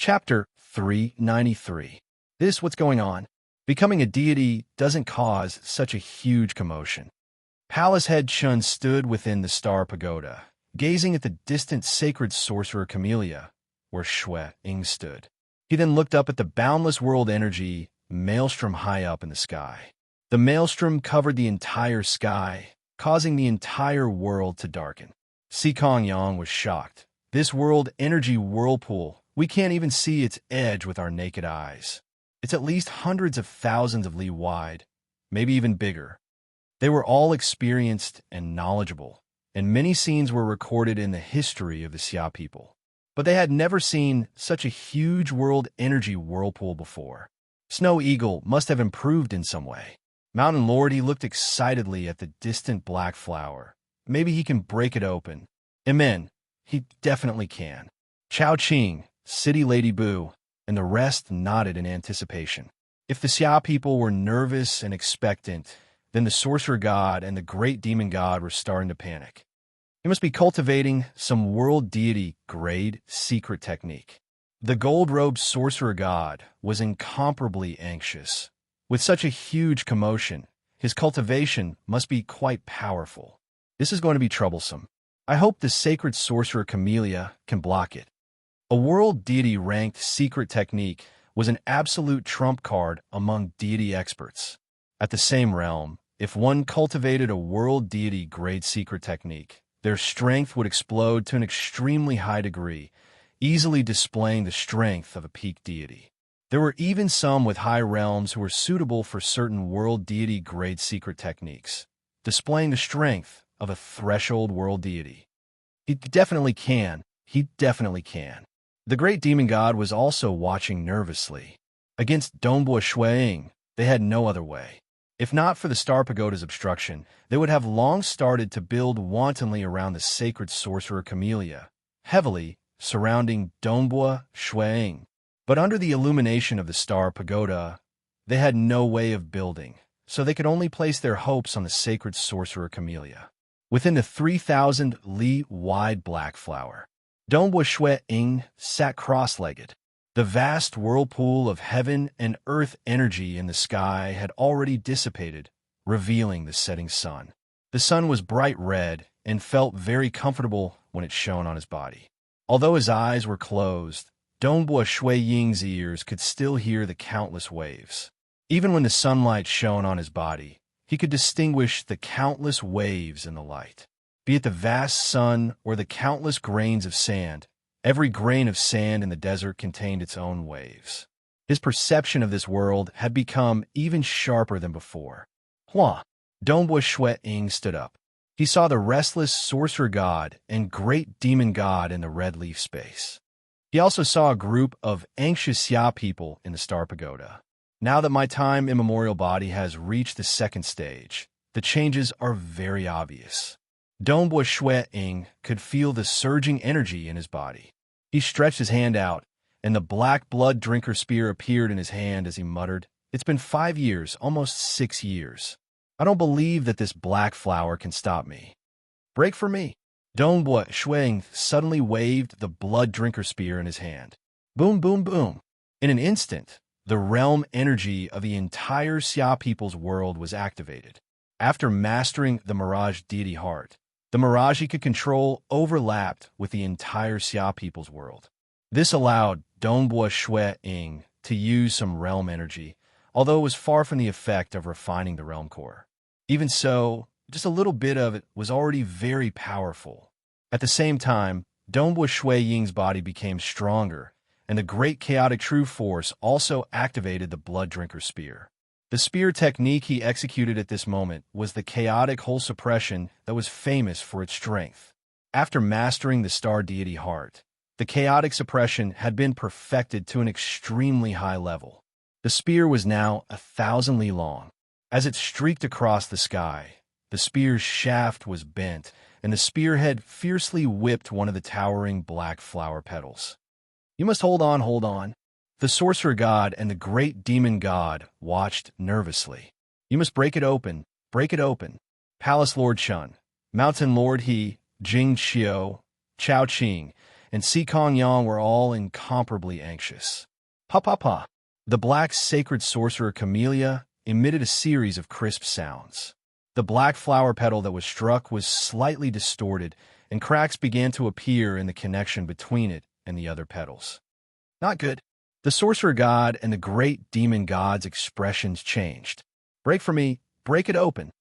Chapter 393. This what's going on. Becoming a deity doesn't cause such a huge commotion. Palace head Chun stood within the star pagoda, gazing at the distant sacred sorcerer Camellia, where Shui Ying stood. He then looked up at the boundless world energy maelstrom high up in the sky. The maelstrom covered the entire sky, causing the entire world to darken. Sikong Yang was shocked. This world energy whirlpool, we can't even see its edge with our naked eyes. It's at least hundreds of thousands of li wide, maybe even bigger. They were all experienced and knowledgeable, and many scenes were recorded in the history of the Xia people. But they had never seen such a huge world energy whirlpool before. Snow Eagle must have improved in some way. Mountain Lord, he looked excitedly at the distant black flower. Maybe he can break it open. Amen. He definitely can. Chao Qing, City Lady Boo, and the rest nodded in anticipation. If the Xia people were nervous and expectant, then the sorcerer god and the great demon god were starting to panic. He must be cultivating some world deity grade secret technique. The gold-robed sorcerer god was incomparably anxious. With such a huge commotion, his cultivation must be quite powerful. This is going to be troublesome. I hope the sacred sorcerer Camellia can block it. A world deity-ranked secret technique was an absolute trump card among deity experts. At the same realm, if one cultivated a world deity-grade secret technique, their strength would explode to an extremely high degree, easily displaying the strength of a peak deity. There were even some with high realms who were suitable for certain world deity-grade secret techniques, displaying the strength of a threshold world deity. He definitely can. He definitely can. The great demon god was also watching nervously. Against Dongbua Shuiying, they had no other way. If not for the Star Pagoda's obstruction, they would have long started to build wantonly around the sacred sorcerer Camellia, heavily surrounding Dongbua Shuiying. But under the illumination of the Star Pagoda, they had no way of building, so they could only place their hopes on the sacred sorcerer Camellia. Within the 3,000 li wide black flower, Dongbua Shuiying sat cross-legged. The vast whirlpool of heaven and earth energy in the sky had already dissipated, revealing the setting sun. The sun was bright red and felt very comfortable when it shone on his body. Although his eyes were closed, Dongbua Shuiying's ears could still hear the countless waves. Even when the sunlight shone on his body, he could distinguish the countless waves in the light. Be it the vast sun or the countless grains of sand, every grain of sand in the desert contained its own waves. His perception of this world had become even sharper than before. Hua! Dongbua Shuiying stood up. He saw the restless sorcerer god and great demon god in the red leaf space. He also saw a group of anxious Xia people in the Star Pagoda. Now that my time immemorial body has reached the second stage, the changes are very obvious. Dongbua Shuiying could feel the surging energy in his body. He stretched his hand out, and the black blood drinker spear appeared in his hand as he muttered, "It's been 5 years, almost 6 years. I don't believe that this black flower can stop me. Break for me." Dongbua Shuiying suddenly waved the blood drinker spear in his hand. Boom, boom, boom. In an instant, the realm energy of the entire Xia people's world was activated. After mastering the Mirage deity heart, the Mirage he could control overlapped with the entire Xia people's world. This allowed Dongbua Shuiying to use some realm energy, although it was far from the effect of refining the realm core. Even so, just a little bit of it was already very powerful. At the same time, Dongbua Shuiying's body became stronger, and the great chaotic true force also activated the blood drinker spear. The spear technique he executed at this moment was the chaotic whole suppression that was famous for its strength. After mastering the star deity heart, the chaotic suppression had been perfected to an extremely high level. The spear was now 1,000 li long. As it streaked across the sky, the spear's shaft was bent, and the spearhead fiercely whipped one of the towering black flower petals. "You must hold on, hold on." The sorcerer god and the great demon god watched nervously. "You must break it open, break it open." Palace Lord Chun, Mountain Lord He, Jing Xiao, Chao Qing, and Si Kong Yang were all incomparably anxious. Pa pa pa. The black sacred sorcerer camellia emitted a series of crisp sounds. The black flower petal that was struck was slightly distorted, and cracks began to appear in the connection between it and the other petals. Not good. The sorcerer god and the great demon god's expressions changed. Break for me, break it open.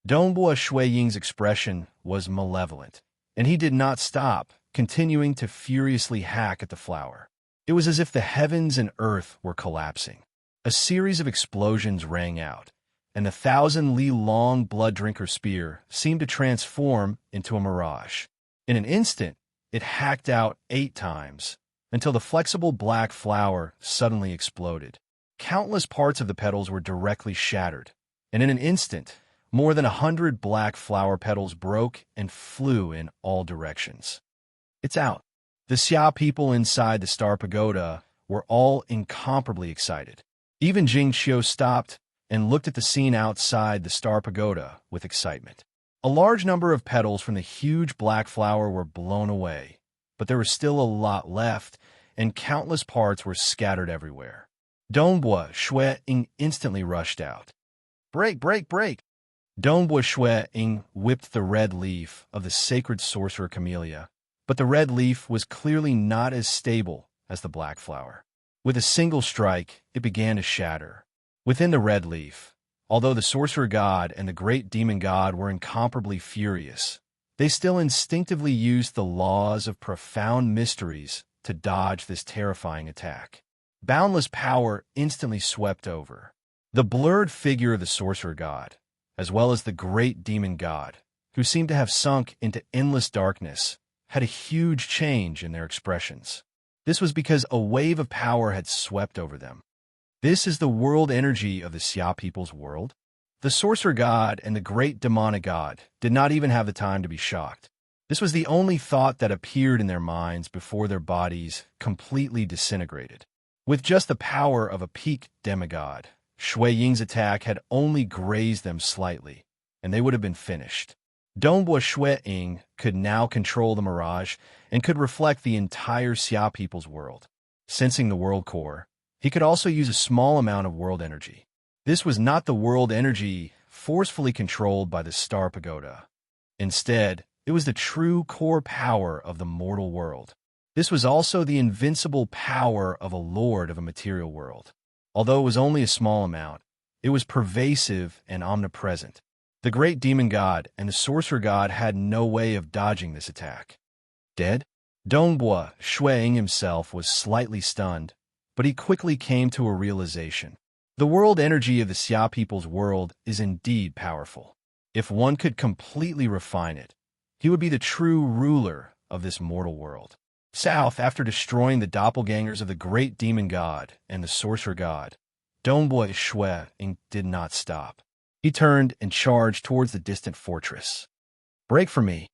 Dongbua Shui Ying's expression was malevolent, and he did not stop, continuing to furiously hack at the flower. It was as if the heavens and earth were collapsing. A series of explosions rang out, and the 1,000-li-long blood-drinker spear seemed to transform into a mirage. In an instant, it hacked out 8 times, until the flexible black flower suddenly exploded. Countless parts of the petals were directly shattered, and in an instant, more than 100 black flower petals broke and flew in all directions. It's out. The Xia people inside the Star Pagoda were all incomparably excited. Even Jing Qiu stopped and looked at the scene outside the Star Pagoda with excitement. A large number of petals from the huge black flower were blown away, but there was still a lot left, and countless parts were scattered everywhere. Dongbua Shui Ying instantly rushed out. Break, break, break! Dongbua Shui Ying whipped the red leaf of the sacred sorcerer camellia, but the red leaf was clearly not as stable as the black flower. With a single strike, it began to shatter. Within the red leaf, although the sorcerer god and the great demon god were incomparably furious, they still instinctively used the laws of profound mysteries to dodge this terrifying attack. Boundless power instantly swept over. The blurred figure of the sorcerer god, as well as the great demon god, who seemed to have sunk into endless darkness, had a huge change in their expressions. This was because a wave of power had swept over them. This is the world energy of the Xia people's world. The sorcerer god and the great demonic god did not even have the time to be shocked. This was the only thought that appeared in their minds before their bodies completely disintegrated. With just the power of a peak demigod, Shui Ying's attack had only grazed them slightly, and they would have been finished. Dongbua Shui Ying could now control the mirage and could reflect the entire Xia people's world. Sensing the world core, he could also use a small amount of world energy. This was not the world energy forcefully controlled by the Star Pagoda. Instead, it was the true core power of the mortal world. This was also the invincible power of a lord of a material world. Although it was only a small amount, it was pervasive and omnipresent. The great demon god and the sorcerer god had no way of dodging this attack. Dead? Dongbua Shui Ying himself was slightly stunned, but he quickly came to a realization. The world energy of the Xia people's world is indeed powerful. If one could completely refine it, he would be the true ruler of this mortal world. South, after destroying the doppelgangers of the great demon god and the sorcerer god, Dongbua Shui Ying did not stop. He turned and charged towards the distant fortress. Break for me.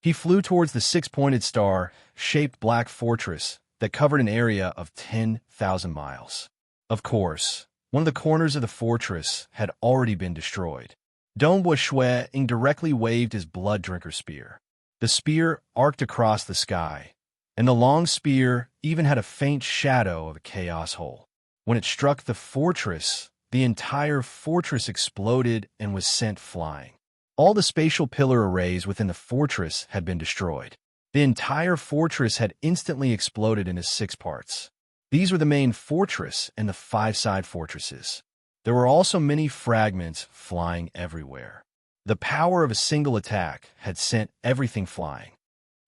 He flew towards the 6-pointed star-shaped black fortress that covered an area of 10,000 miles. Of course, one of the corners of the fortress had already been destroyed. Dongbua Shui Ying directly waved his blood-drinker spear. The spear arced across the sky, and the long spear even had a faint shadow of a chaos hole. When it struck the fortress, the entire fortress exploded and was sent flying. All the spatial pillar arrays within the fortress had been destroyed. The entire fortress had instantly exploded into 6 parts. These were the main fortress and the 5 side fortresses. There were also many fragments flying everywhere. The power of a single attack had sent everything flying.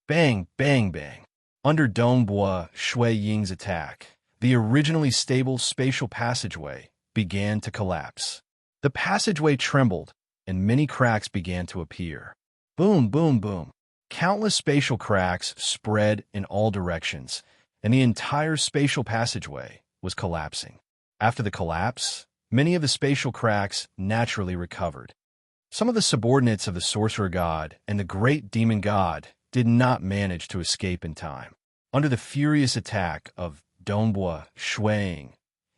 Bang, bang, bang. Under Dongbua Shui Ying's attack, the originally stable spatial passageway began to collapse. The passageway trembled, and many cracks began to appear. Boom, boom, boom. Countless spatial cracks spread in all directions, and the entire spatial passageway was collapsing. After the collapse, many of the spatial cracks naturally recovered. Some of the subordinates of the sorcerer god and the great demon god did not manage to escape in time. Under the furious attack of Dongbua Shui Ying,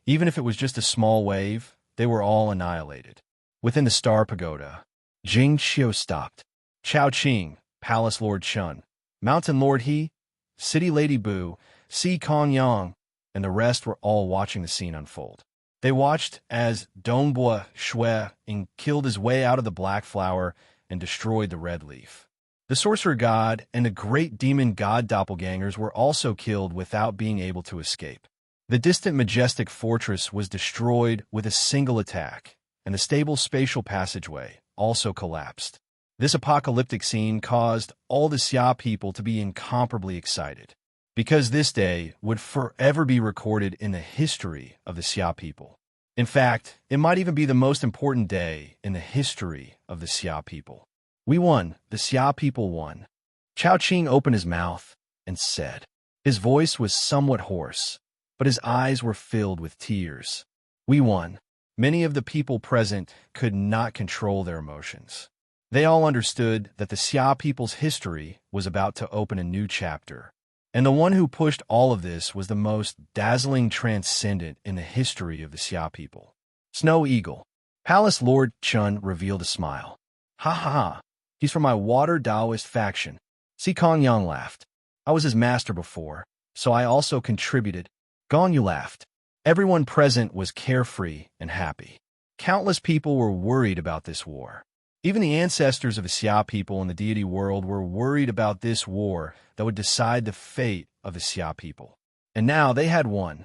even if it was just a small wave, they were all annihilated. Within the Star Pagoda, Jing Qiu stopped. Chao Qing, Palace Lord Chun, Mountain Lord He, City Lady Bu, Si Kong Yang, and the rest were all watching the scene unfold. They watched as Dongbua Shui Ying killed his way out of the black flower and destroyed the red leaf. The sorcerer god and the great demon god doppelgangers were also killed without being able to escape. The distant majestic fortress was destroyed with a single attack, and the stable spatial passageway also collapsed. This apocalyptic scene caused all the Xia people to be incomparably excited, because this day would forever be recorded in the history of the Xia people. In fact, it might even be the most important day in the history of the Xia people. We won. The Xia people won. Chao Qing opened his mouth and said. His voice was somewhat hoarse, but his eyes were filled with tears. We won. Many of the people present could not control their emotions. They all understood that the Xia people's history was about to open a new chapter. And the one who pushed all of this was the most dazzling transcendent in the history of the Xia people. Snow Eagle. Palace Lord Chun revealed a smile. Ha ha ha. He's from my water Taoist faction. Si Kong Yang laughed. I was his master before, so I also contributed. Gong Yu laughed. Everyone present was carefree and happy. Countless people were worried about this war. Even the ancestors of the Xia people in the deity world were worried about this war that would decide the fate of the Xia people. And now they had won.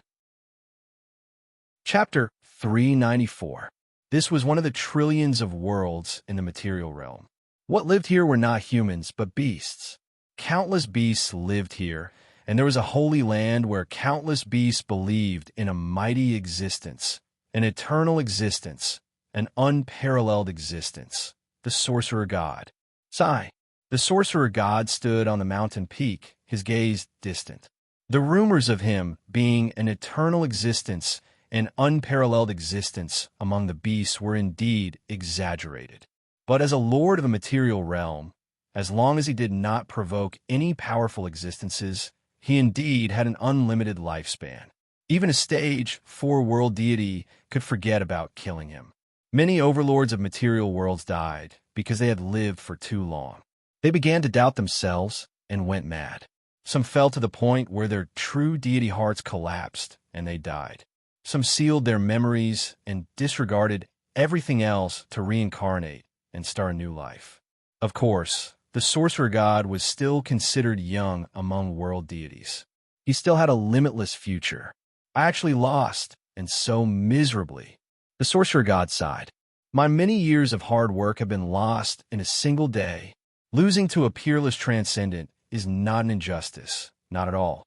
Chapter 394. This was one of the trillions of worlds in the material realm. What lived here were not humans, but beasts. Countless beasts lived here, and there was a holy land where countless beasts believed in a mighty existence, an eternal existence, an unparalleled existence, the sorcerer god. Sai. The sorcerer god stood on the mountain peak, his gaze distant. The rumors of him being an eternal existence, an unparalleled existence among the beasts were indeed exaggerated. But as a lord of the material realm, as long as he did not provoke any powerful existences, he indeed had an unlimited lifespan. Even a stage 4-world deity could forget about killing him. Many overlords of material worlds died because they had lived for too long. They began to doubt themselves and went mad. Some fell to the point where their true deity hearts collapsed and they died. Some sealed their memories and disregarded everything else to reincarnate and start a new life. Of course, the sorcerer god was still considered young among world deities. He still had a limitless future. I actually lost, and so miserably. The sorcerer god sighed. My many years of hard work have been lost in a single day. Losing to a peerless transcendent is not an injustice, not at all.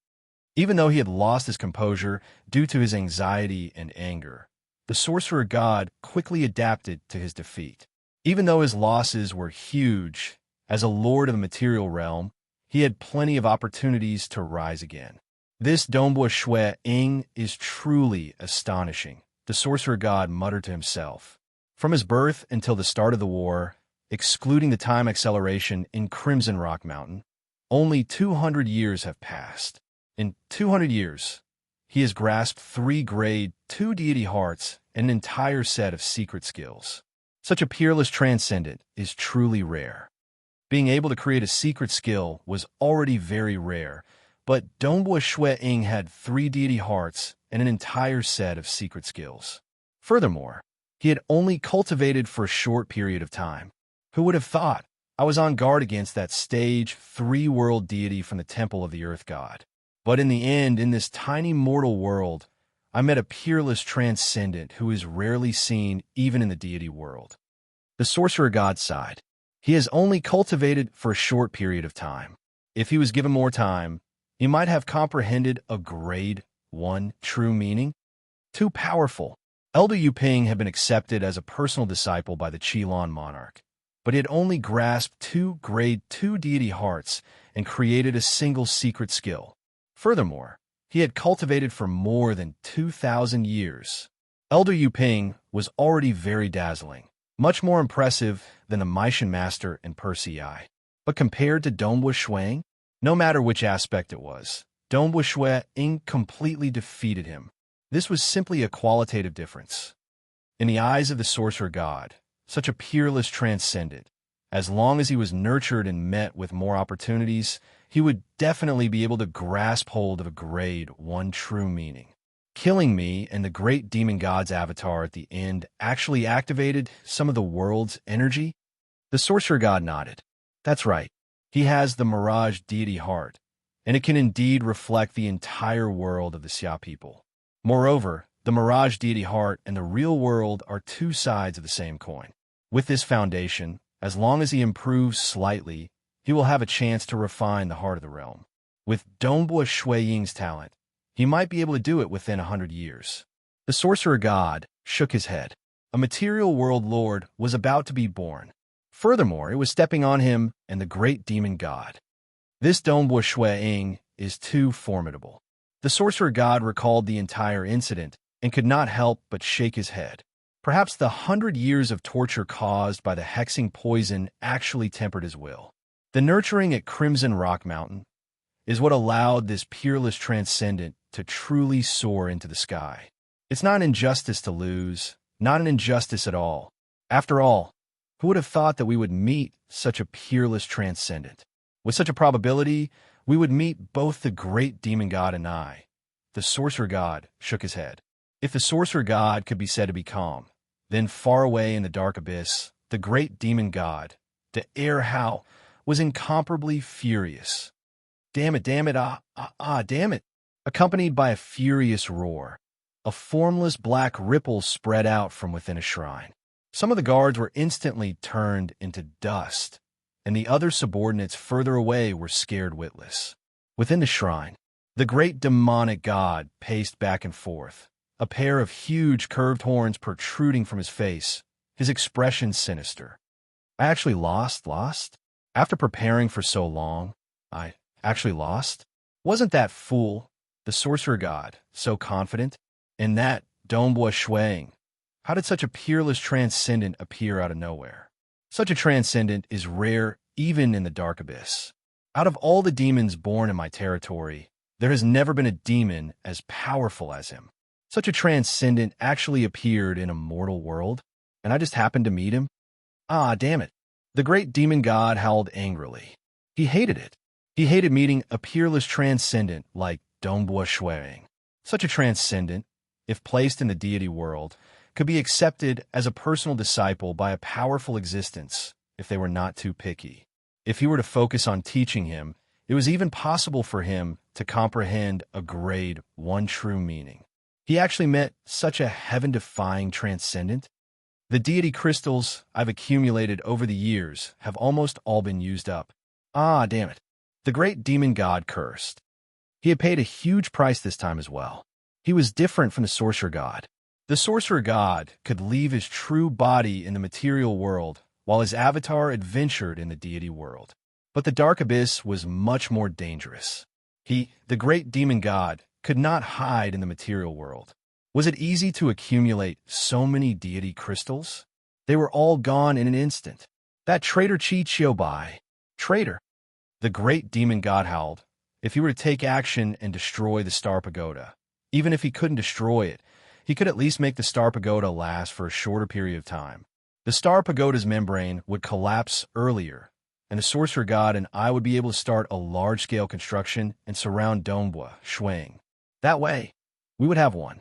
Even though he had lost his composure due to his anxiety and anger, the sorcerer god quickly adapted to his defeat. Even though his losses were huge, as a lord of the material realm, he had plenty of opportunities to rise again. This Dongbua Shui Ying is truly astonishing, the sorcerer god muttered to himself. From his birth until the start of the war, excluding the time acceleration in Crimson Rock Mountain, only 200 years have passed. In 200 years, he has grasped 3 grade 2 deity hearts and an entire set of secret skills. Such a peerless transcendent is truly rare. Being able to create a secret skill was already very rare, but Dongbua Shui Ying had 3 deity hearts and an entire set of secret skills. Furthermore, he had only cultivated for a short period of time. Who would have thought? I was on guard against that stage 3-world deity from the temple of the earth god. But in the end, in this tiny mortal world, I met a peerless transcendent who is rarely seen even in the deity world. The sorcerer god sighed. He has only cultivated for a short period of time. If he was given more time, he might have comprehended a grade 1 true meaning. Too powerful. Elder Yuping had been accepted as a personal disciple by the Qilin monarch, but he had only grasped 2 grade 2 deity hearts and created a single secret skill. Furthermore, he had cultivated for more than 2,000 years. Elder Yuping was already very dazzling, much more impressive than the Meishan Master and Percy I. But compared to Dongbua Shui Ying, no matter which aspect it was, Dongbua Shui Ying completely defeated him. This was simply a qualitative difference. In the eyes of the sorcerer god, such a peerless transcendent, as long as he was nurtured and met with more opportunities, he would definitely be able to grasp hold of a grade one true meaning. Killing me and the great demon god's avatar at the end actually activated some of the world's energy? The sorcerer god nodded. That's right. He has the mirage deity heart, and it can indeed reflect the entire world of the Xia people. Moreover, the mirage deity heart and the real world are two sides of the same coin. With this foundation, as long as he improves slightly, he will have a chance to refine the heart of the realm. With Dongbua Shui Ying's talent, he might be able to do it within 100 years. The sorcerer god shook his head. A material world lord was about to be born. Furthermore, it was stepping on him and the great demon god. This Dongbua Shui Ying is too formidable. The sorcerer god recalled the entire incident and could not help but shake his head. Perhaps the 100 years of torture caused by the hexing poison actually tempered his will. The nurturing at Crimson Rock Mountain is what allowed this peerless transcendent to truly soar into the sky. It's not an injustice to lose, not an injustice at all. After all, who would have thought that we would meet such a peerless transcendent? With such a probability, we would meet both the great demon god and I. The sorcerer god shook his head. If the sorcerer god could be said to be calm, then far away in the dark abyss, the great demon god, the air how, was incomparably furious. Damn it, damn it, damn it! Accompanied by a furious roar, a formless black ripple spread out from within a shrine. Some of the guards were instantly turned into dust, and the other subordinates further away were scared witless. Within the shrine, the great demonic god paced back and forth, a pair of huge curved horns protruding from his face, his expression sinister. I actually lost? After preparing for so long, I actually lost? Wasn't that fool, the sorcerer god, so confident? In that Dongbua Shuang, how did such a peerless transcendent appear out of nowhere? Such a transcendent is rare even in the dark abyss. Out of all the demons born in my territory, there has never been a demon as powerful as him. Such a transcendent actually appeared in a mortal world, and I just happened to meet him? Damn it. The great demon god howled angrily. He hated it. He hated meeting a peerless transcendent like Dongbua Shuang. Such a transcendent, if placed in the deity world, could be accepted as a personal disciple by a powerful existence if they were not too picky. If he were to focus on teaching him, it was even possible for him to comprehend a grade one true meaning. He actually met such a heaven-defying transcendent. The deity crystals I've accumulated over the years have almost all been used up. Damn it. The great demon god cursed. He had paid a huge price this time as well. He was different from the sorcerer god. The sorcerer god could leave his true body in the material world while his avatar adventured in the deity world. But the dark abyss was much more dangerous. He, the great demon god, could not hide in the material world. Was it easy to accumulate so many deity crystals? They were all gone in an instant. That traitor Chi Chiobai. Traitor. The great demon god howled. If he were to take action and destroy the Star Pagoda, even if he couldn't destroy it, he could at least make the Star Pagoda last for a shorter period of time. The Star Pagoda's membrane would collapse earlier, and the sorcerer god and I would be able to start a large-scale construction and surround Dongbua Shuang. That way, we would have one.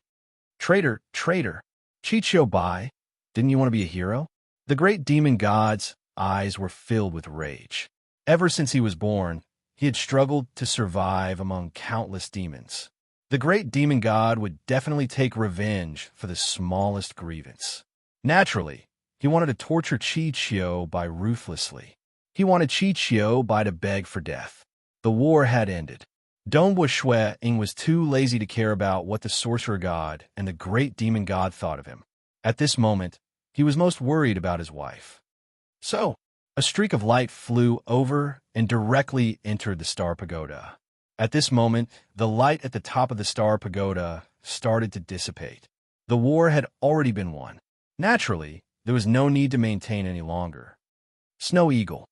Traitor, Chicho Bai, didn't you want to be a hero? The great demon god's eyes were filled with rage. Ever since he was born, he had struggled to survive among countless demons. The great demon god would definitely take revenge for the smallest grievance. Naturally, he wanted to torture Chi Chio Bai ruthlessly. He wanted Chi Chio Bai to beg for death. The war had ended. Dongbua Shuang was too lazy to care about what the sorcerer god and the great demon god thought of him. At this moment, he was most worried about his wife. So, a streak of light flew over and directly entered the Star Pagoda. At this moment, the light at the top of the Star Pagoda started to dissipate. The war had already been won. Naturally, there was no need to maintain any longer. Snow Eagle,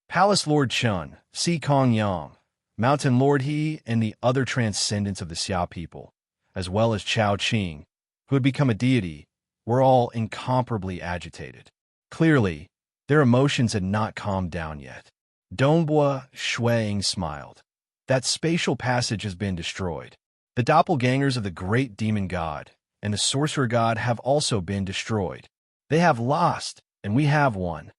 Palace Lord Chun, Si Kong Yang, Mountain Lord He, and the other transcendents of the Xia people, as well as Chao Qing, who had become a deity, were all incomparably agitated. Clearly, their emotions had not calmed down yet. Dongbua Shuang smiled. That spatial passage has been destroyed. The doppelgangers of the great demon god and the sorcerer god have also been destroyed. They have lost, and we have won.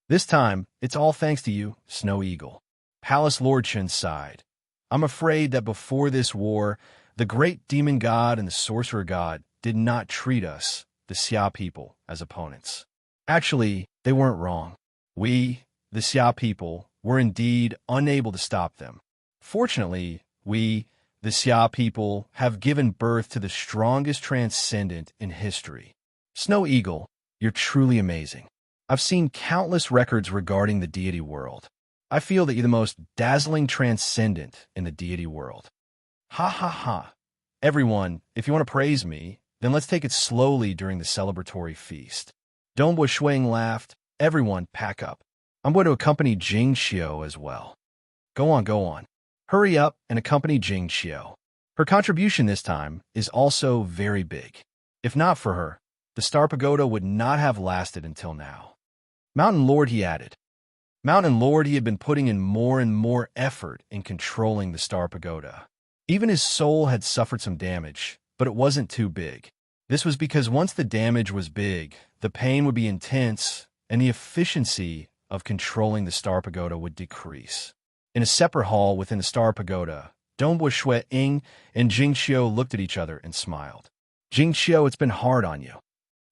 This time, it's all thanks to you, Snow Eagle. Palace Lord Chen sighed. I'm afraid that before this war, the great demon god and the sorcerer god did not treat us, the Xia people, as opponents. Actually, they weren't wrong. We, the Xia people, were indeed unable to stop them. Fortunately, we, the Xia people, have given birth to the strongest transcendent in history. Snow Eagle, you're truly amazing. I've seen countless records regarding the deity world. I feel that you're the most dazzling transcendent in the deity world. Ha ha ha. Everyone, if you want to praise me, then let's take it slowly during the celebratory feast. Dongbua Shuang laughed. Everyone, pack up. I'm going to accompany Jing Xiao as well. Go on, go on. Hurry up and accompany Jing Xiao. Her contribution this time is also very big. If not for her, the Star Pagoda would not have lasted until now. Mountain Lord, he added. Mountain Lord, he had been putting in more and more effort in controlling the Star Pagoda. Even his soul had suffered some damage, but it wasn't too big. This was because once the damage was big, the pain would be intense, and the efficiency of controlling the Star Pagoda would decrease. In a separate hall within the Star Pagoda, Dongbua Shuang and Jing Xiao looked at each other and smiled. Jing Xiao, it's been hard on you.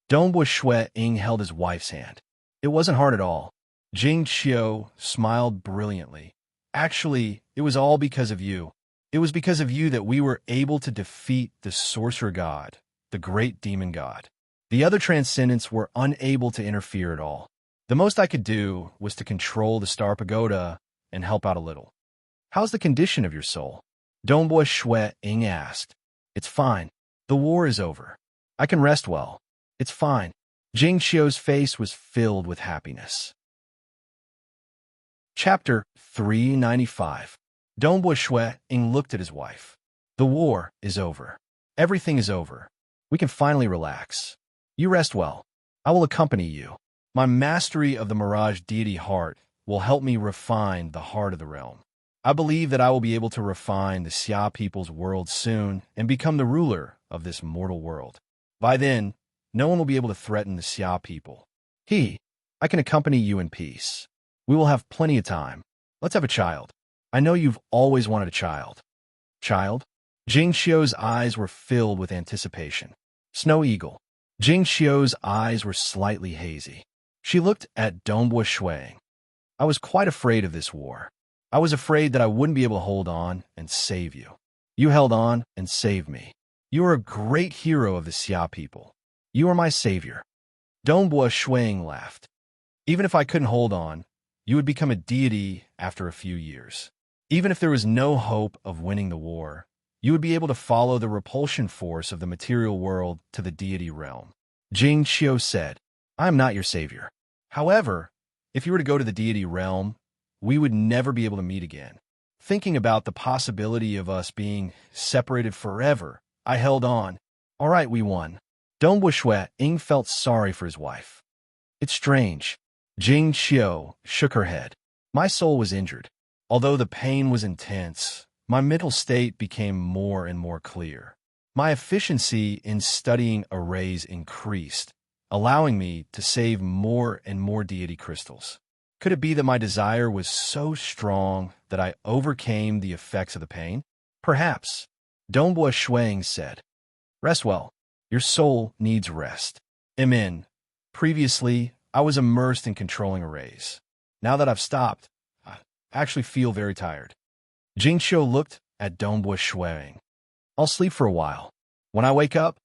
Dongbua Shuang held his wife's hand. It wasn't hard at all. Jing Xiao smiled brilliantly. Actually, it was all because of you. It was because of you that we were able to defeat the sorcerer god, the great demon god. The other transcendents were unable to interfere at all. The most I could do was to control the Star Pagoda and help out a little. How's the condition of your soul? Dongbua Shuang asked. It's fine. The war is over. I can rest well. It's fine. Jing Xiao's face was filled with happiness. Chapter 395. Dongbua Shuang looked at his wife. The war is over. Everything is over. We can finally relax. You rest well. I will accompany you. My mastery of the Mirage deity heart will help me refine the heart of the realm. I believe that I will be able to refine the Xia people's world soon and become the ruler of this mortal world. By then, no one will be able to threaten the Xia people. I can accompany you in peace. We will have plenty of time. Let's have a child. I know you've always wanted a child. Child? Jing Xiao's eyes were filled with anticipation. Snow Eagle. Jing Xiao's eyes were slightly hazy. She looked at Dongbua Shuang. I was quite afraid of this war. I was afraid that I wouldn't be able to hold on and save you. You held on and saved me. You are a great hero of the Xia people. You are my savior. Dongbua Shuang laughed. Even if I couldn't hold on, you would become a deity after a few years. Even if there was no hope of winning the war, you would be able to follow the repulsion force of the material world to the deity realm. Jing Xiao said, I am not your savior. However, if you were to go to the deity realm, we would never be able to meet again. Thinking about the possibility of us being separated forever, I held on. All right, we won. Dongbua Shuang felt sorry for his wife. It's strange. Jing Xiao shook her head. My soul was injured. Although the pain was intense, my mental state became more and more clear. My efficiency in studying arrays increased, allowing me to save more and more deity crystals. Could it be that my desire was so strong that I overcame the effects of the pain? Perhaps. Dongbua Shuang said, Rest well. Your soul needs rest. Amen. Previously, I was immersed in controlling arrays. Now that I've stopped, I actually feel very tired. Jing Xiao looked at Dongbua Shuang. I'll sleep for a while. When I wake up,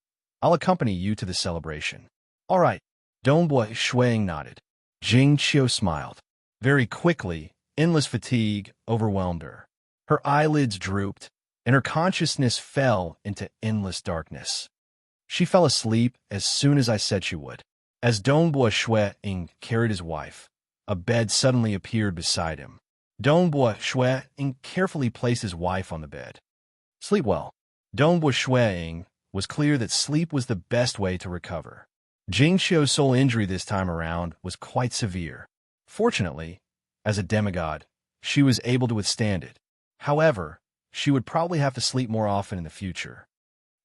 I'll accompany you to the celebration. All right. Dongbua Shuang nodded. Jing Xiao smiled. Very quickly, endless fatigue overwhelmed her. Her eyelids drooped, and her consciousness fell into endless darkness. She fell asleep as soon as I said she would. As Dongbua Shuang carried his wife, a bed suddenly appeared beside him. Dongbua Shuang carefully placed his wife on the bed. Sleep well. Dongbua Shuang was clear that sleep was the best way to recover. Jing Xiao's soul injury this time around was quite severe. Fortunately, as a demigod, she was able to withstand it. However, she would probably have to sleep more often in the future.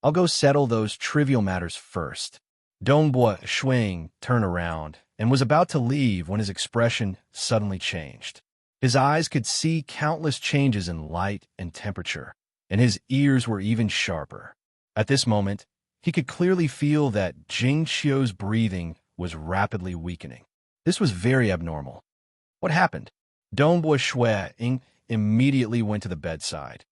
I'll go settle those trivial matters first. Dongbo Shuang turned around and was about to leave when his expression suddenly changed. His eyes could see countless changes in light and temperature, and his ears were even sharper. At this moment, he could clearly feel that Jing Qiu's breathing was rapidly weakening. This was very abnormal. What happened? Dongbo Shuang immediately went to the bedside.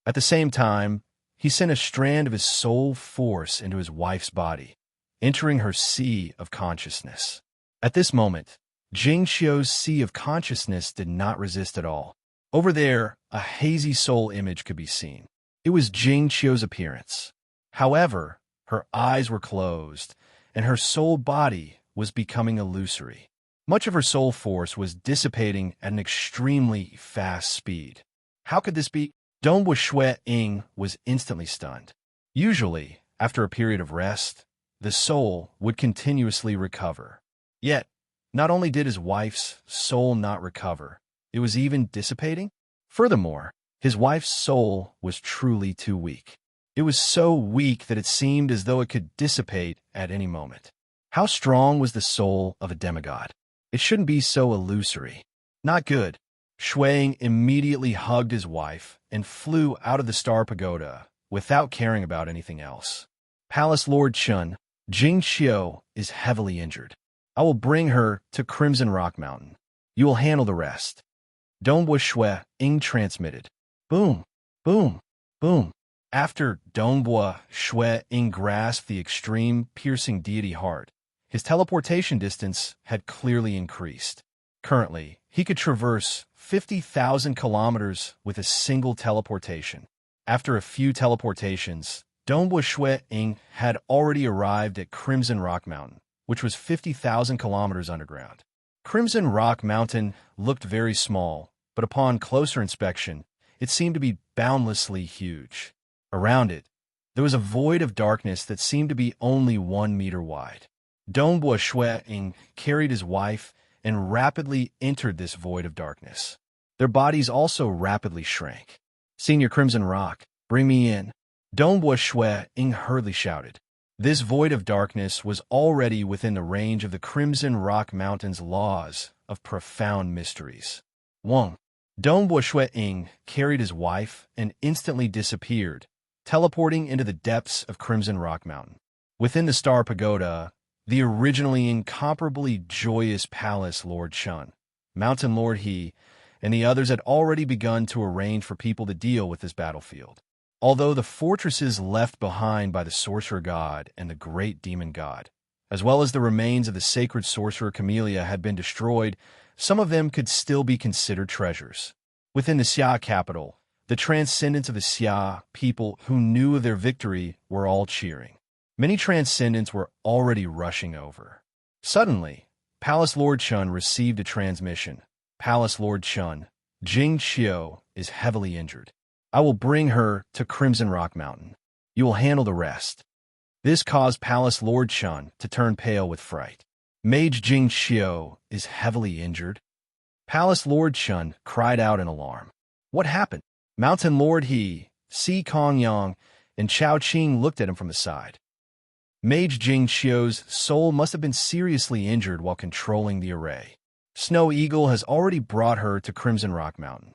At the same time, he sent a strand of his soul force into his wife's body, entering her sea of consciousness. At this moment, Jing Qiu's sea of consciousness did not resist at all. Over there, a hazy soul image could be seen. It was Jing Qiu's appearance. However, her eyes were closed, and her soul body was becoming illusory. Much of her soul force was dissipating at an extremely fast speed. How could this be? Dongbo Shuang was instantly stunned. Usually, after a period of rest, the soul would continuously recover. Yet, not only did his wife's soul not recover, it was even dissipating. Furthermore, his wife's soul was truly too weak. It was so weak that it seemed as though it could dissipate at any moment. How strong was the soul of a demigod? It shouldn't be so illusory. Not good. Shuang immediately hugged his wife and flew out of the Star Pagoda without caring about anything else. Palace Lord Chun, Jing Qiu is heavily injured. I will bring her to Crimson Rock Mountain. You will handle the rest. Dongbo Shuang transmitted. Boom, boom, boom. After Dongbo Shuang grasped the extreme piercing deity heart, his teleportation distance had clearly increased. Currently, he could traverse 50,000 kilometers with a single teleportation. After a few teleportations, Dongbo Shuang had already arrived at Crimson Rock Mountain, which was 50,000 kilometers underground. Crimson Rock Mountain looked very small, but upon closer inspection, it seemed to be boundlessly huge. Around it, there was a void of darkness that seemed to be only 1 meter wide. Dongbo Shuang carried his wife and rapidly entered this void of darkness. Their bodies also rapidly shrank. Senior Crimson Rock, bring me in. Dongbo Shuang hurriedly shouted. This void of darkness was already within the range of the Crimson Rock Mountain's laws of profound mysteries. Wong. Dongbo Shuang carried his wife and instantly disappeared, teleporting into the depths of Crimson Rock Mountain. Within the Star Pagoda, the originally incomparably joyous Palace Lord Chun, Mountain Lord He, and the others had already begun to arrange for people to deal with this battlefield. Although the fortresses left behind by the Sorcerer God and the Great Demon God, as well as the remains of the sacred Sorcerer Camellia had been destroyed, some of them could still be considered treasures. Within the Xia capital, the transcendents of the Xia people who knew of their victory were all cheering. Many transcendents were already rushing over. Suddenly, Palace Lord Chun received a transmission. Palace Lord Chun, Jing Qiu is heavily injured. I will bring her to Crimson Rock Mountain. You will handle the rest. This caused Palace Lord Chun to turn pale with fright. Mage Jing Qiu is heavily injured. Palace Lord Chun cried out in alarm. What happened? Mountain Lord He, Si Kongyang, and Chao Qing looked at him from the side. Mage Jing Qiu's soul must have been seriously injured while controlling the array. Snow Eagle has already brought her to Crimson Rock Mountain.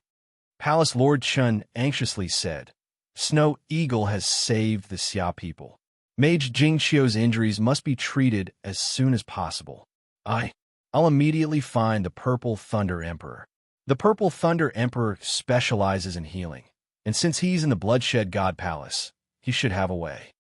Palace Lord Chun anxiously said, Snow Eagle has saved the Xia people. Mage Jing Qiu's injuries must be treated as soon as possible. I'll immediately find the Purple Thunder Emperor. The Purple Thunder Emperor specializes in healing, and since he's in the Bloodshed God Palace, he should have a way.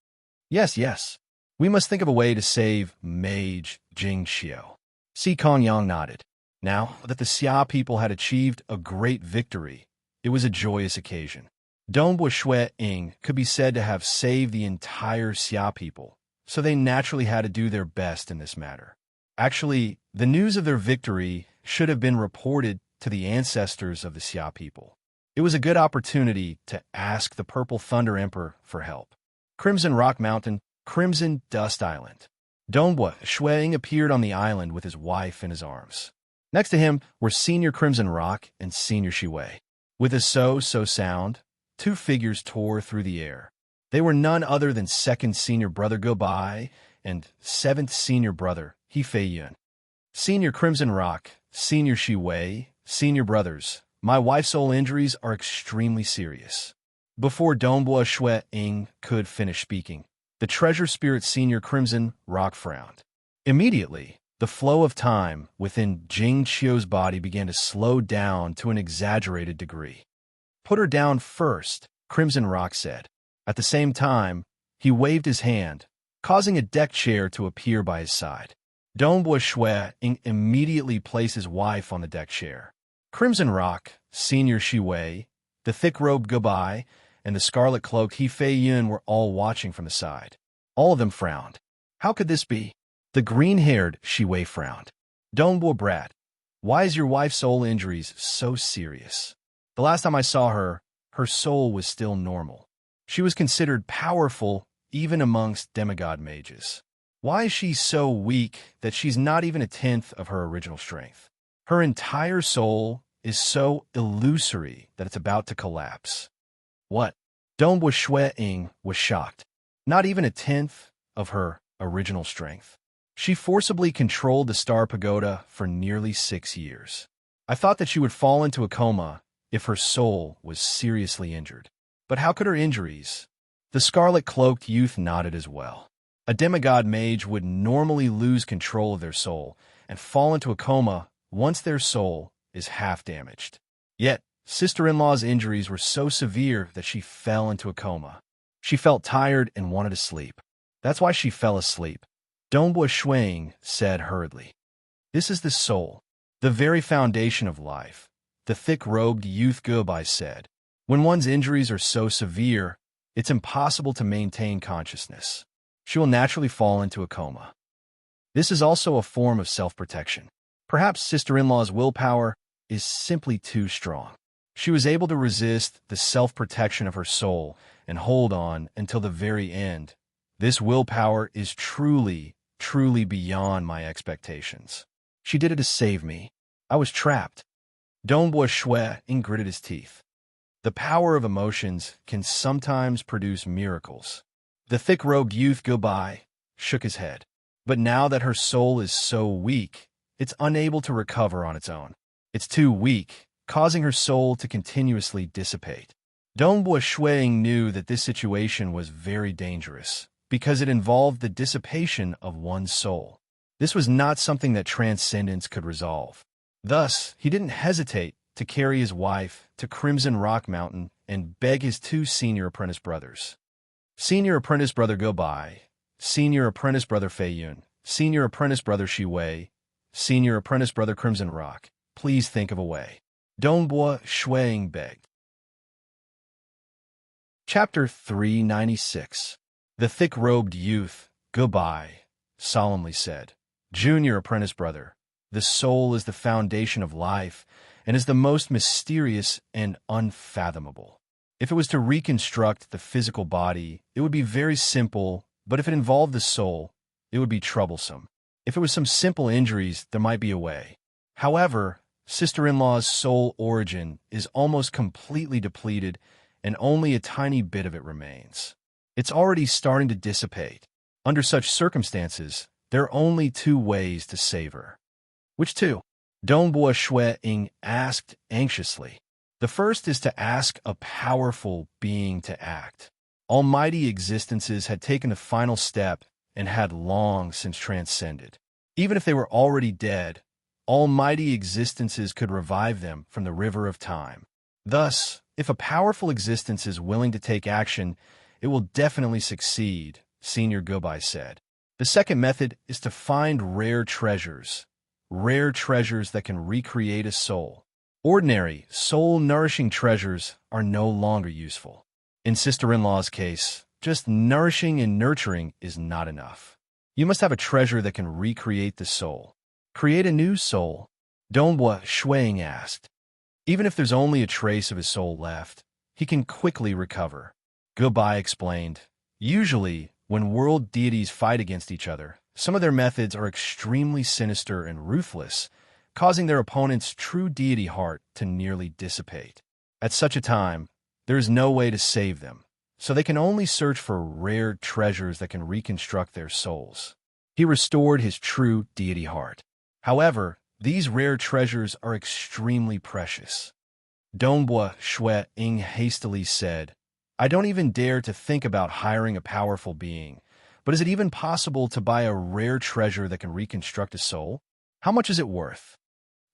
Yes. We must think of a way to save Mage Jing Qiu. Si Kongyang nodded. Now that the Xia people had achieved a great victory, it was a joyous occasion. Dongbo Shuang could be said to have saved the entire Xia people, so they naturally had to do their best in this matter. Actually, the news of their victory should have been reported to the ancestors of the Xia people. It was a good opportunity to ask the Purple Thunder Emperor for help. Crimson Rock Mountain, Crimson Dust Island. Dongbo Shuang appeared on the island with his wife in his arms. Next to him were Senior Crimson Rock and Senior Shiwei. With a so sound, two figures tore through the air. They were none other than second Senior Brother Gobai and seventh Senior Brother He Fei Yun. Senior Crimson Rock, Senior Shiwei, Senior Brothers, my wife's soul injuries are extremely serious. Before Dongbua Shui Ying could finish speaking, the treasure spirit Senior Crimson Rock frowned. Immediately, the flow of time within Jing Qiu's body began to slow down to an exaggerated degree. Put her down first, Crimson Rock said. At the same time, he waved his hand, causing a deck chair to appear by his side. Dongbua Shui Ying immediately placed his wife on the deck chair. Crimson Rock, Senior Shiwei, the thick-robed Gobai, and the scarlet-cloaked He Fei Yun were all watching from the side. All of them frowned. How could this be? The green-haired Shiwei frowned. Dongbua Brat, why is your wife's soul injuries so serious? The last time I saw her, her soul was still normal. She was considered powerful even amongst demigod mages. Why is she so weak that she's not even a tenth of her original strength? Her entire soul is so illusory that it's about to collapse. What? Dongbua Shui Ying was shocked. Not even a tenth of her original strength. She forcibly controlled the Star Pagoda for nearly 6 years. I thought that she would fall into a coma if her soul was seriously injured. But how could her injuries? The scarlet-cloaked youth nodded as well. A demigod mage would normally lose control of their soul and fall into a coma once their soul is half damaged. Yet, sister-in-law's injuries were so severe that she fell into a coma. She felt tired and wanted to sleep. That's why she fell asleep. Dongbua Shui Ying said hurriedly. This is the soul, the very foundation of life, the thick-robed youth Gobai said. When one's injuries are so severe, it's impossible to maintain consciousness. She will naturally fall into a coma. This is also a form of self-protection. Perhaps sister-in-law's willpower is simply too strong. She was able to resist the self-protection of her soul and hold on until the very end. This willpower is truly beyond my expectations. She did it to save me. I was trapped. Dongbua Shui Ying gritted his teeth. The power of emotions can sometimes produce miracles. The thick-robed youth Gobai shook his head. But now that her soul is so weak, it's unable to recover on its own. It's too weak, causing her soul to continuously dissipate. Dongbua Shui Ying knew that this situation was very dangerous, because it involved the dissipation of one's soul. This was not something that transcendence could resolve. Thus, he didn't hesitate to carry his wife to Crimson Rock Mountain and beg his 2 senior apprentice brothers. Senior apprentice brother Gobai, Senior apprentice brother Fei Yun, Senior apprentice brother Shiwei, Senior apprentice brother Crimson Rock, please think of a way. Dongbua Shui Ying begged. Chapter 396. The thick-robed youth, Gobai, solemnly said, Junior apprentice brother, the soul is the foundation of life and is the most mysterious and unfathomable. If it was to reconstruct the physical body, it would be very simple, but if it involved the soul, it would be troublesome. If it was some simple injuries, there might be a way. However, sister-in-law's soul origin is almost completely depleted and only a tiny bit of it remains. It's already starting to dissipate. Under such circumstances, there are only 2 ways to save her. Which 2? Dongbua Shui Ying asked anxiously. The first is to ask a powerful being to act. Almighty existences had taken the final step and had long since transcended. Even if they were already dead, almighty existences could revive them from the river of time. Thus, if a powerful existence is willing to take action, it will definitely succeed, Senior Gobai said. The second method is to find rare treasures that can recreate a soul. Ordinary, soul-nourishing treasures are no longer useful. In sister-in-law's case, just nourishing and nurturing is not enough. You must have a treasure that can recreate the soul. Create a new soul? Dongbua Shui Ying asked. Even if there's only a trace of his soul left, he can quickly recover. Gobai explained. Usually, when world deities fight against each other, some of their methods are extremely sinister and ruthless, causing their opponent's true deity heart to nearly dissipate. At such a time, there is no way to save them, so they can only search for rare treasures that can reconstruct their souls. He restored his true deity heart. However, these rare treasures are extremely precious. Dongbua Shui Ying hastily said, I don't even dare to think about hiring a powerful being, but is it even possible to buy a rare treasure that can reconstruct a soul? How much is it worth?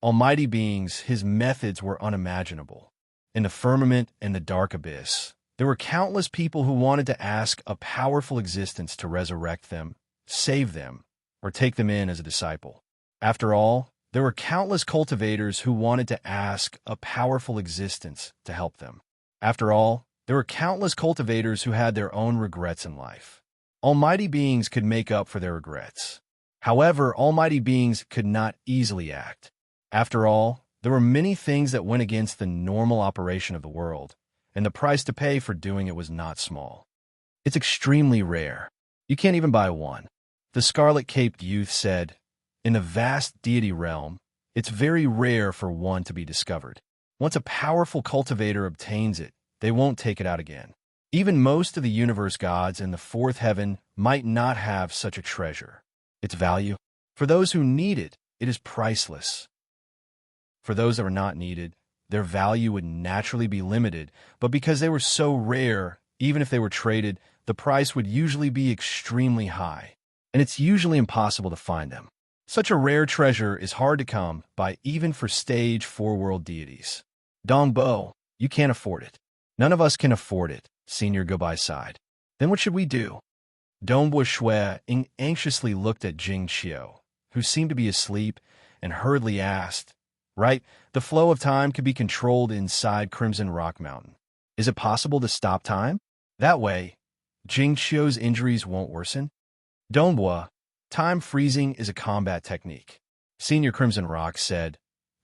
Almighty beings, his methods were unimaginable. In the firmament and the dark abyss, there were countless people who wanted to ask a powerful existence to resurrect them, save them, or take them in as a disciple. After all, there were countless cultivators who wanted to ask a powerful existence to help them. After all, there were countless cultivators who had their own regrets in life. Almighty beings could make up for their regrets. However, almighty beings could not easily act. After all, there were many things that went against the normal operation of the world, and the price to pay for doing it was not small. It's extremely rare. You can't even buy one. The scarlet-caped youth said, in the vast deity realm, it's very rare for one to be discovered. Once a powerful cultivator obtains it, they won't take it out again. Even most of the universe gods in the fourth heaven might not have such a treasure. Its value? For those who need it, it is priceless. For those that were not needed, their value would naturally be limited, but because they were so rare, even if they were traded, the price would usually be extremely high, and it's usually impossible to find them. Such a rare treasure is hard to come by even for stage 4 world deities. Dongbo, you can't afford it. None of us can afford it, Senior Goodbye sighed. Then what should we do? Dongbua Shui anxiously looked at Jing Qiu, who seemed to be asleep, and hurriedly asked, Right, the flow of time could be controlled inside Crimson Rock Mountain. Is it possible to stop time? That way, Jing Qiu's injuries won't worsen? Dongbua, time freezing is a combat technique. Senior Crimson Rock said,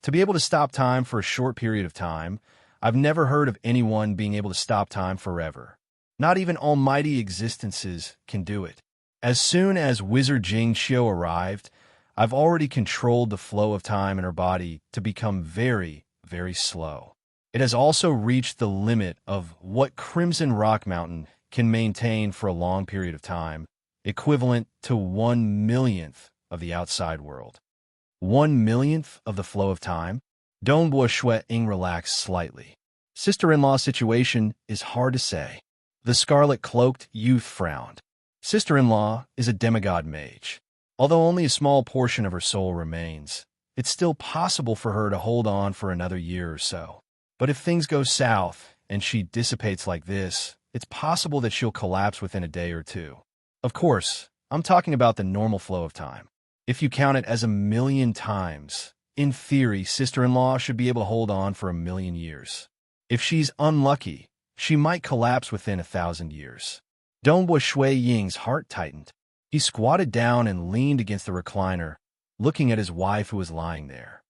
to be able to stop time for a short period of time, I've never heard of anyone being able to stop time forever. Not even almighty existences can do it. As soon as Wizard Jing Qiu arrived, I've already controlled the flow of time in her body to become very, very slow. It has also reached the limit of what Crimson Rock Mountain can maintain for a long period of time, equivalent to 1/1,000,000th of the outside world. 1/1,000,000th of the flow of time? Dongbua Shui Ying relaxed slightly. Sister-in-law's situation is hard to say. The scarlet-cloaked youth frowned. Sister-in-law is a demigod mage. Although only a small portion of her soul remains, it's still possible for her to hold on for another year or so. But if things go south and she dissipates like this, it's possible that she'll collapse within a day or two. Of course, I'm talking about the normal flow of time. If you count it as 1,000,000 times, in theory, sister-in-law should be able to hold on for 1,000,000 years. If she's unlucky, she might collapse within 1,000 years. Dongbua Shui Ying's heart tightened. He squatted down and leaned against the recliner, looking at his wife who was lying there.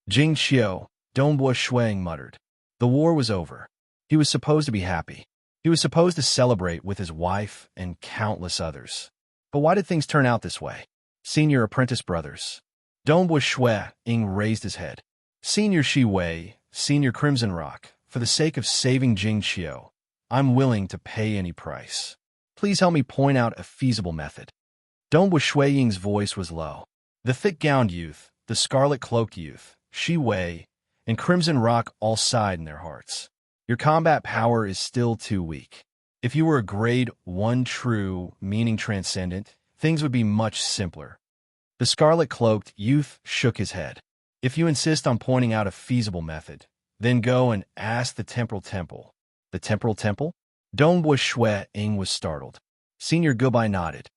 Jing Qiu, Dongbua Shui Ying muttered. The war was over. He was supposed to be happy. He was supposed to celebrate with his wife and countless others. But why did things turn out this way? Senior apprentice brothers. Dongbua Shui Ying raised his head. Senior Shi Wei, Senior Crimson Rock, for the sake of saving Jing Qiu, I'm willing to pay any price. Please help me point out a feasible method. Dongbua Shui Ying's voice was low. The thick-gowned youth, the scarlet-cloaked youth, Shi Wei, and Crimson Rock all sighed in their hearts. Your combat power is still too weak. If you were a grade 1 true, meaning transcendent, things would be much simpler. The scarlet-cloaked youth shook his head. If you insist on pointing out a feasible method, then go and ask the Temporal Temple. The Temporal Temple? Dongbua Shui Ying was startled. Senior Goodbye nodded.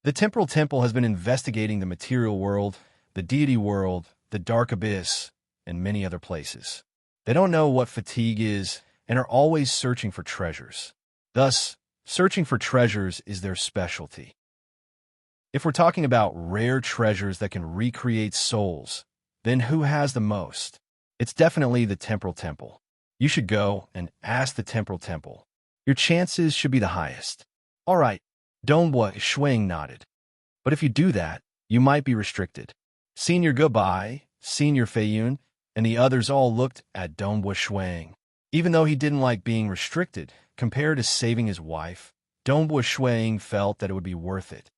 The Temporal Temple has been investigating the material world, the deity world, the dark abyss, and many other places. They don't know what fatigue is and are always searching for treasures. Thus, searching for treasures is their specialty. If we're talking about rare treasures that can recreate souls, then who has the most? It's definitely the Temporal Temple. You should go and ask the Temporal Temple. Your chances should be the highest. All right, Dongbua Shui Ying nodded. But if you do that, you might be restricted. Senior Goodbye Senior Feiyun, and the others all looked at Dongbua Shuang. Even though he didn't like being restricted, compared to saving his wife, Dongbua Shuang felt that it would be worth it.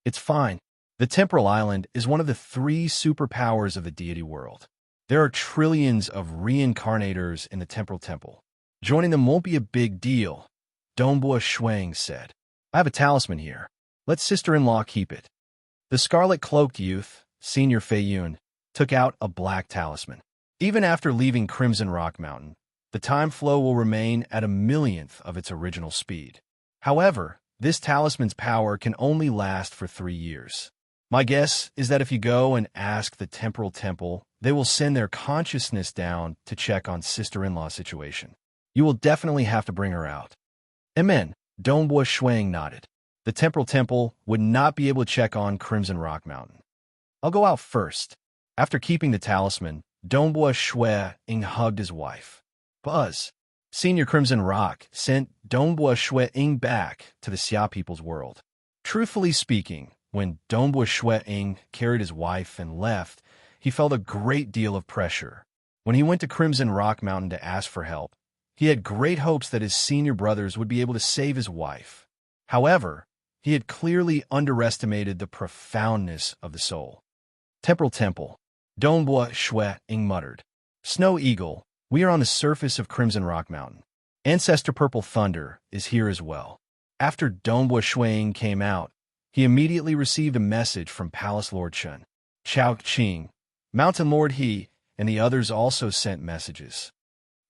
It's fine. The Temporal Island is one of the 3 superpowers of the deity world. There are trillions of reincarnators in the Temporal Temple. Joining them won't be a big deal, Dongbua Shuang said. I have a talisman here. Let sister-in-law keep it. The scarlet-cloaked youth, Senior Feiyun, took out a black talisman. Even after leaving Crimson Rock Mountain, the time flow will remain at a millionth of its original speed. However, this talisman's power can only last for 3 years. My guess is that if you go and ask the Temporal Temple, they will send their consciousness down to check on sister-in-law's situation. You will definitely have to bring her out. Amen, Dongbua Shuang nodded. The Temporal Temple would not be able to check on Crimson Rock Mountain. I'll go out first. After keeping the talisman, Dongbua Shuang hugged his wife. Buzz. Senior Crimson Rock sent Dongbua Shuang back to the Xia people's world. Truthfully speaking, when Dongbua Shuang carried his wife and left, he felt a great deal of pressure. When he went to Crimson Rock Mountain to ask for help, he had great hopes that his senior brothers would be able to save his wife. However, he had clearly underestimated the profoundness of the soul. Temporal Temple. Dongbua Shuang muttered. Snow Eagle, we are on the surface of Crimson Rock Mountain. Ancestor Purple Thunder is here as well. After Dongbua Shuang came out, he immediately received a message from Palace Lord Chun. Chao Qing, Mountain Lord He, and the others also sent messages.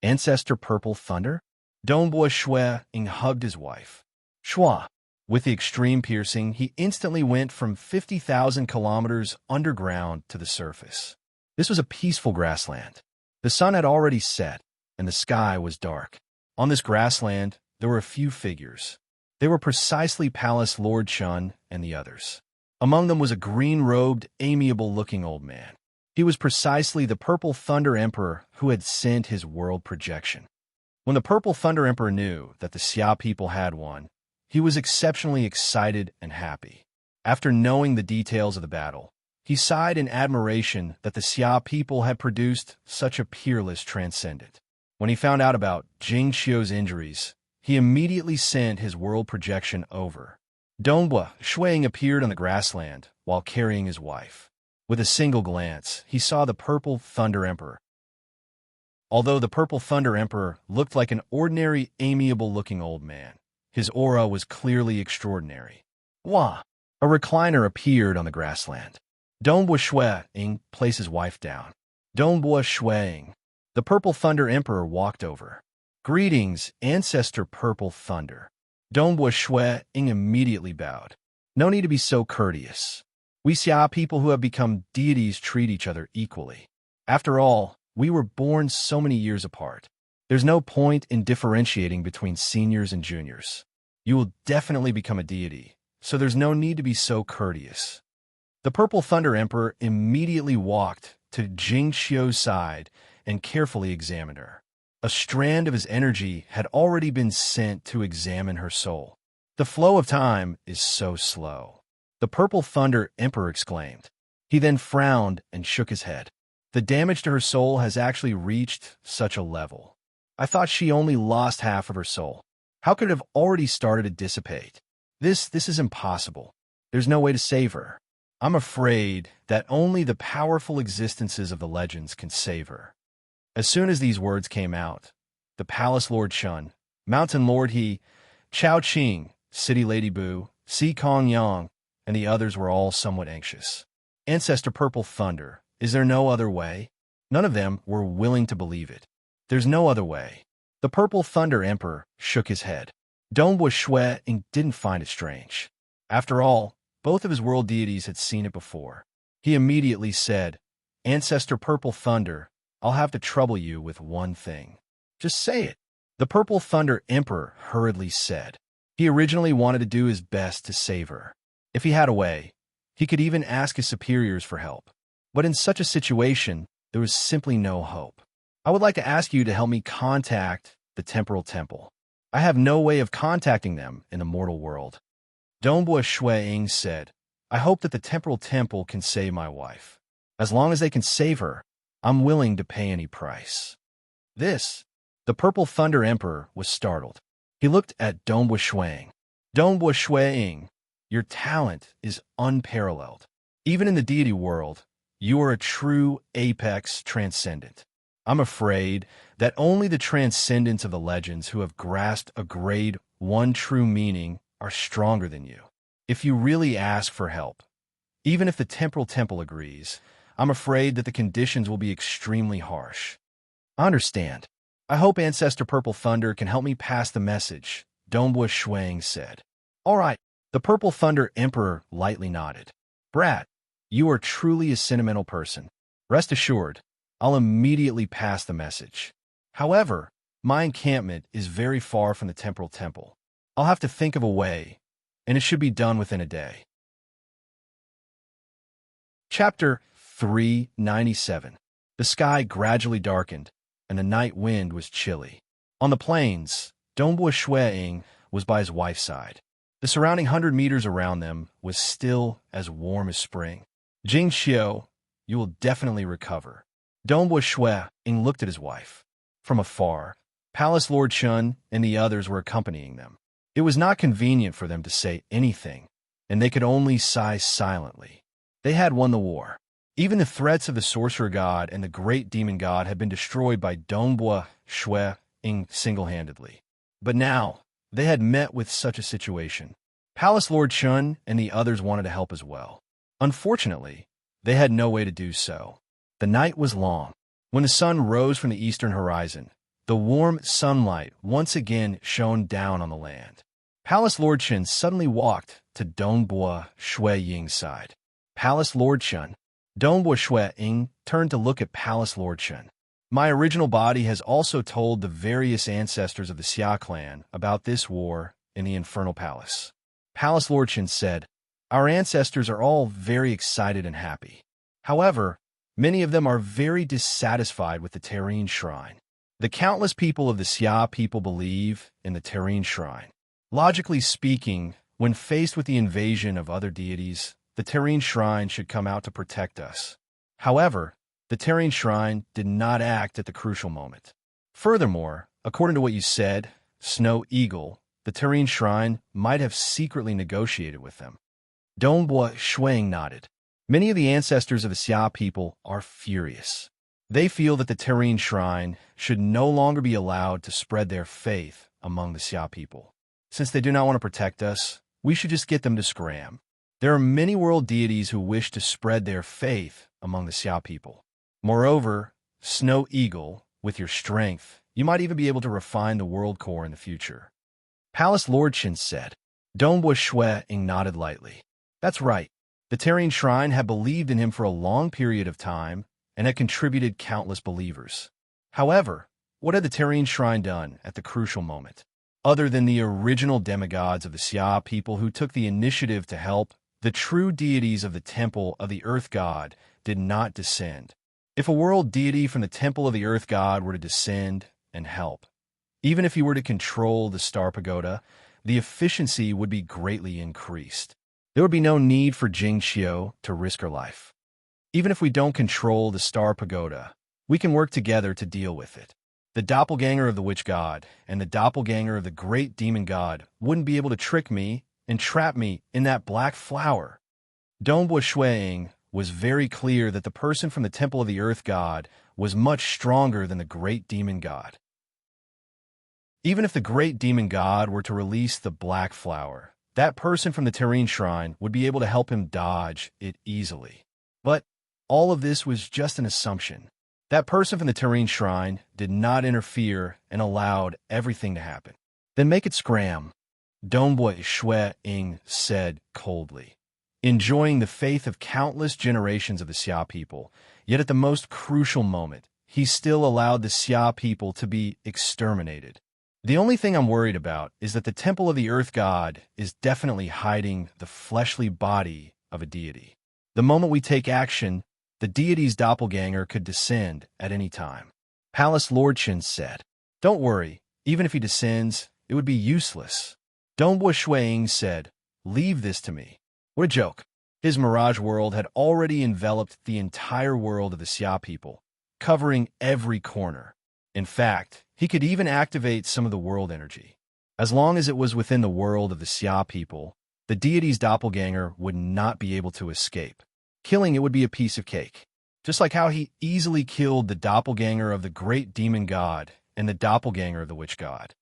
Ancestor Purple Thunder? Dongbua Shuang hugged his wife. Shua. With the extreme piercing, he instantly went from 50,000 kilometers underground to the surface. This was a peaceful grassland. The sun had already set, and the sky was dark. On this grassland, there were a few figures. They were precisely Palace Lord Chun and the others. Among them was a green-robed, amiable-looking old man. He was precisely the Purple Thunder Emperor who had sent his world projection. When the Purple Thunder Emperor knew that the Xia people had won, he was exceptionally excited and happy. After knowing the details of the battle, he sighed in admiration that the Xia people had produced such a peerless transcendent. When he found out about Jing Qiu's injuries, he immediately sent his world projection over. Dongbua Shuang appeared on the grassland while carrying his wife. With a single glance, he saw the Purple Thunder Emperor. Although the Purple Thunder Emperor looked like an ordinary, amiable-looking old man, his aura was clearly extraordinary. Wah! A recliner appeared on the grassland. Dongbua Shuang placed his wife down. Dongbua Shuang. The Purple Thunder Emperor walked over. Greetings, Ancestor Purple Thunder. Dongbua Shuang immediately bowed. No need to be so courteous. We Xia people who have become deities treat each other equally. After all, we were born so many years apart. There's no point in differentiating between seniors and juniors. You will definitely become a deity, so there's no need to be so courteous. The Purple Thunder Emperor immediately walked to Jing Qiu's side and carefully examined her. A strand of his energy had already been sent to examine her soul. The flow of time is so slow, the Purple Thunder Emperor exclaimed. He then frowned and shook his head. The damage to her soul has actually reached such a level. I thought she only lost half of her soul. How could it have already started to dissipate? This is impossible. There's no way to save her. I'm afraid that only the powerful existences of the legends can save her. As soon as these words came out, the Palace Lord Chun, Mountain Lord He, Chao Qing, City Lady Bu, Si Kong Yang, and the others were all somewhat anxious. Ancestor Purple Thunder, is there no other way? None of them were willing to believe it. There's no other way. The Purple Thunder Emperor shook his head. Dongbua Shuang didn't find it strange. After all, both of his world deities had seen it before. He immediately said, Ancestor Purple Thunder, I'll have to trouble you with one thing. Just say it. The Purple Thunder Emperor hurriedly said. He originally wanted to do his best to save her. If he had a way, he could even ask his superiors for help. But in such a situation, there was simply no hope. I would like to ask you to help me contact the Temporal Temple. I have no way of contacting them in the mortal world. Dongbua Shuang said, I hope that the Temporal Temple can save my wife. As long as they can save her, I'm willing to pay any price. This, the Purple Thunder Emperor was startled. He looked at Dongbua Shuang. Dongbua Shuang, your talent is unparalleled. Even in the deity world, you are a true apex transcendent. I'm afraid that only the transcendents of the legends who have grasped a grade 1 true meaning are stronger than you. If you really ask for help, even if the Temporal Temple agrees, I'm afraid that the conditions will be extremely harsh. I understand. I hope Ancestor Purple Thunder can help me pass the message, Dongbua Shuang said. All right, the Purple Thunder Emperor lightly nodded. Brat, you are truly a sentimental person. Rest assured, I'll immediately pass the message. However, my encampment is very far from the Temporal Temple. I'll have to think of a way, and it should be done within a day. Chapter 397. The sky gradually darkened, and the night wind was chilly. On the plains, Dongbua Shuang was by his wife's side. The surrounding 100 meters around them was still as warm as spring. Jing Xiu, you will definitely recover. Dongbua Shuang looked at his wife. From afar, Palace Lord Chun and the others were accompanying them. It was not convenient for them to say anything, and they could only sigh silently. They had won the war. Even the threats of the Sorcerer God and the Great Demon God had been destroyed by Dongbua Shuang single-handedly. But now, they had met with such a situation. Palace Lord Chun and the others wanted to help as well. Unfortunately, they had no way to do so. The night was long. When the sun rose from the eastern horizon, the warm sunlight once again shone down on the land. Palace Lord Chun suddenly walked to Dongbua Shuang's side. Palace Lord Chun. Dongbua Shuang turned to look at Palace Lord Chun. My original body has also told the various ancestors of the Xia clan about this war in the Infernal Palace. Palace Lord Chun said, our ancestors are all very excited and happy. However, many of them are very dissatisfied with the Serene Shrine. The countless people of the Xia people believe in the Serene Shrine. Logically speaking, when faced with the invasion of other deities, the Serene Shrine should come out to protect us. However, the Serene Shrine did not act at the crucial moment. Furthermore, according to what you said, Snow Eagle, the Serene Shrine might have secretly negotiated with them. Dongbua Shuang nodded. Many of the ancestors of the Xia people are furious. They feel that the Serene Shrine should no longer be allowed to spread their faith among the Xia people. Since they do not want to protect us, we should just get them to scram. There are many world deities who wish to spread their faith among the Xia people. Moreover, Snow Eagle, with your strength, you might even be able to refine the world core in the future. Palace Lord Chun said. Dongbua Shuang nodded lightly. That's right. The Serene Shrine had believed in him for a long period of time and had contributed countless believers. However, what had the Serene Shrine done at the crucial moment? Other than the original demigods of the Xia people who took the initiative to help, the true deities of the Temple of the Earth God did not descend. If a world deity from the Temple of the Earth God were to descend and help, even if he were to control the Star Pagoda, the efficiency would be greatly increased. There would be no need for Jing Xiu to risk her life. Even if we don't control the Star Pagoda, we can work together to deal with it. The doppelganger of the Witch God and the doppelganger of the Great Demon God wouldn't be able to trick me and trap me in that black flower. Dongbua Shuang was very clear that the person from the Temple of the Earth God was much stronger than the Great Demon God. Even if the Great Demon God were to release the black flower, that person from the Serene Shrine would be able to help him dodge it easily. But all of this was just an assumption. That person from the Serene Shrine did not interfere and allowed everything to happen. Then make it scram, Dongbua Shuang said coldly. Enjoying the faith of countless generations of the Xia people, yet at the most crucial moment, he still allowed the Xia people to be exterminated. The only thing I'm worried about is that the Temple of the Earth God is definitely hiding the fleshly body of a deity. The moment we take action, the deity's doppelganger could descend at any time. Palace Lord Chun said, don't worry, even if he descends, it would be useless. Dongbua Shuang said, leave this to me. What a joke. His mirage world had already enveloped the entire world of the Xia people, covering every corner. In fact, he could even activate some of the world energy. As long as it was within the world of the Xia people, the deity's doppelganger would not be able to escape. Killing it would be a piece of cake. Just like how he easily killed the doppelganger of the great demon god and the doppelganger of the witch god.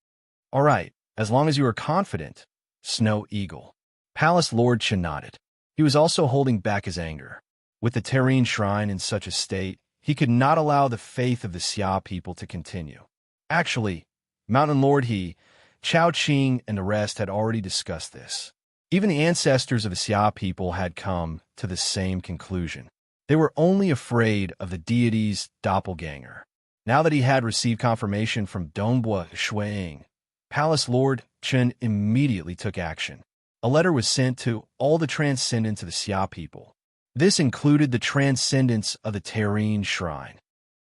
All right, as long as you are confident, Snow Eagle. Palace Lord Chen nodded. He was also holding back his anger. With the Serene Shrine in such a state, he could not allow the faith of the Xia people to continue. Actually, Mountain Lord He, Chao Qing, and the rest had already discussed this. Even the ancestors of the Xia people had come to the same conclusion. They were only afraid of the deity's doppelganger. Now that he had received confirmation from Dongbua Shuiying, Palace Lord Chen immediately took action. A letter was sent to all the transcendents of the Xia people. This included the transcendence of the Serene Shrine.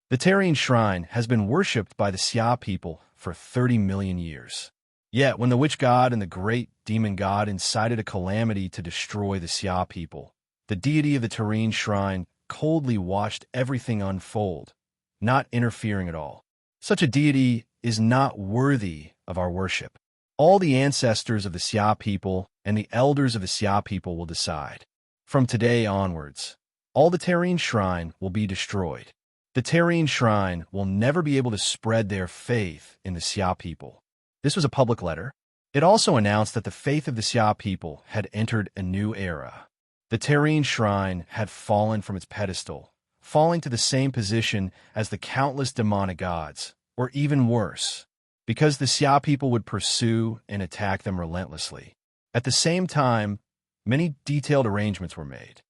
The Serene Shrine has been worshipped by the Xia people for 30 million years. Yet, when the witch god and the great demon god incited a calamity to destroy the Xia people, the deity of the Serene Shrine coldly watched everything unfold, not interfering at all. Such a deity is not worthy of our worship. All the ancestors of the Xia people and the elders of the Xia people will decide. From today onwards, all the Serene Shrine will be destroyed. The Serene Shrine will never be able to spread their faith in the Xia people. This was a public letter. It also announced that the faith of the Xia people had entered a new era. The Serene Shrine had fallen from its pedestal, falling to the same position as the countless demonic gods, or even worse, because the Xia people would pursue and attack them relentlessly. At the same time, many detailed arrangements were made.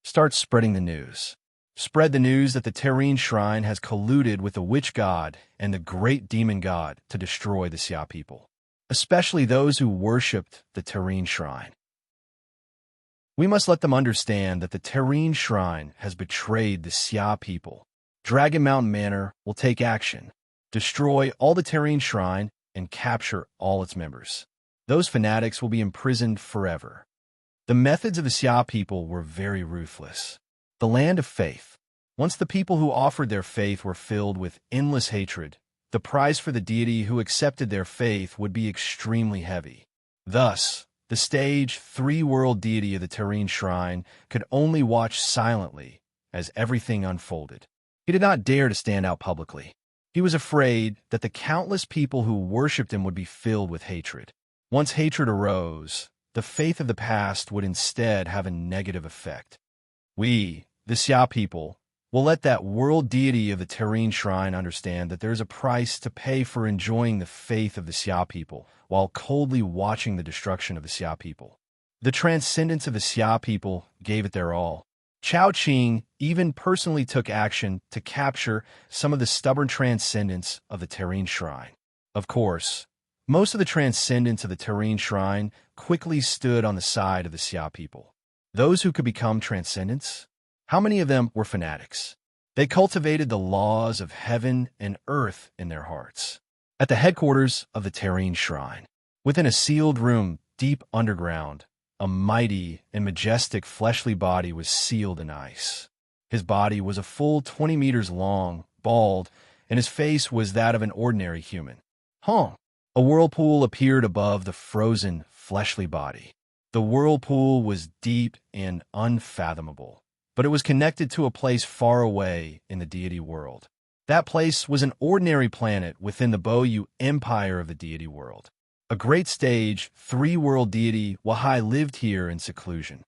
Start spreading the news. Spread the news that the Serene Shrine has colluded with the witch god and the great demon god to destroy the Xia people, especially those who worshipped the Serene Shrine. We must let them understand that the Serene Shrine has betrayed the Xia people. Dragon Mountain Manor will take action, destroy all the Serene Shrine, and capture all its members. Those fanatics will be imprisoned forever. The methods of the Xia people were very ruthless. The land of faith. Once the people who offered their faith were filled with endless hatred, the price for the deity who accepted their faith would be extremely heavy. Thus, the stage 3-world deity of the Serene Shrine could only watch silently as everything unfolded. He did not dare to stand out publicly. He was afraid that the countless people who worshipped him would be filled with hatred. Once hatred arose, the faith of the past would instead have a negative effect. We, the Xia people, will let that world deity of the Serene Shrine understand that there is a price to pay for enjoying the faith of the Xia people while coldly watching the destruction of the Xia people. The transcendence of the Xia people gave it their all. Chao Qing even personally took action to capture some of the stubborn transcendents of the Serene Shrine. Of course, most of the transcendents of the Serene Shrine quickly stood on the side of the Xia people. Those who could become transcendents? How many of them were fanatics? They cultivated the laws of heaven and earth in their hearts. At the headquarters of the Serene Shrine, within a sealed room deep underground, a mighty and majestic fleshly body was sealed in ice. His body was a full 20 meters long, bald, and his face was that of an ordinary human. A whirlpool appeared above the frozen, fleshly body. The whirlpool was deep and unfathomable, but it was connected to a place far away in the deity world. That place was an ordinary planet within the Boyu Empire of the deity world. A great stage, 3-world deity Wahai lived here in seclusion.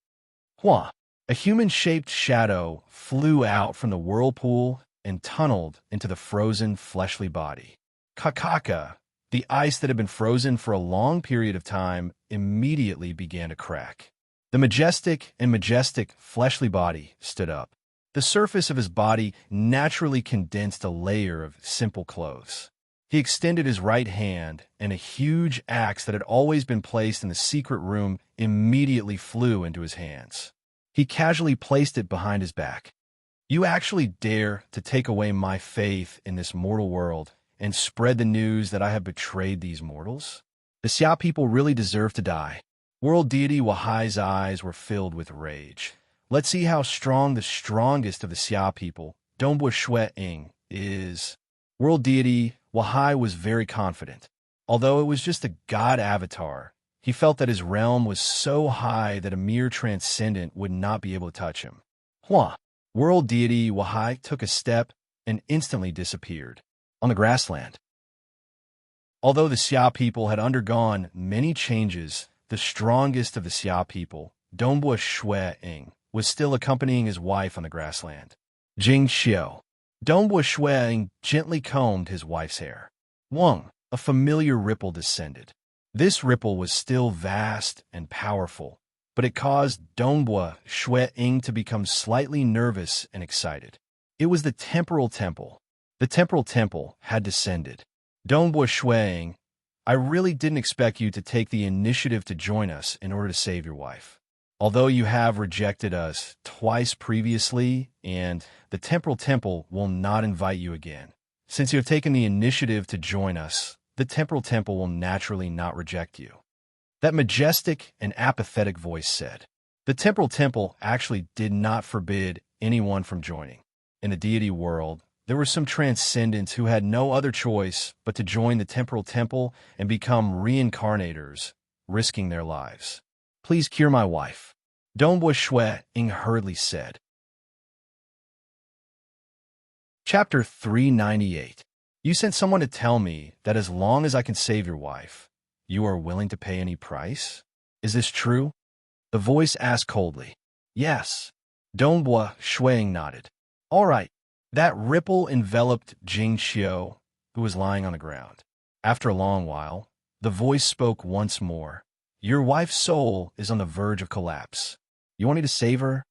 A human-shaped shadow flew out from the whirlpool and tunneled into the frozen, fleshly body. Kakaka, the ice that had been frozen for a long period of time, immediately began to crack. The majestic fleshly body stood up. The surface of his body naturally condensed a layer of simple clothes. He extended his right hand, and a huge axe that had always been placed in the secret room immediately flew into his hands. He casually placed it behind his back. You actually dare to take away my faith in this mortal world and spread the news that I have betrayed these mortals? The Xia people really deserve to die. World deity Wahai's eyes were filled with rage. Let's see how strong the strongest of the Xia people, Dongbua Shui Ying, is. World deity Wahai was very confident. Although it was just a god avatar, he felt that his realm was so high that a mere transcendent would not be able to touch him. Hua! World deity Wahai took a step and instantly disappeared on the grassland. Although the Xia people had undergone many changes, the strongest of the Xia people, Dongbua Shui Ying, was still accompanying his wife on the grassland. Jing Xiu. Dongbua Shui Ying gently combed his wife's hair. Wang, a familiar ripple descended. This ripple was still vast and powerful, but it caused Dongbua Shui Ying to become slightly nervous and excited. It was the temporal temple. The temporal temple had descended. Dongbua Shui Ying, I really didn't expect you to take the initiative to join us in order to save your wife. Although you have rejected us twice previously, and the temporal temple will not invite you again. Since you have taken the initiative to join us, the temporal temple will naturally not reject you. That majestic and apathetic voice said. The temporal temple actually did not forbid anyone from joining. In the deity world, there were some transcendents who had no other choice but to join the temporal temple and become reincarnators, risking their lives. Please cure my wife. Dongbua Shui Ying hurriedly said. Chapter 398. You sent someone to tell me that as long as I can save your wife, you are willing to pay any price? Is this true? The voice asked coldly. Yes. Dongbua Shui Ying nodded. All right. That ripple enveloped Jing Xiu, who was lying on the ground. After a long while, the voice spoke once more. Your wife's soul is on the verge of collapse. You want me to save her?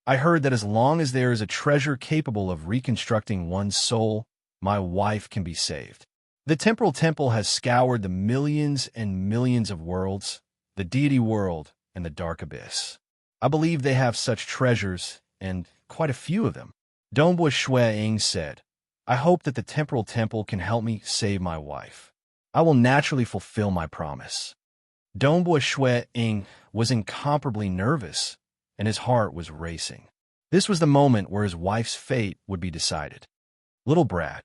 I heard that as long as there is a treasure capable of reconstructing one's soul, my wife can be saved. The temporal temple has scoured the millions and millions of worlds, the deity world, and the dark abyss. I believe they have such treasures, and quite a few of them. Dongbua Shui Ying said, I hope that the temporal temple can help me save my wife. I will naturally fulfill my promise. Dongbua Shui Ying was incomparably nervous, and his heart was racing. This was the moment where his wife's fate would be decided. Little brat,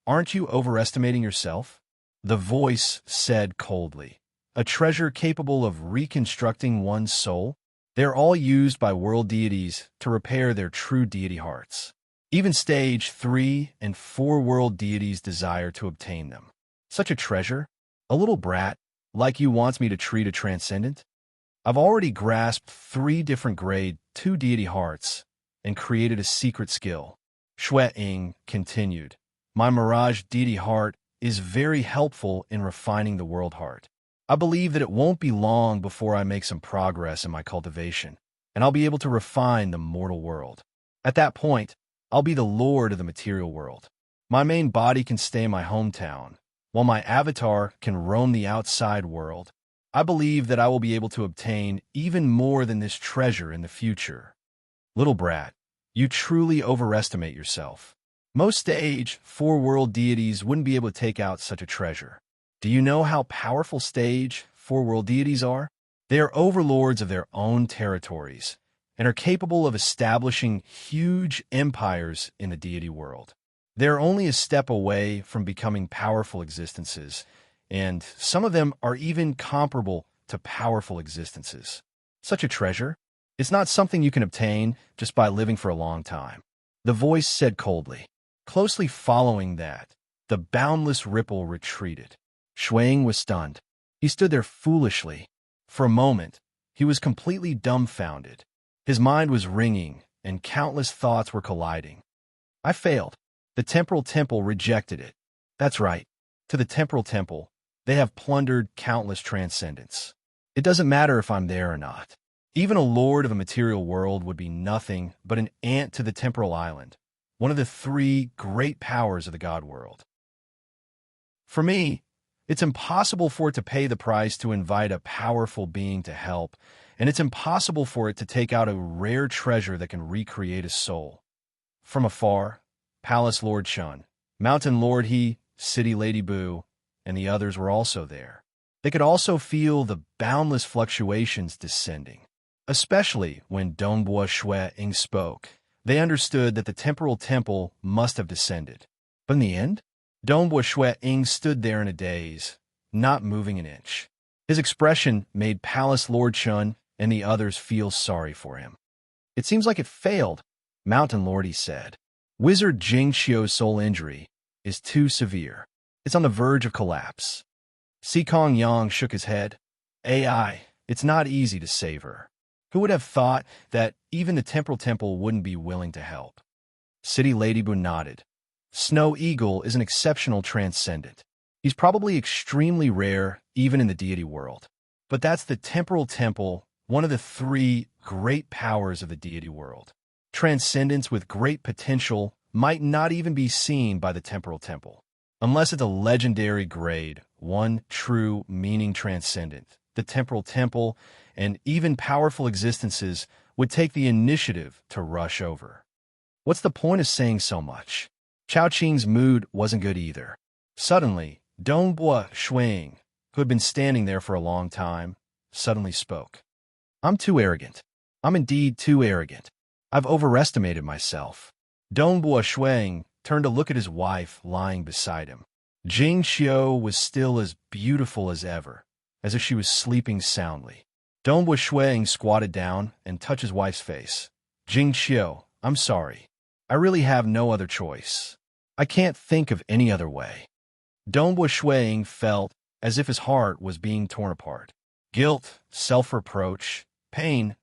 aren't you overestimating yourself? The voice said coldly. A treasure capable of reconstructing one's soul? They're all used by world deities to repair their true deity hearts. Even stage 3 and 4 world deities desire to obtain them. Such a treasure? A little brat, like you wants me to treat a transcendent? I've already grasped 3 different grade 2 deity hearts and created a secret skill. Shui Ying continued. My mirage deity heart is very helpful in refining the world heart. I believe that it won't be long before I make some progress in my cultivation, and I'll be able to refine the mortal world. At that point, I'll be the lord of the material world. My main body can stay in my hometown, while my avatar can roam the outside world. I believe that I will be able to obtain even more than this treasure in the future. Little brat, you truly overestimate yourself. Most stage 4 world deities wouldn't be able to take out such a treasure. Do you know how powerful stage 4 world deities are? They are overlords of their own territories and are capable of establishing huge empires in the deity world. They are only a step away from becoming powerful existences, and some of them are even comparable to powerful existences. Such a treasure is not something you can obtain just by living for a long time. The voice said coldly. Closely following that, the boundless ripple retreated. Shui Ying was stunned. He stood there foolishly. For a moment, he was completely dumbfounded. His mind was ringing, and countless thoughts were colliding. I failed. The temporal temple rejected it. That's right. To the temporal temple, they have plundered countless transcendents. It doesn't matter if I'm there or not. Even a lord of a material world would be nothing but an ant to the temporal island, one of the 3 great powers of the god world. For me, it's impossible for it to pay the price to invite a powerful being to help, and it's impossible for it to take out a rare treasure that can recreate a soul. From afar, Palace Lord Shun, Mountain Lord He, City Lady Boo, and the others were also there. They could also feel the boundless fluctuations descending. Especially when Dongbua Shui Ying spoke, they understood that the temporal temple must have descended. But in the end, Dongbua Shui Ying stood there in a daze, not moving an inch. His expression made Palace Lord Chun and the others feel sorry for him. "It seems like it failed," Mountain Lord, he said. "Wizard Jing Xiu's soul injury is too severe. It's on the verge of collapse." Sikong Yang shook his head. "AI, it's not easy to save her. Who would have thought that even the temporal temple wouldn't be willing to help?" City Ladyboo nodded. "Snow Eagle is an exceptional transcendent. He's probably extremely rare even in the deity world. But that's the temporal temple, one of the three great powers of the deity world. Transcendence with great potential might not even be seen by the temporal temple. Unless it's a legendary grade, one true meaning transcendent, the temporal temple and even powerful existences would take the initiative to rush over. What's the point of saying so much?" Chao Qing's mood wasn't good either. Suddenly, Dongbua Shuiying, who had been standing there for a long time, suddenly spoke. "I'm too arrogant. I'm indeed too arrogant. I've overestimated myself." Dongbua Shuiying turned to look at his wife lying beside him. Jing Xiu was still as beautiful as ever, as if she was sleeping soundly. Dongbua Shuiying squatted down and touched his wife's face. "Jing Xiu, I'm sorry. I really have no other choice. I can't think of any other way." Dongbua Shuiying felt as if his heart was being torn apart. Guilt, self-reproach, pain,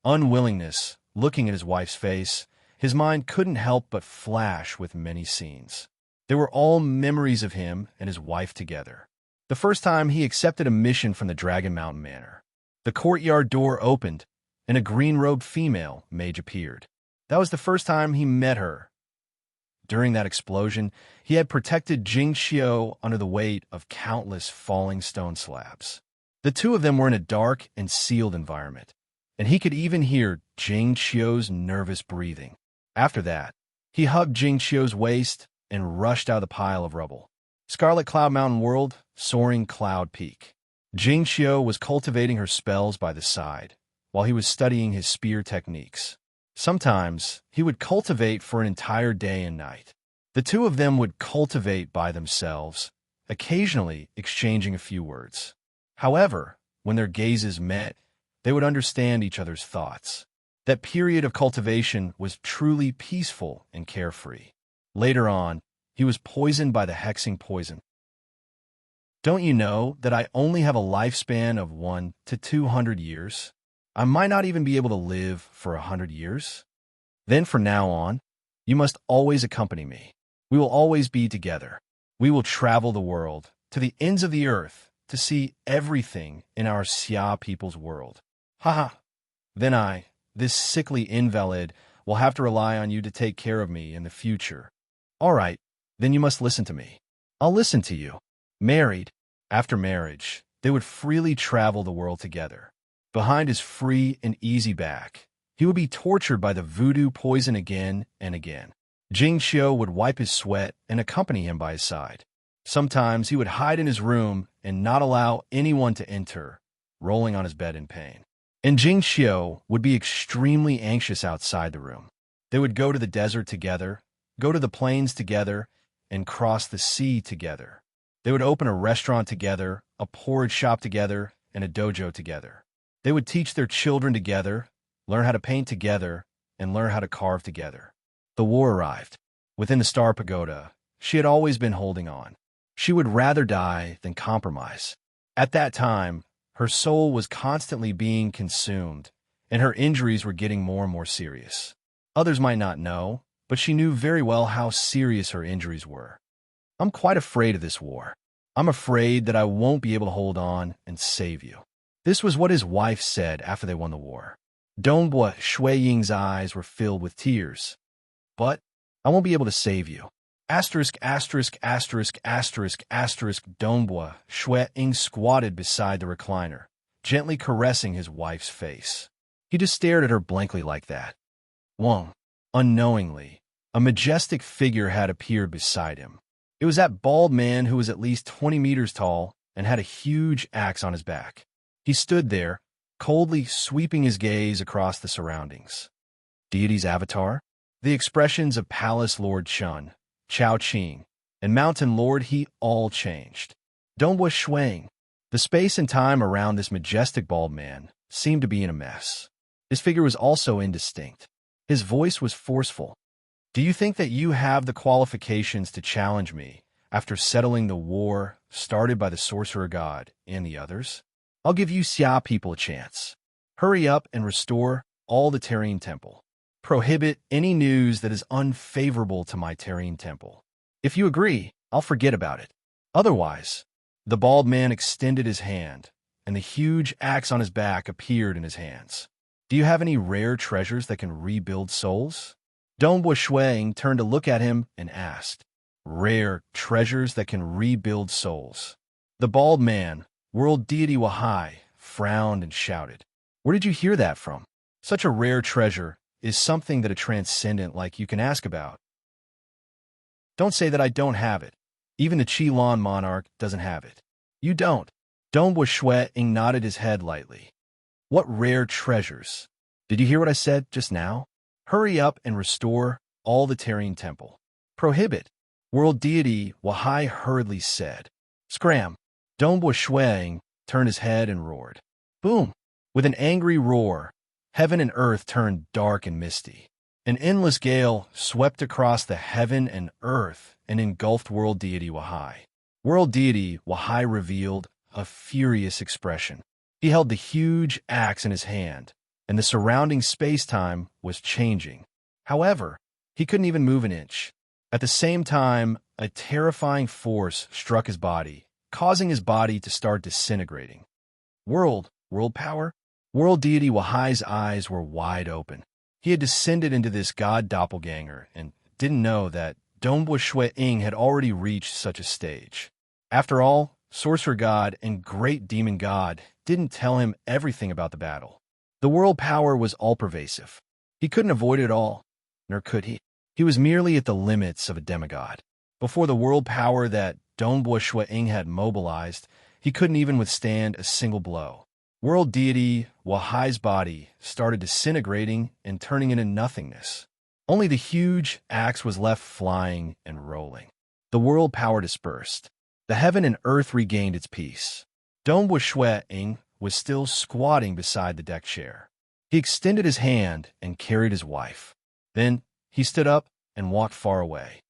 unwillingness, looking at his wife's face, his mind couldn't help but flash with many scenes. They were all memories of him and his wife together. The first time he accepted a mission from the Dragon Mountain Manor. The courtyard door opened, and a green-robed female mage appeared. That was the first time he met her. During that explosion, he had protected Jing Xiu under the weight of countless falling stone slabs. The two of them were in a dark and sealed environment, and he could even hear Jing Xiu's nervous breathing. After that, he hugged Jing Xiu's waist and rushed out of the pile of rubble. Scarlet Cloud Mountain World, soaring Cloud Peak. Jing Xiu was cultivating her spells by the side, while he was studying his spear techniques. Sometimes, he would cultivate for an entire day and night. The two of them would cultivate by themselves, occasionally exchanging a few words. However, when their gazes met, they would understand each other's thoughts. That period of cultivation was truly peaceful and carefree. Later on, he was poisoned by the hexing poison. "Don't you know that I only have a lifespan of 1 to 200 years? I might not even be able to live for 100 years. Then from now on, you must always accompany me. We will always be together. We will travel the world, to the ends of the earth, to see everything in our Xia people's world. Ha! Then I, this sickly invalid, will have to rely on you to take care of me in the future. All right, then you must listen to me. I'll listen to you." Married, after marriage, they would freely travel the world together. Behind his free and easy back, he would be tortured by the voodoo poison again and again. Jing Xiu would wipe his sweat and accompany him by his side. Sometimes he would hide in his room and not allow anyone to enter, rolling on his bed in pain. And Jing Xiu would be extremely anxious outside the room. They would go to the desert together, go to the plains together, and cross the sea together. They would open a restaurant together, a porridge shop together, and a dojo together. They would teach their children together, learn how to paint together, and learn how to carve together. The war arrived. Within the Star Pagoda, she had always been holding on. She would rather die than compromise. At that time, her soul was constantly being consumed, and her injuries were getting more and more serious. Others might not know, but she knew very well how serious her injuries were. "I'm quite afraid of this war. I'm afraid that I won't be able to hold on and save you." This was what his wife said after they won the war. Dongbua Shuiying's eyes were filled with tears. "But I won't be able to save you." Dongbua Shuiying squatted beside the recliner, gently caressing his wife's face. He just stared at her blankly like that. Wong, unknowingly, a majestic figure had appeared beside him. It was that bald man who was at least 20 meters tall, and had a huge axe on his back. He stood there, coldly sweeping his gaze across the surroundings. Deity's avatar? The expressions of Palace Lord Chun, Chao Qing, and Mountain Lord He all changed. Dong was swaying. The space and time around this majestic bald man seemed to be in a mess. His figure was also indistinct. His voice was forceful. Do you think that you have the qualifications to challenge me after settling the war started by the sorcerer god and the others? I'll give you Xia people a chance. Hurry up and restore all the Terrene Temple. Prohibit any news that is unfavorable to my Terrene Temple. If you agree, I'll forget about it. Otherwise, the bald man extended his hand, and the huge axe on his back appeared in his hands. Do you have any rare treasures that can rebuild souls? Dong Shuang turned to look at him and asked, Rare treasures that can rebuild souls. The bald man, world deity Wahai, frowned and shouted, Where did you hear that from? Such a rare treasure is something that a transcendent like you can ask about. Don't say that I don't have it. Even the Qilin monarch doesn't have it. You don't. Dong Shuang nodded his head lightly. What rare treasures? Did you hear what I said just now? Hurry up and restore all the Terrene Temple. Prohibit. World deity Wahai hurriedly said. Scram. Dong Shuang turned his head and roared. Boom! With an angry roar, heaven and earth turned dark and misty. An endless gale swept across the heaven and earth and engulfed world deity Wahai. World deity Wahai revealed a furious expression. He held the huge axe in his hand, and the surrounding space-time was changing. However, he couldn't even move an inch. At the same time, a terrifying force struck his body, causing his body to start disintegrating. World power? World deity Wahai's eyes were wide open. He had descended into this god doppelganger and didn't know that Dong Shuang had already reached such a stage. After all, sorcerer god and great demon god didn't tell him everything about the battle. The world power was all-pervasive. He couldn't avoid it all, nor could he. He was merely at the limits of a demigod. Before the world power that Dong Shuang had mobilized, he couldn't even withstand a single blow. World deity Wahai's body started disintegrating and turning into nothingness. Only the huge axe was left flying and rolling. The world power dispersed. The heaven and earth regained its peace. Dong Shuang was still squatting beside the deck chair. He extended his hand and carried his wife. Then he stood up and walked far away.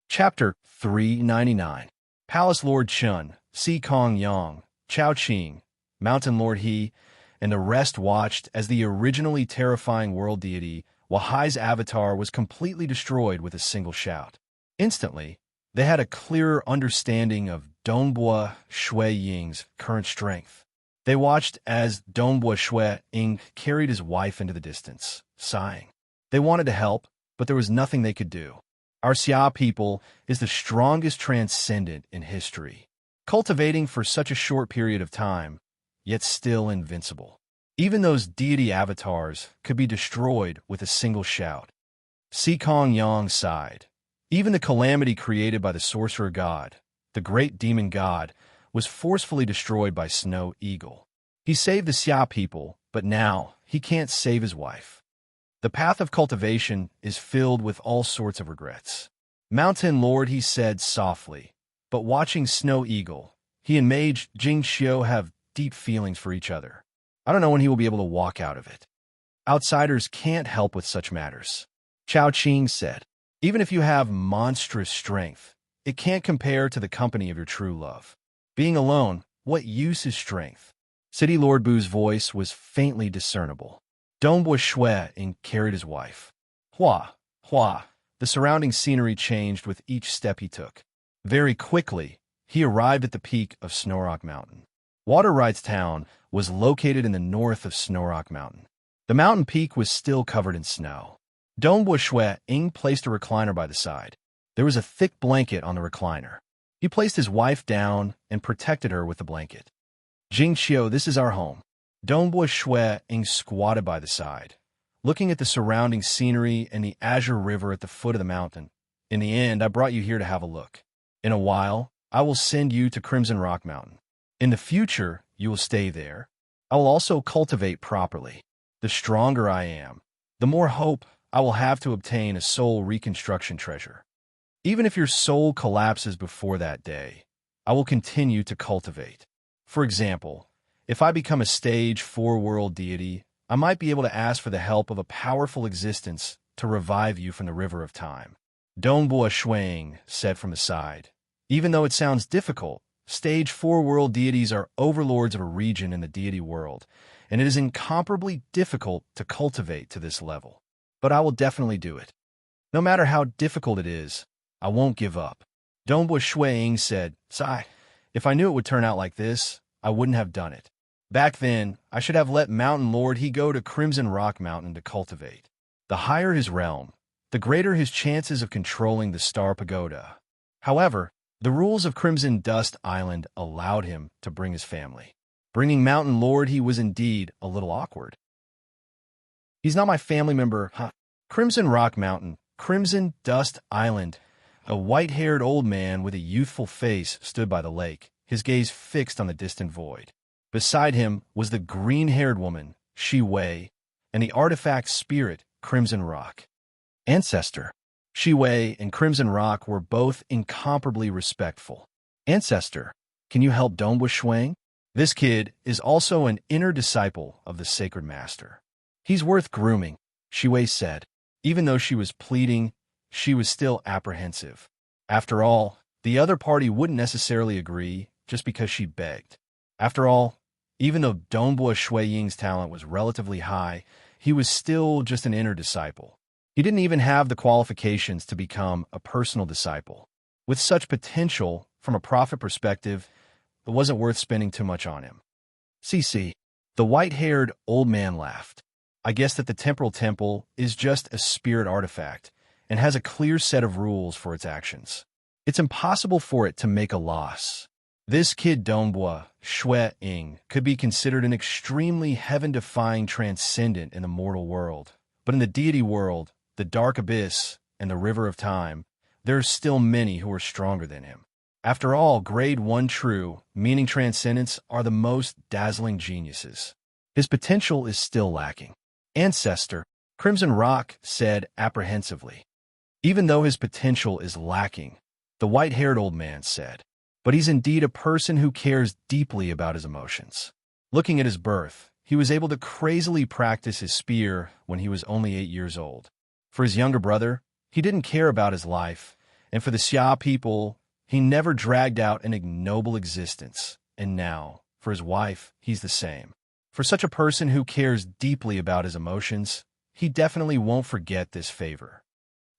Chapter 399. Palace Lord Chun, Si Kong Yang, Chao Qing, Mountain Lord He, and the rest watched as the originally terrifying world deity Wahai's avatar was completely destroyed with a single shout. Instantly, they had a clearer understanding of Dongbua Shui Ying's current strength. They watched as Dongbua Shui Ying carried his wife into the distance, sighing. They wanted to help, but there was nothing they could do. Our Xia people is the strongest transcendent in history, cultivating for such a short period of time, yet still invincible. Even those deity avatars could be destroyed with a single shout. Si Kong Yang sighed. Even the calamity created by the sorcerer god, the great demon god, was forcefully destroyed by Snow Eagle. He saved the Xia people, but now he can't save his wife. The path of cultivation is filled with all sorts of regrets. Mountain Lord, he said softly, but watching Snow Eagle, he and Mage Jing Xiu have deep feelings for each other. I don't know when he will be able to walk out of it. Outsiders can't help with such matters. Chao Qing said, even if you have monstrous strength, it can't compare to the company of your true love. Being alone, what use is strength? City Lord Bu's voice was faintly discernible. Dong Shuang carried his wife. Hua. The surrounding scenery changed with each step he took. Very quickly, he arrived at the peak of Snowrock Mountain. Water Rides Town was located in the north of Snowrock Mountain. The mountain peak was still covered in snow. Dong Shuang placed a recliner by the side. There was a thick blanket on the recliner. He placed his wife down and protected her with the blanket. Jing Xiu, this is our home. Dong Shuang squatted by the side, looking at the surrounding scenery and the azure river at the foot of the mountain. In the end, I brought you here to have a look. In a while, I will send you to Crimson Rock Mountain. In the future, you will stay there. I will also cultivate properly. The stronger I am, the more hope I will have to obtain a soul reconstruction treasure. Even if your soul collapses before that day, I will continue to cultivate. For example, if I become a stage 4 world deity, I might be able to ask for the help of a powerful existence to revive you from the river of time. Dongbua Shuang said from the side. Even though it sounds difficult, stage 4 world deities are overlords of a region in the deity world, and it is incomparably difficult to cultivate to this level. But I will definitely do it. No matter how difficult it is, I won't give up. Dongbua Shuang said, Sigh, if I knew it would turn out like this, I wouldn't have done it. Back then, I should have let Mountain Lord he go to Crimson Rock Mountain to cultivate. The higher his realm, the greater his chances of controlling the Star Pagoda. However, the rules of Crimson Dust Island allowed him to bring his family. Bringing Mountain Lord he was indeed a little awkward. He's not my family member, huh? Crimson Rock Mountain, Crimson Dust Island. A white-haired old man with a youthful face stood by the lake, his gaze fixed on the distant void. Beside him was the green-haired woman, Shi Wei, and the artifact spirit, Crimson Rock. Ancestor. Shi Wei and Crimson Rock were both incomparably respectful. Ancestor, can you help Dongbua Shuang? This kid is also an inner disciple of the Sacred Master. He's worth grooming, Shi Wei said. Even though she was pleading, she was still apprehensive. After all, the other party wouldn't necessarily agree just because she begged. After all, even though Dongbua Shuiying's talent was relatively high, he was still just an inner disciple. He didn't even have the qualifications to become a personal disciple. With such potential, from a profit perspective, it wasn't worth spending too much on him. CC, the white-haired old man laughed. I guess that the Temporal Temple is just a spirit artifact and has a clear set of rules for its actions. It's impossible for it to make a loss. This kid Dongbua Shuiying could be considered an extremely heaven-defying transcendent in the mortal world. But in the deity world, the dark abyss, and the river of time, there are still many who are stronger than him. After all, grade 1 true, meaning transcendents, are the most dazzling geniuses. His potential is still lacking. Ancestor, Crimson Rock said apprehensively. Even though his potential is lacking, the white-haired old man said, but he's indeed a person who cares deeply about his emotions. Looking at his birth, he was able to crazily practice his spear when he was only 8 years old. For his younger brother, he didn't care about his life, and for the Xia people, he never dragged out an ignoble existence. And now, for his wife, he's the same. For such a person who cares deeply about his emotions, he definitely won't forget this favor.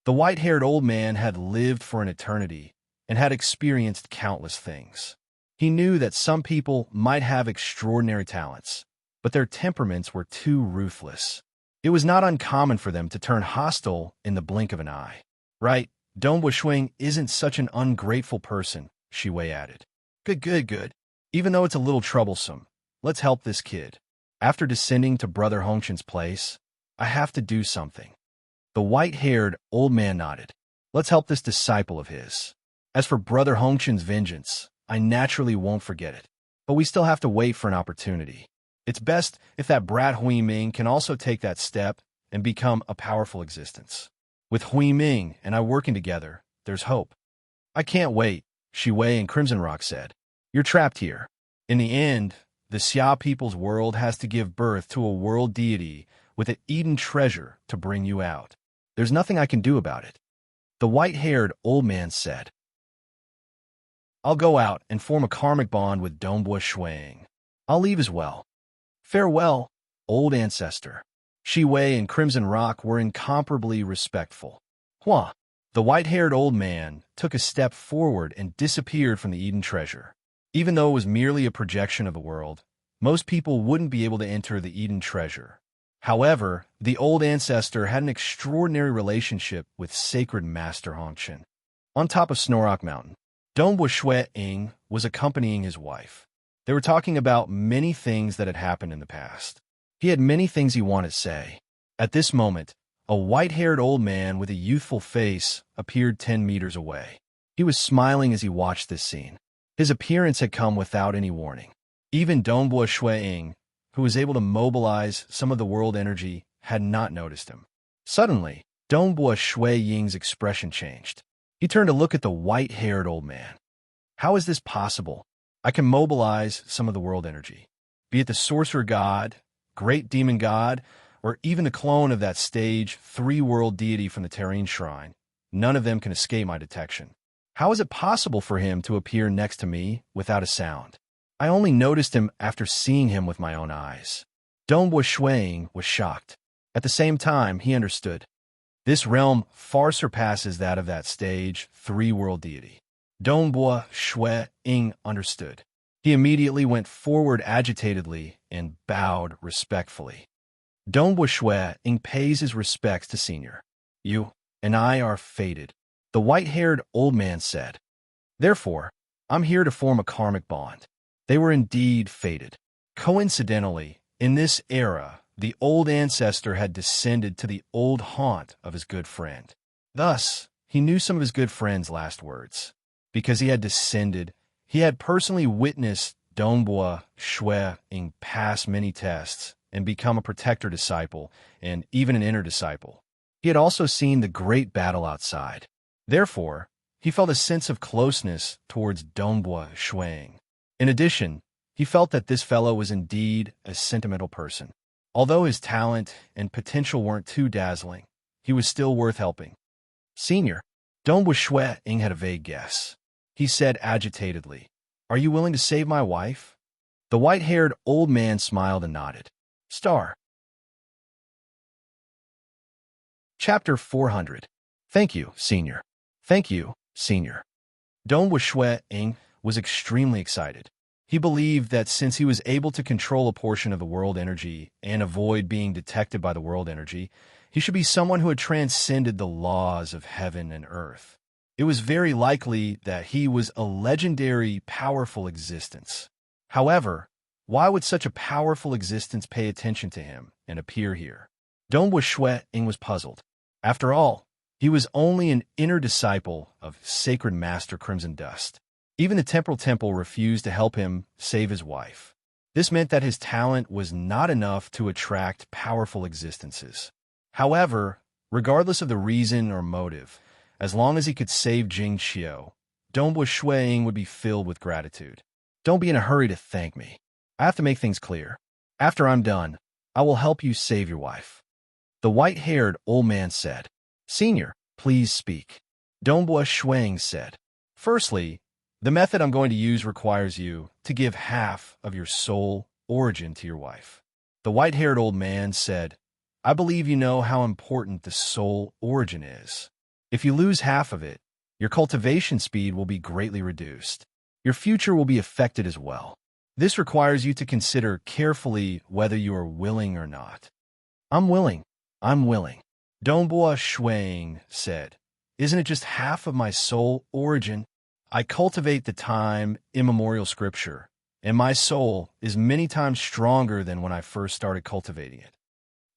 The white-haired old man had lived for an eternity and had experienced countless things. He knew that some people might have extraordinary talents, but their temperaments were too ruthless. It was not uncommon for them to turn hostile in the blink of an eye. Right, Dongbua Shuang isn't such an ungrateful person, Shi Wei added. Good. Even though it's a little troublesome, let's help this kid. After descending to Brother Hongchen's place, I have to do something. The white-haired old man nodded. Let's help this disciple of his. As for Brother Hongchen's vengeance, I naturally won't forget it. But we still have to wait for an opportunity. It's best if that brat Hui Ming can also take that step and become a powerful existence. With Hui Ming and I working together, there's hope. I can't wait, Shi Wei and Crimson Rock said. You're trapped here. In the end, the Xia people's world has to give birth to a world deity with an Eden treasure to bring you out. There's nothing I can do about it. The white-haired old man said. I'll go out and form a karmic bond with Dongbua Shuang. I'll leave as well. Farewell, old ancestor. Shi Wei and Crimson Rock were incomparably respectful. Hua, the white-haired old man, took a step forward and disappeared from the Eden treasure. Even though it was merely a projection of the world, most people wouldn't be able to enter the Eden treasure. However, the old ancestor had an extraordinary relationship with Sacred Master Hongchen. On top of Snorrock Mountain, Dongbua Shuiying was accompanying his wife. They were talking about many things that had happened in the past. He had many things he wanted to say. At this moment, a white-haired old man with a youthful face appeared 10 meters away. He was smiling as he watched this scene. His appearance had come without any warning. Even Dongbua Shui-Ying, who was able to mobilize some of the world energy, had not noticed him. Suddenly, Dongbua Shui-Ying's expression changed. He turned to look at the white-haired old man. How is this possible? I can mobilize some of the world energy. Be it the sorcerer god, great demon god, or even the clone of that stage 3 world deity from the Serene shrine. None of them can escape my detection. How is it possible for him to appear next to me without a sound? I only noticed him after seeing him with my own eyes. Dongbua Shui-Ying was shocked. At the same time, he understood. This realm far surpasses that of that stage 3 world deity. Dongbua Shui-Ying understood. He immediately went forward agitatedly and bowed respectfully. Dongbua Shui-Ying pays his respects to Senior. You and I are fated, the white-haired old man said. Therefore, I'm here to form a karmic bond. They were indeed fated. Coincidentally, in this era, the old ancestor had descended to the old haunt of his good friend. Thus, he knew some of his good friend's last words. Because he had descended, he had personally witnessed Dongbua Shui-Ying pass many tests and become a protector disciple and even an inner disciple. He had also seen the great battle outside. Therefore, he felt a sense of closeness towards Dongbua Shui-Ying. In addition, he felt that this fellow was indeed a sentimental person. Although his talent and potential weren't too dazzling, he was still worth helping. Senior, Dongbua Shui-Ying had a vague guess. He said agitatedly, "Are you willing to save my wife?" The white-haired old man smiled and nodded. Star. Chapter 400. Thank you, Senior. Thank you, Senior. Dongbua Shui-Ying was extremely excited. He believed that since he was able to control a portion of the world energy and avoid being detected by the world energy, he should be someone who had transcended the laws of heaven and earth. It was very likely that he was a legendary, powerful existence. However, why would such a powerful existence pay attention to him and appear here? Dongbua Shui-Ying was puzzled. After all, he was only an inner disciple of Sacred Master Crimson Dust. Even the Temporal Temple refused to help him save his wife. This meant that his talent was not enough to attract powerful existences. However, regardless of the reason or motive, as long as he could save Jing Qiu, Dongbua Shui-Ying would be filled with gratitude. Don't be in a hurry to thank me. I have to make things clear. After I'm done, I will help you save your wife. The white-haired old man said. Senior, please speak. Dongbua Shui-Ying said. Firstly, the method I'm going to use requires you to give half of your soul origin to your wife. The white-haired old man said, I believe you know how important the soul origin is. If you lose half of it, your cultivation speed will be greatly reduced. Your future will be affected as well. This requires you to consider carefully whether you are willing or not. I'm willing. I'm willing. Dongbua Shui-Ying said, Isn't it just half of my soul origin? I cultivate the time immemorial scripture, and my soul is many times stronger than when I first started cultivating it.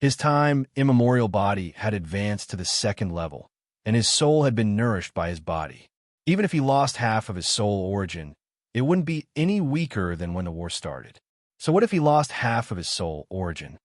His time immemorial body had advanced to the 2nd level, and his soul had been nourished by his body. Even if he lost half of his soul origin, it wouldn't be any weaker than when the war started. So what if he lost half of his soul origin?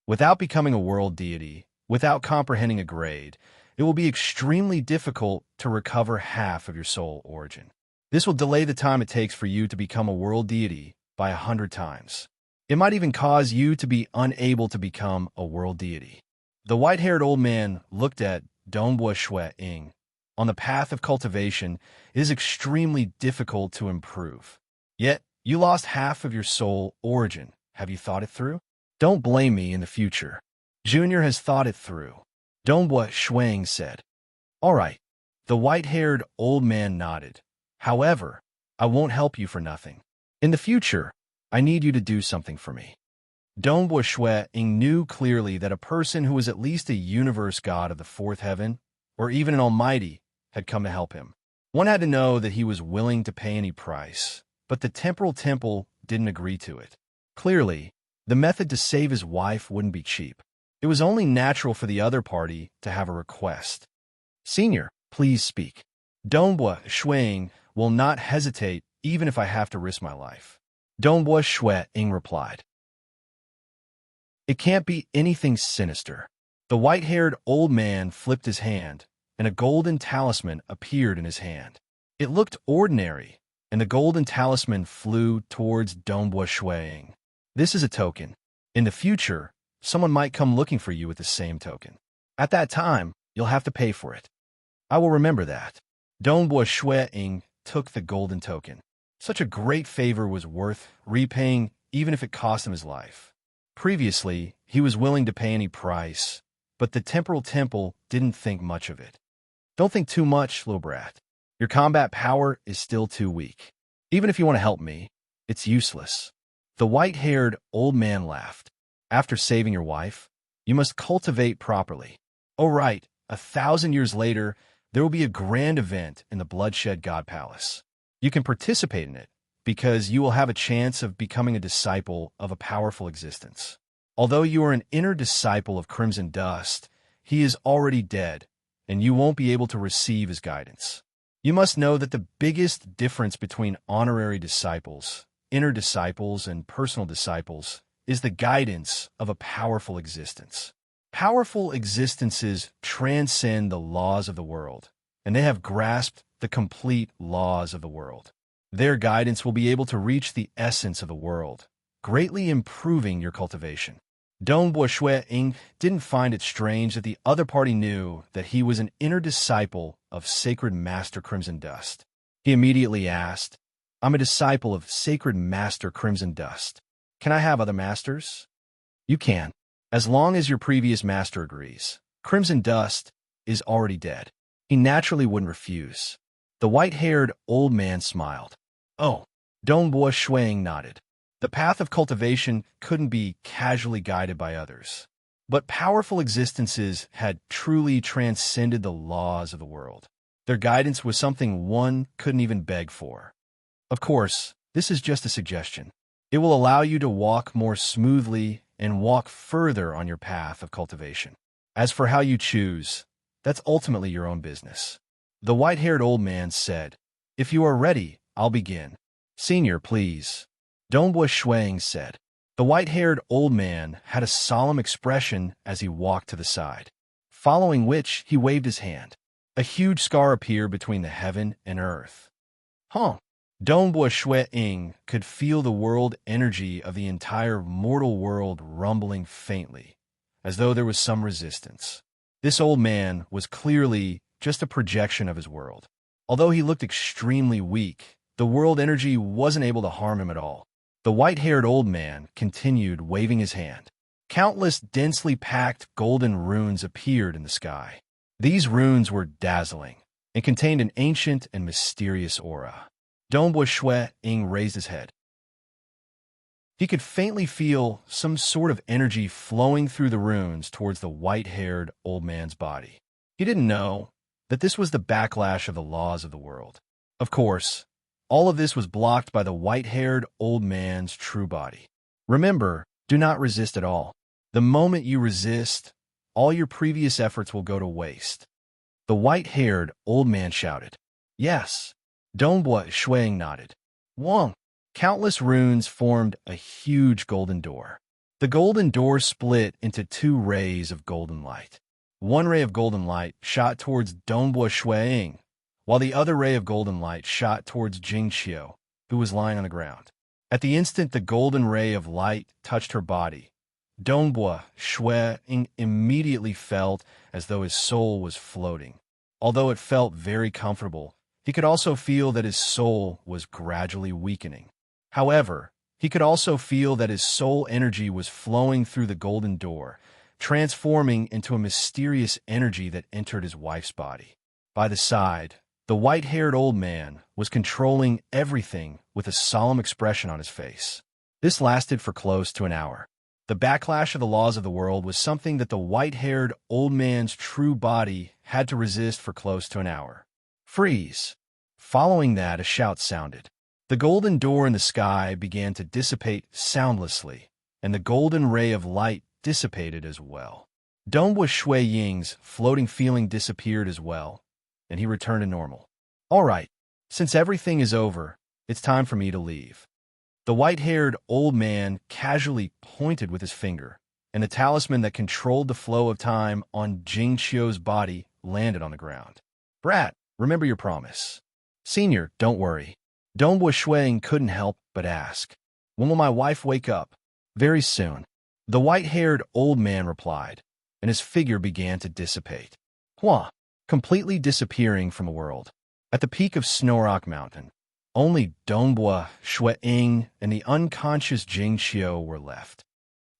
Without becoming a world deity, without comprehending a grade, it will be extremely difficult to recover half of your soul origin. This will delay the time it takes for you to become a world deity by 100 times. It might even cause you to be unable to become a world deity. The white-haired old man looked at Dongbua Shui-Ying. On the path of cultivation, it is extremely difficult to improve. Yet, you lost half of your soul origin. Have you thought it through? Don't blame me in the future. Junior has thought it through. Dongbua Shui-Ying said. All right. The white-haired old man nodded. However, I won't help you for nothing. In the future, I need you to do something for me. Dongbua Shui-Ying knew clearly that a person who was at least a universe god of the 4th heaven, or even an almighty, had come to help him. One had to know that he was willing to pay any price, but the Temporal Temple didn't agree to it. Clearly, the method to save his wife wouldn't be cheap. It was only natural for the other party to have a request. Senior, please speak. Dongbua Shuang will not hesitate even if I have to risk my life. Dongbua Shuang replied. It can't be anything sinister. The white-haired old man flipped his hand, and a golden talisman appeared in his hand. It looked ordinary, and the golden talisman flew towards Dongbua Shuang. This is a token. In the future, someone might come looking for you with the same token. At that time, you'll have to pay for it. I will remember that. Dongbua Shuang took the golden token. Such a great favor was worth repaying even if it cost him his life. Previously, he was willing to pay any price, but the temporal temple didn't think much of it. Don't think too much, little brat. Your combat power is still too weak. Even if you want to help me, it's useless. The white-haired old man laughed. After saving your wife, you must cultivate properly. Oh right, 1,000 years later, there will be a grand event in the Bloodshed God Palace. You can participate in it, because you will have a chance of becoming a disciple of a powerful existence. Although you are an inner disciple of Crimson Dust, he is already dead, and you won't be able to receive his guidance. You must know that the biggest difference between honorary disciples, inner disciples, and personal disciples is the guidance of a powerful existence. Powerful existences transcend the laws of the world, and they have grasped the complete laws of the world. Their guidance will be able to reach the essence of the world, greatly improving your cultivation. Dongbua Shuang didn't find it strange that the other party knew that he was an inner disciple of Sacred Master Crimson Dust. He immediately asked, I'm a disciple of Sacred Master Crimson Dust. Can I have other masters? You can, as long as your previous master agrees. Crimson Dust is already dead. He naturally wouldn't refuse. The white-haired old man smiled. Oh, Dongbua Shuang nodded. The path of cultivation couldn't be casually guided by others. But powerful existences had truly transcended the laws of the world. Their guidance was something one couldn't even beg for. Of course, this is just a suggestion. It will allow you to walk more smoothly and walk further on your path of cultivation. As for how you choose, that's ultimately your own business. The white-haired old man said, If you are ready, I'll begin. Senior, please. Dongbua Shuang said. The white-haired old man had a solemn expression as he walked to the side, following which he waved his hand. A huge scar appeared between the heaven and earth. Dongbua Shuang could feel the world energy of the entire mortal world rumbling faintly, as though there was some resistance. This old man was clearly just a projection of his world. Although he looked extremely weak, the world energy wasn't able to harm him at all. The white-haired old man continued waving his hand. Countless densely packed golden runes appeared in the sky. These runes were dazzling and contained an ancient and mysterious aura. Dongbua Shuang raised his head. He could faintly feel some sort of energy flowing through the runes towards the white-haired old man's body. He didn't know that this was the backlash of the laws of the world. Of course, all of this was blocked by the white-haired old man's true body. Remember, do not resist at all. The moment you resist, all your previous efforts will go to waste. The white-haired old man shouted. Yes. Dongbua Shuang nodded. Wong. Countless runes formed a huge golden door. The golden door split into two rays of golden light. One ray of golden light shot towards Dongbua Shuang, while the other ray of golden light shot towards Jing Qiu, who was lying on the ground. At the instant the golden ray of light touched her body, Dongbua Shuang immediately felt as though his soul was floating. Although it felt very comfortable, he could also feel that his soul was gradually weakening. However, he could also feel that his soul energy was flowing through the golden door, transforming into a mysterious energy that entered his wife's body. By the side, the white-haired old man was controlling everything with a solemn expression on his face. This lasted for close to an hour. The backlash of the laws of the world was something that the white-haired old man's true body had to resist for close to an hour. Freeze! Following that, a shout sounded. The golden door in the sky began to dissipate soundlessly, and the golden ray of light dissipated as well. Dongbua Shuang's floating feeling disappeared as well, and he returned to normal. All right, since everything is over, it's time for me to leave. The white-haired old man casually pointed with his finger, and the talisman that controlled the flow of time on Jing Qiu's body landed on the ground. Brat, remember your promise. Senior, don't worry. Donghua Shuang couldn't help but ask, when will my wife wake up? Very soon. The white-haired old man replied, and his figure began to dissipate. Hua, completely disappearing from the world. At the peak of Snowrock Mountain, only Donghua Shuang and the unconscious Jing Qiu were left.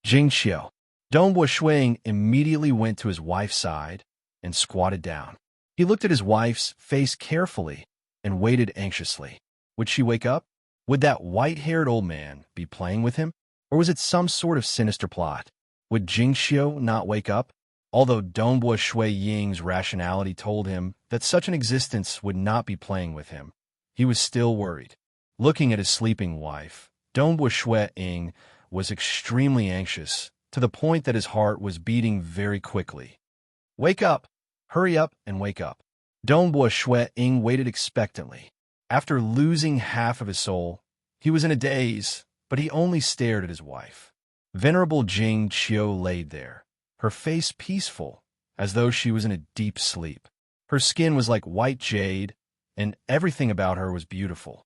Jing Qiu. Donghua Shuang immediately went to his wife's side and squatted down. He looked at his wife's face carefully and waited anxiously. Would she wake up? Would that white-haired old man be playing with him? Or was it some sort of sinister plot? Would Jing Qiu not wake up? Although Donghua Shui Ying's rationality told him that such an existence would not be playing with him, he was still worried. Looking at his sleeping wife, Donghua Shui Ying was extremely anxious, to the point that his heart was beating very quickly. Wake up! Hurry up and wake up. Donghua Shui Ying waited expectantly. After losing half of his soul, he was in a daze, but he only stared at his wife. Venerable Jing Qiu laid there, her face peaceful, as though she was in a deep sleep. Her skin was like white jade, and everything about her was beautiful.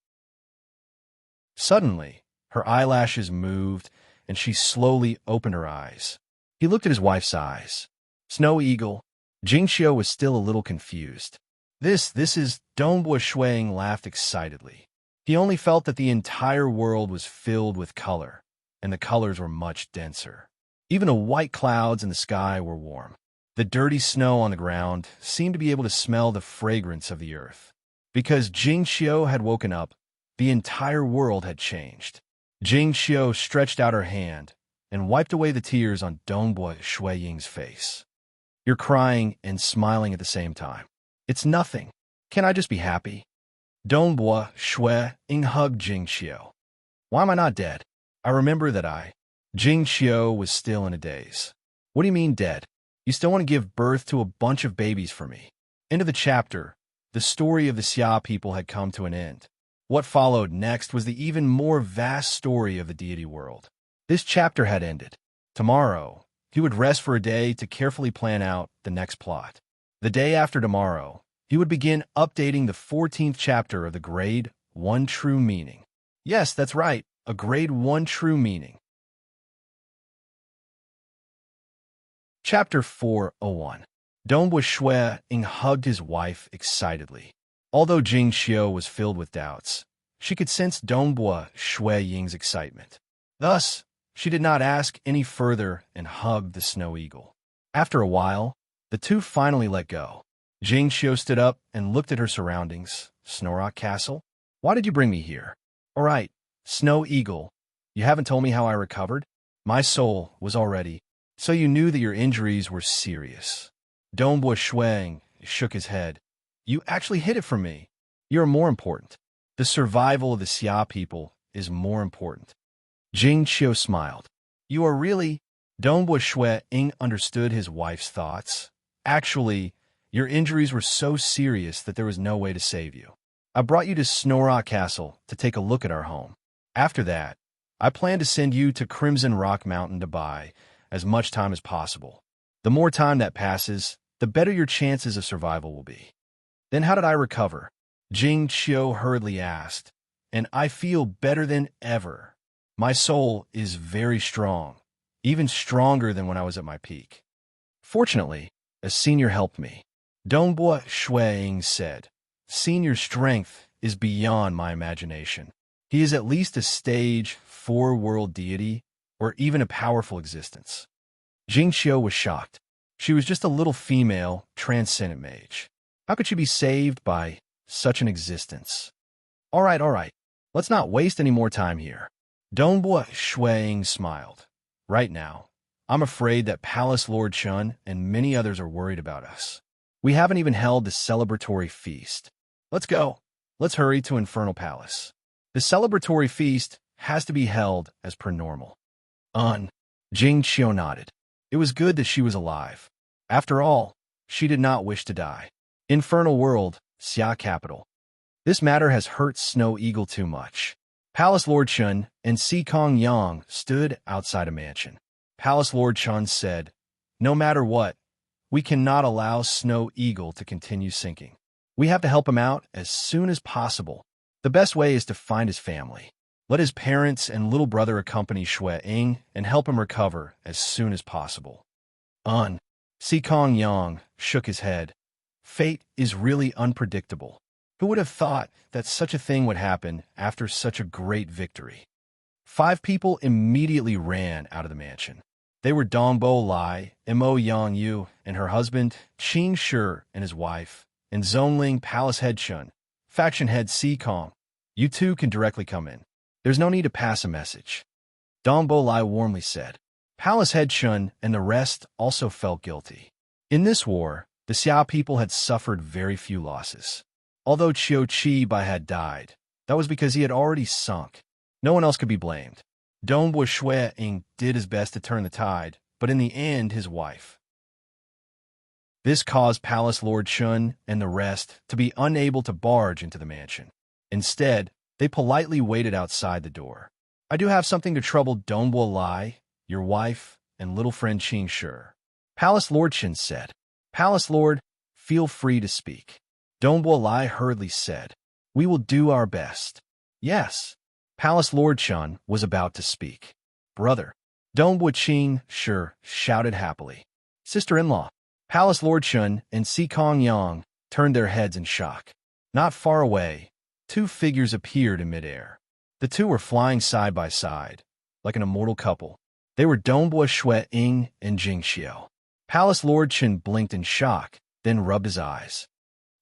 Suddenly, her eyelashes moved, and she slowly opened her eyes. He looked at his wife's eyes. Snow Eagle. Jing Qiu was still a little confused. This is Donghua Shuang laughed excitedly. He only felt that the entire world was filled with color, and the colors were much denser. Even the white clouds in the sky were warm. The dirty snow on the ground seemed to be able to smell the fragrance of the earth. Because Jing Qiu had woken up, the entire world had changed. Jing Qiu stretched out her hand and wiped away the tears on Donghua Shui Ying's face. You're crying and smiling at the same time. It's nothing. Can I just be happy? Donghua Shui Ying hugged Jing Qiu. Why am I not dead? I remember that Jing Qiu was still in a daze. What do you mean dead? You still want to give birth to a bunch of babies for me. End of the chapter. The story of the Xia people had come to an end. What followed next was the even more vast story of the deity world. This chapter had ended. Tomorrow, he would rest for a day to carefully plan out the next plot. The day after tomorrow, he would begin updating the 14th chapter of the Grade 1 True Meaning. Yes, that's right, a Grade 1 True Meaning. Chapter 401. Donghua Shui Ying hugged his wife excitedly. Although Jing Qiu was filled with doubts, she could sense Donghua Shui Ying's excitement. Thus, she did not ask any further and hugged the snow eagle. After a while, the two finally let go. Jing Qiu stood up and looked at her surroundings. Snowrock Castle? Why did you bring me here? All right, Snow Eagle, you haven't told me how I recovered? My soul was already, so you knew that your injuries were serious. Donghua Shuang shook his head. You actually hid it from me. You're more important. The survival of the Xia people is more important. Jing Qiu smiled. You are really... Donghua Shui Ying understood his wife's thoughts. Actually, your injuries were so serious that there was no way to save you. I brought you to Snowrock Castle to take a look at our home. After that, I plan to send you to Crimson Rock Mountain to buy as much time as possible. The more time that passes, the better your chances of survival will be. Then how did I recover? Jing Qiu hurriedly asked. And I feel better than ever. My soul is very strong, even stronger than when I was at my peak. Fortunately, a senior helped me. Donghua Shui Ying said, Senior's strength is beyond my imagination. He is at least a stage 4 world deity, or even a powerful existence. Jing Qiu was shocked. She was just a little female, transcendent mage. How could she be saved by such an existence? All right. Let's not waste any more time here. Donghua Shui Ying smiled. Right now, I'm afraid that Palace Lord Chun and many others are worried about us. We haven't even held the celebratory feast. Let's go. Let's hurry to Infernal Palace. The celebratory feast has to be held as per normal. Jing Qiu nodded. It was good that she was alive. After all, she did not wish to die. Infernal World, Xia Capital. This matter has hurt Snow Eagle too much. Palace Lord Chun and Si Kong Yang stood outside a mansion. Palace Lord Chun said, "No matter what, we cannot allow Snow Eagle to continue sinking. We have to help him out as soon as possible. The best way is to find his family. Let his parents and little brother accompany Shui Ying and help him recover as soon as possible." Si Kong Yang shook his head. Fate is really unpredictable. Who would have thought that such a thing would happen after such a great victory? 5 people immediately ran out of the mansion. They were Dongbo Lai, Mo Yang Yu and her husband, Qing Shi and his wife, and Zhongling Palace Head Chun, faction head Si Kong. "You two can directly come in. There's no need to pass a message," Dongbo Lai warmly said. Palace Head Chun and the rest also felt guilty. In this war, the Xia people had suffered very few losses. Although Qiu Qi Bai had died, that was because he had already sunk. No one else could be blamed. Dongbo Shui Ying did his best to turn the tide, but in the end, his wife. This caused Palace Lord Chun and the rest to be unable to barge into the mansion. Instead, they politely waited outside the door. "I do have something to trouble Dongbo Lai, your wife, and little friend Qing Shi," Palace Lord Chun said. "Palace Lord, feel free to speak," Dongbo Lai hurriedly said. "We will do our best." "Yes." Palace Lord Chun was about to speak. "Brother," Dongbo Qing Shi shouted happily. "Sister-in-law." Palace Lord Chun and Si Kong Yang turned their heads in shock. Not far away, 2 figures appeared in midair. The 2 were flying side by side, like an immortal couple. They were Dongbo Shui Ying and Jing Xiao. Palace Lord Chun blinked in shock, then rubbed his eyes.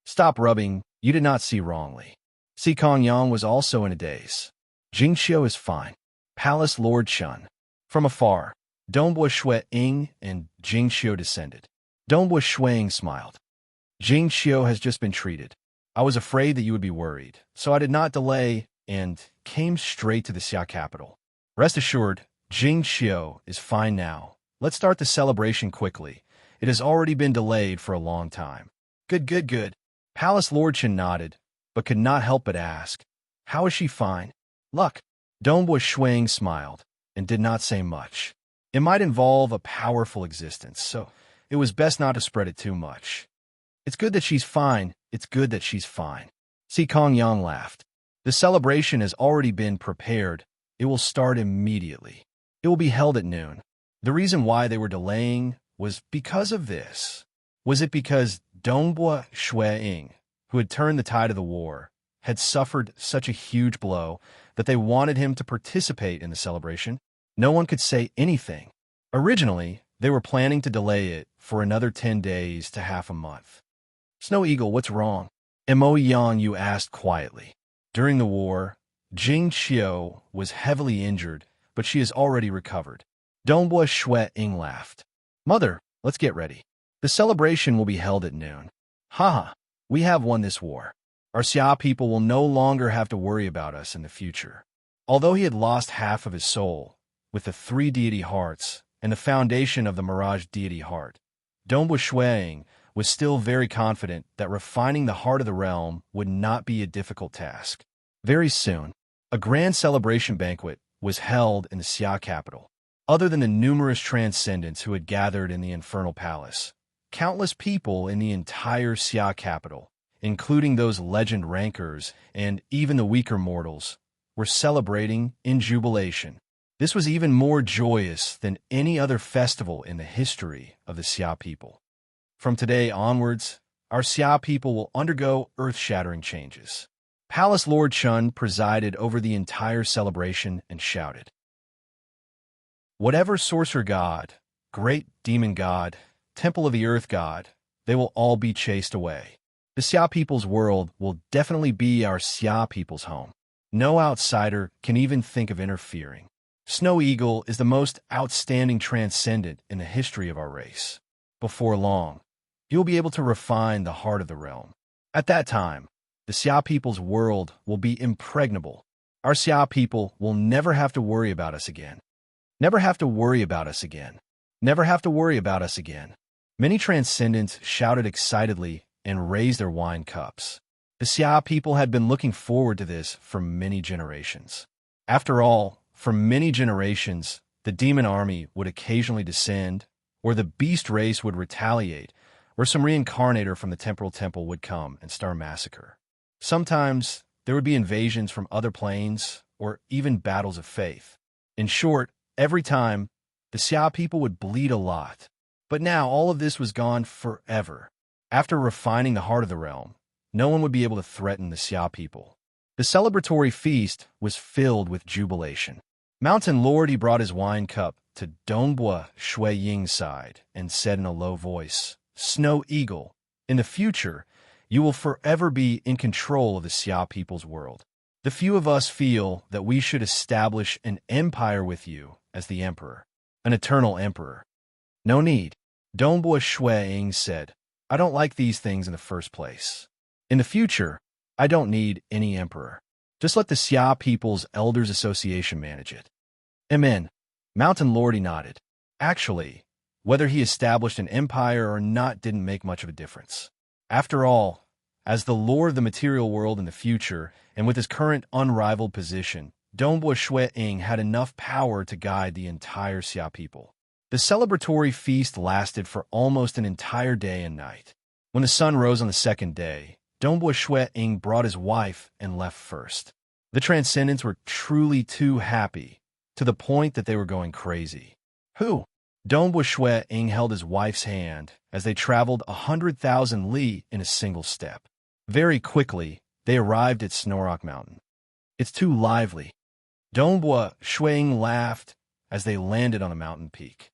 "Stop rubbing, you did not see wrongly." Si Kong Yang was also in a daze. "Jing Xiao is fine." Palace Lord Chun. From afar, Dongbo Shui Ying and Jing Xiao descended. Dongbo Shui Ying smiled. "Jing Xiao has just been treated. I was afraid that you would be worried, so I did not delay and came straight to the Xia capital. Rest assured, Jing Xiao is fine now. Let's start the celebration quickly. It has already been delayed for a long time." Good. Palace Lord Chun nodded, but could not help but ask, "How is she fine?" "Luck." Dongbo Shui Ying smiled and did not say much. It might involve a powerful existence, so it was best not to spread it too much. "It's good that she's fine. It's good that she's fine." Si Kong Yang laughed. "The celebration has already been prepared. It will start immediately. It will be held at noon." The reason why they were delaying was because of this. Was it because Dongbo Shui Ying, who had turned the tide of the war, had suffered such a huge blow that they wanted him to participate in the celebration? No one could say anything. Originally, they were planning to delay it for another 10 days to half a month. "Snow Eagle, what's wrong?" Mo Yang Yu asked quietly. During the war, Jing Xiao was heavily injured, but she has already recovered. Dongbo Shui Ying laughed. "Mother, let's get ready. The celebration will be held at noon." "Haha, we have won this war. Our Xia people will no longer have to worry about us in the future." Although he had lost half of his soul, with the 3 deity hearts and the foundation of the Mirage deity heart, Dongbo Shui Ying was still very confident that refining the heart of the realm would not be a difficult task. Very soon, a grand celebration banquet was held in the Xia capital. Other than the numerous transcendents who had gathered in the Infernal Palace, countless people in the entire Xia capital, including those legend rankers and even the weaker mortals, were celebrating in jubilation. This was even more joyous than any other festival in the history of the Xia people. From today onwards, our Xia people will undergo earth-shattering changes. Palace Lord Chun presided over the entire celebration and shouted, "Whatever sorcerer god, great demon god, temple of the earth god, they will all be chased away. The Xia people's world will definitely be our Xia people's home. No outsider can even think of interfering. Snow Eagle is the most outstanding transcendent in the history of our race. Before long, he will be able to refine the heart of the realm. At that time, the Xia people's world will be impregnable. Our Xia people will never have to worry about us again. Never have to worry about us again. Never have to worry about us again." Many transcendents shouted excitedly and raised their wine cups. The Xia people had been looking forward to this for many generations. After all, for many generations, the demon army would occasionally descend, or the beast race would retaliate, or some reincarnator from the temporal temple would come and start a massacre. Sometimes there would be invasions from other planes, or even battles of faith. In short, every time, the Xia people would bleed a lot. But now all of this was gone forever. After refining the heart of the realm, no one would be able to threaten the Xia people. The celebratory feast was filled with jubilation. Mountain Lord, he brought his wine cup to Dongbua Shui Ying's side and said in a low voice, "Snow Eagle, in the future, you will forever be in control of the Xia people's world. The few of us feel that we should establish an empire with you as the emperor, an eternal emperor." "No need," Dongbua Shui Ying said. "I don't like these things in the first place. In the future, I don't need any emperor. Just let the Xia People's Elders Association manage it." "Amen." Mountain Lordy nodded. Actually, whether he established an empire or not didn't make much of a difference. After all, as the lord of the material world in the future, and with his current unrivaled position, Dongbua Shui Ying had enough power to guide the entire Xia people. The celebratory feast lasted for almost an entire day and night. When the sun rose on the second day, Dongbua Shui Ying brought his wife and left first. The Transcendents were truly too happy, to the point that they were going crazy. "Who?" Dongbua Shui Ying held his wife's hand as they traveled 100,000 li in a single step. Very quickly, they arrived at Snorok Mountain. "It's too lively." Dongbua Shui Ying laughed as they landed on a mountain peak.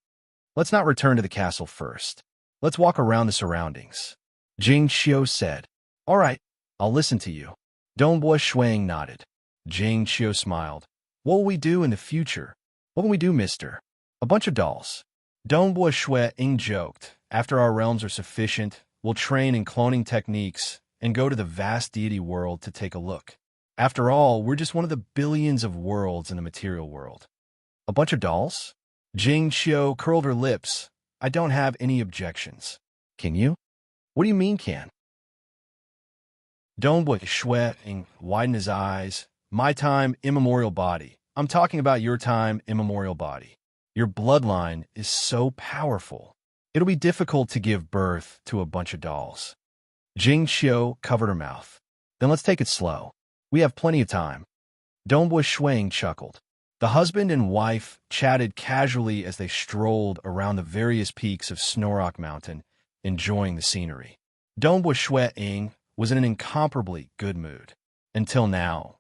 "Let's not return to the castle first. Let's walk around the surroundings," Jing Qiu said. "All right, I'll listen to you." Dongbua Shui Ying nodded. Jing Qiu smiled. "What will we do in the future?" "What will we do, mister?" "A bunch of dolls." Dongbua Shui Ying joked. "After our realms are sufficient, we'll train in cloning techniques and go to the vast deity world to take a look. After all, we're just one of the billions of worlds in the material world." "A bunch of dolls?" Jing Qiu curled her lips. "I don't have any objections." "Can you?" "What do you mean, can?" Dongbua Shui Ying widened his eyes. "My time, immemorial body. I'm talking about your time, immemorial body. Your bloodline is so powerful. It'll be difficult to give birth to a bunch of dolls." Jing Qiu covered her mouth. "Then let's take it slow. We have plenty of time." Dongbua Shui Ying chuckled. The husband and wife chatted casually as they strolled around the various peaks of Snorok Mountain, enjoying the scenery. Dongbua Shui Ying was in an incomparably good mood. Until now.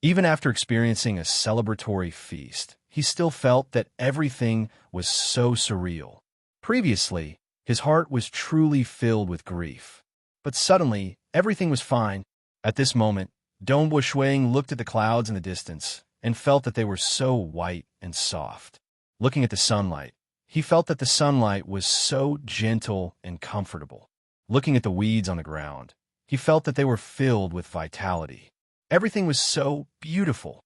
Even after experiencing a celebratory feast, he still felt that everything was so surreal. Previously, his heart was truly filled with grief. But suddenly, everything was fine. At this moment, Dongbua Shui Ying looked at the clouds in the distance and felt that they were so white and soft. Looking at the sunlight, he felt that the sunlight was so gentle and comfortable. Looking at the weeds on the ground, he felt that they were filled with vitality. Everything was so beautiful.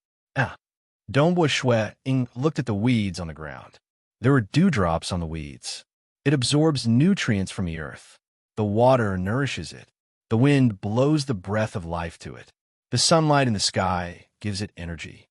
Dongbua Shui Ying looked at the weeds on the ground. There were dewdrops on the weeds. It absorbs nutrients from the earth. The water nourishes it. The wind blows the breath of life to it. The sunlight in the sky gives it energy.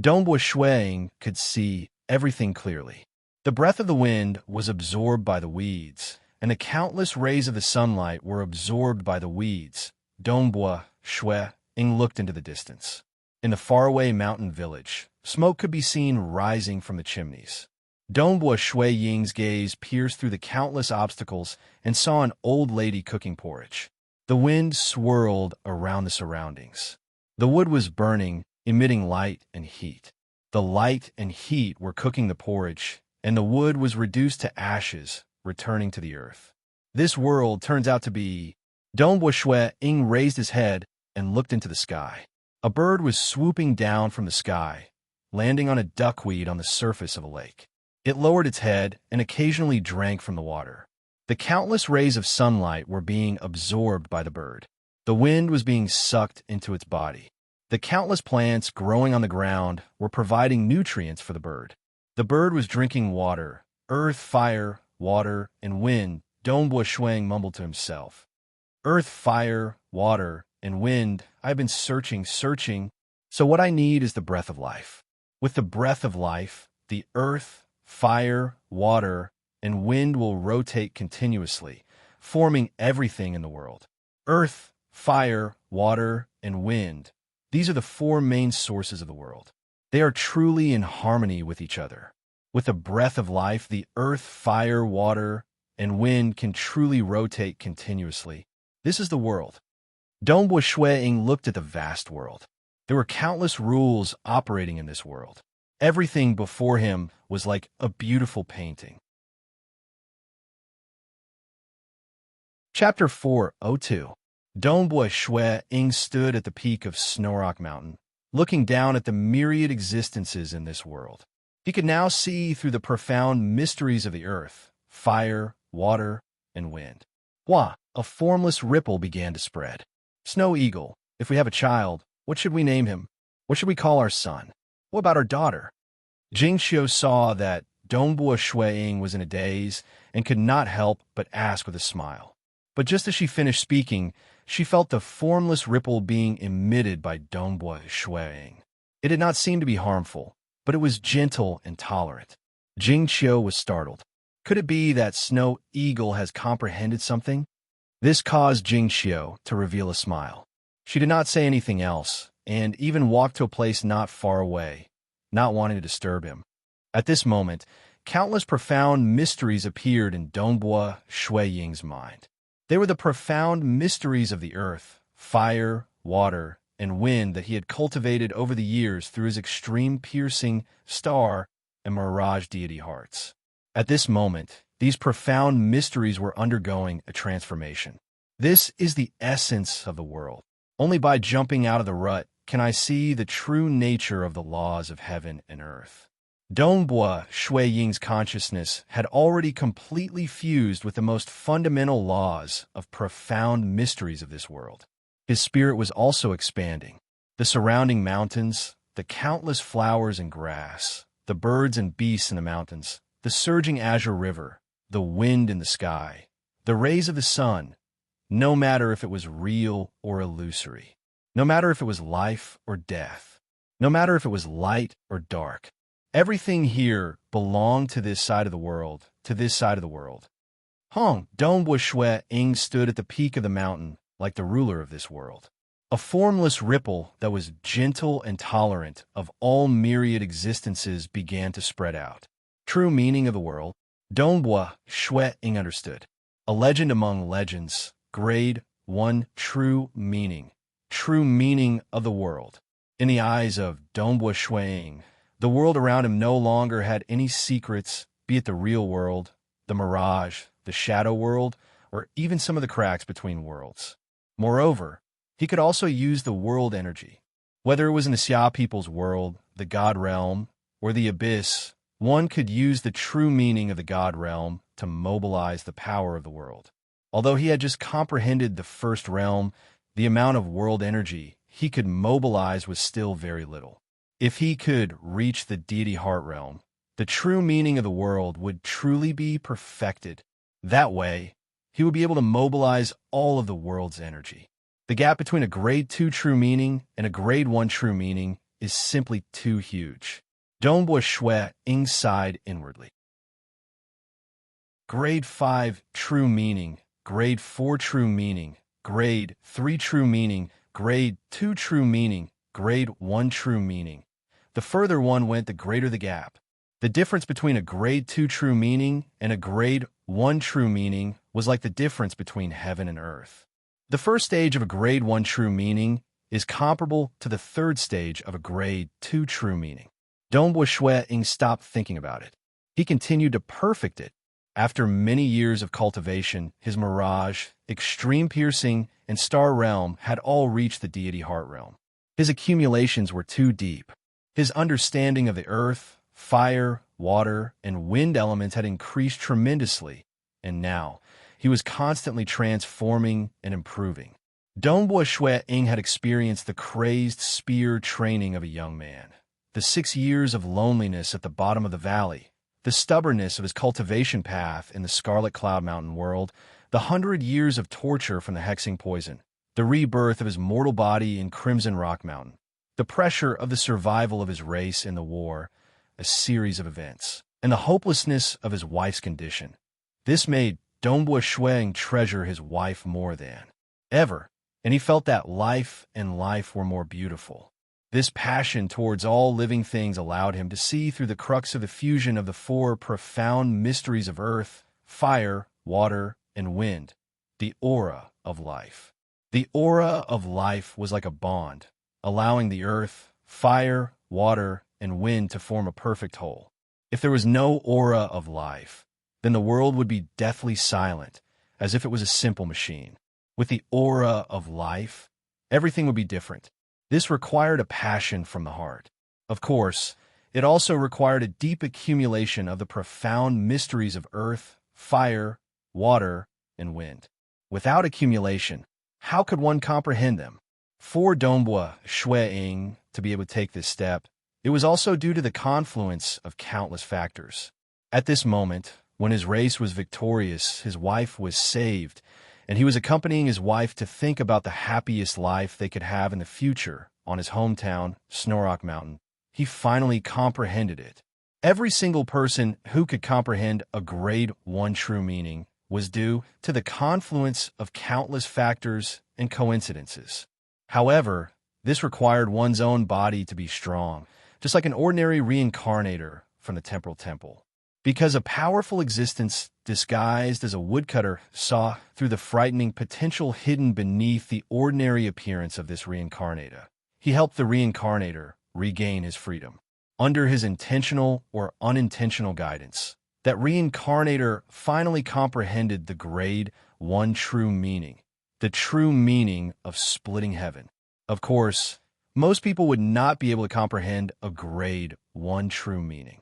Dongbua Shui Ying could see everything clearly. The breath of the wind was absorbed by the weeds, and the countless rays of the sunlight were absorbed by the weeds. Dongbua Shui Ying looked into the distance. In the faraway mountain village, smoke could be seen rising from the chimneys. Dongbua Shui Ying's gaze pierced through the countless obstacles and saw an old lady cooking porridge. The wind swirled around the surroundings. The wood was burning, emitting light and heat. The light and heat were cooking the porridge, and the wood was reduced to ashes, returning to the earth. This world turns out to be... Dongbua Shui Ying raised his head and looked into the sky. A bird was swooping down from the sky, landing on a duckweed on the surface of a lake. It lowered its head and occasionally drank from the water. The countless rays of sunlight were being absorbed by the bird. The wind was being sucked into its body. The countless plants growing on the ground were providing nutrients for the bird. The bird was drinking water, earth, fire, water, and wind. Dongbua Shui Ying mumbled to himself. Earth, fire, water, and wind. I've been searching. So what I need is the breath of life. With the breath of life, the earth, fire, water, and wind will rotate continuously, forming everything in the world. Earth, fire, water, and wind. These are the four main sources of the world. They are truly in harmony with each other. With the breath of life, the earth, fire, water, and wind can truly rotate continuously. This is the world. Dongbua Shuiying looked at the vast world. There were countless rules operating in this world. Everything before him was like a beautiful painting. Chapter 4:02. Dongbua Shuiying stood at the peak of Snowrock Mountain, looking down at the myriad existences in this world. He could now see through the profound mysteries of the earth, fire, water, and wind. Wah! A formless ripple began to spread. Snow Eagle, if we have a child, what should we name him? What should we call our son? What about our daughter? Jingxiu saw that Dongbua Shuiying was in a daze and could not help but ask with a smile. But just as she finished speaking, she felt the formless ripple being emitted by Dongbua Shuiying. It did not seem to be harmful, but it was gentle and tolerant. Jingxiu was startled. Could it be that Snow Eagle has comprehended something? This caused Jingxiu to reveal a smile. She did not say anything else, and even walked to a place not far away, not wanting to disturb him. At this moment, countless profound mysteries appeared in Dongbua Shuiying's mind. They were the profound mysteries of the earth, fire, water, and wind that he had cultivated over the years through his extreme piercing star and mirage deity hearts. At this moment, these profound mysteries were undergoing a transformation. This is the essence of the world. Only by jumping out of the rut can I see the true nature of the laws of heaven and earth. Dongbua Shuiying's consciousness had already completely fused with the most fundamental laws of profound mysteries of this world. His spirit was also expanding. The surrounding mountains, the countless flowers and grass, the birds and beasts in the mountains, the surging azure river, the wind in the sky, the rays of the sun, no matter if it was real or illusory, no matter if it was life or death, no matter if it was light or dark, everything here belonged to this side of the world, Dongbua Shuiying stood at the peak of the mountain like the ruler of this world. A formless ripple that was gentle and tolerant of all myriad existences began to spread out. True meaning of the world, Dongbua Shuiying understood. A legend among legends, grade 1, true meaning of the world. In the eyes of Dongbua Shuiying, the world around him no longer had any secrets, be it the real world, the mirage, the shadow world, or even some of the cracks between worlds. Moreover, he could also use the world energy. Whether it was in the Xia people's world, the God realm, or the abyss, one could use the true meaning of the God realm to mobilize the power of the world. Although he had just comprehended the first realm, the amount of world energy he could mobilize was still very little. If he could reach the deity heart realm, the true meaning of the world would truly be perfected. That way, he would be able to mobilize all of the world's energy. The gap between a grade 2 true meaning and a grade 1 true meaning is simply too huge. Dongbua Shuiying sighed inwardly. Grade 5 true meaning, grade 4 true meaning, grade 3 true meaning, grade 2 true meaning, grade 1 true meaning. The further one went, the greater the gap. The difference between a grade 2 true meaning and a grade 1 true meaning was like the difference between heaven and earth. The first stage of a grade 1 true meaning is comparable to the third stage of a grade 2 true meaning. Dongbua Shuiying stopped thinking about it. He continued to perfect it. After many years of cultivation, his mirage, extreme piercing, and star realm had all reached the deity heart realm. His accumulations were too deep. His understanding of the earth, fire, water, and wind elements had increased tremendously, and now he was constantly transforming and improving. Dongbua Shuiying had experienced the crazed spear training of a young man, the 6 years of loneliness at the bottom of the valley, the stubbornness of his cultivation path in the Scarlet Cloud Mountain world, the 100 years of torture from the hexing poison, the rebirth of his mortal body in Crimson Rock Mountain, the pressure of the survival of his race in the war, a series of events, and the hopelessness of his wife's condition. This made Dongbua Shuang treasure his wife more than ever, and he felt that life and life were more beautiful. This passion towards all living things allowed him to see through the crux of the fusion of the four profound mysteries of earth, fire, water, and wind, the aura of life. The aura of life was like a bond, allowing the earth, fire, water, and wind to form a perfect whole. If there was no aura of life, then the world would be deathly silent, as if it was a simple machine. With the aura of life, everything would be different. This required a passion from the heart. Of course, it also required a deep accumulation of the profound mysteries of earth, fire, water, and wind. Without accumulation, how could one comprehend them? For Dongbua Shuang to be able to take this step, it was also due to the confluence of countless factors. At this moment, when his race was victorious, his wife was saved, and he was accompanying his wife to think about the happiest life they could have in the future on his hometown, Snorrock Mountain. He finally comprehended it. Every single person who could comprehend a grade 1 true meaning was due to the confluence of countless factors and coincidences. However, this required one's own body to be strong, just like an ordinary reincarnator from the temporal temple. Because a powerful existence disguised as a woodcutter saw through the frightening potential hidden beneath the ordinary appearance of this reincarnator. He helped the reincarnator regain his freedom. Under his intentional or unintentional guidance, that reincarnator finally comprehended the grade 1 true meaning, the true meaning of splitting heaven. Of course, most people would not be able to comprehend a grade 1 true meaning.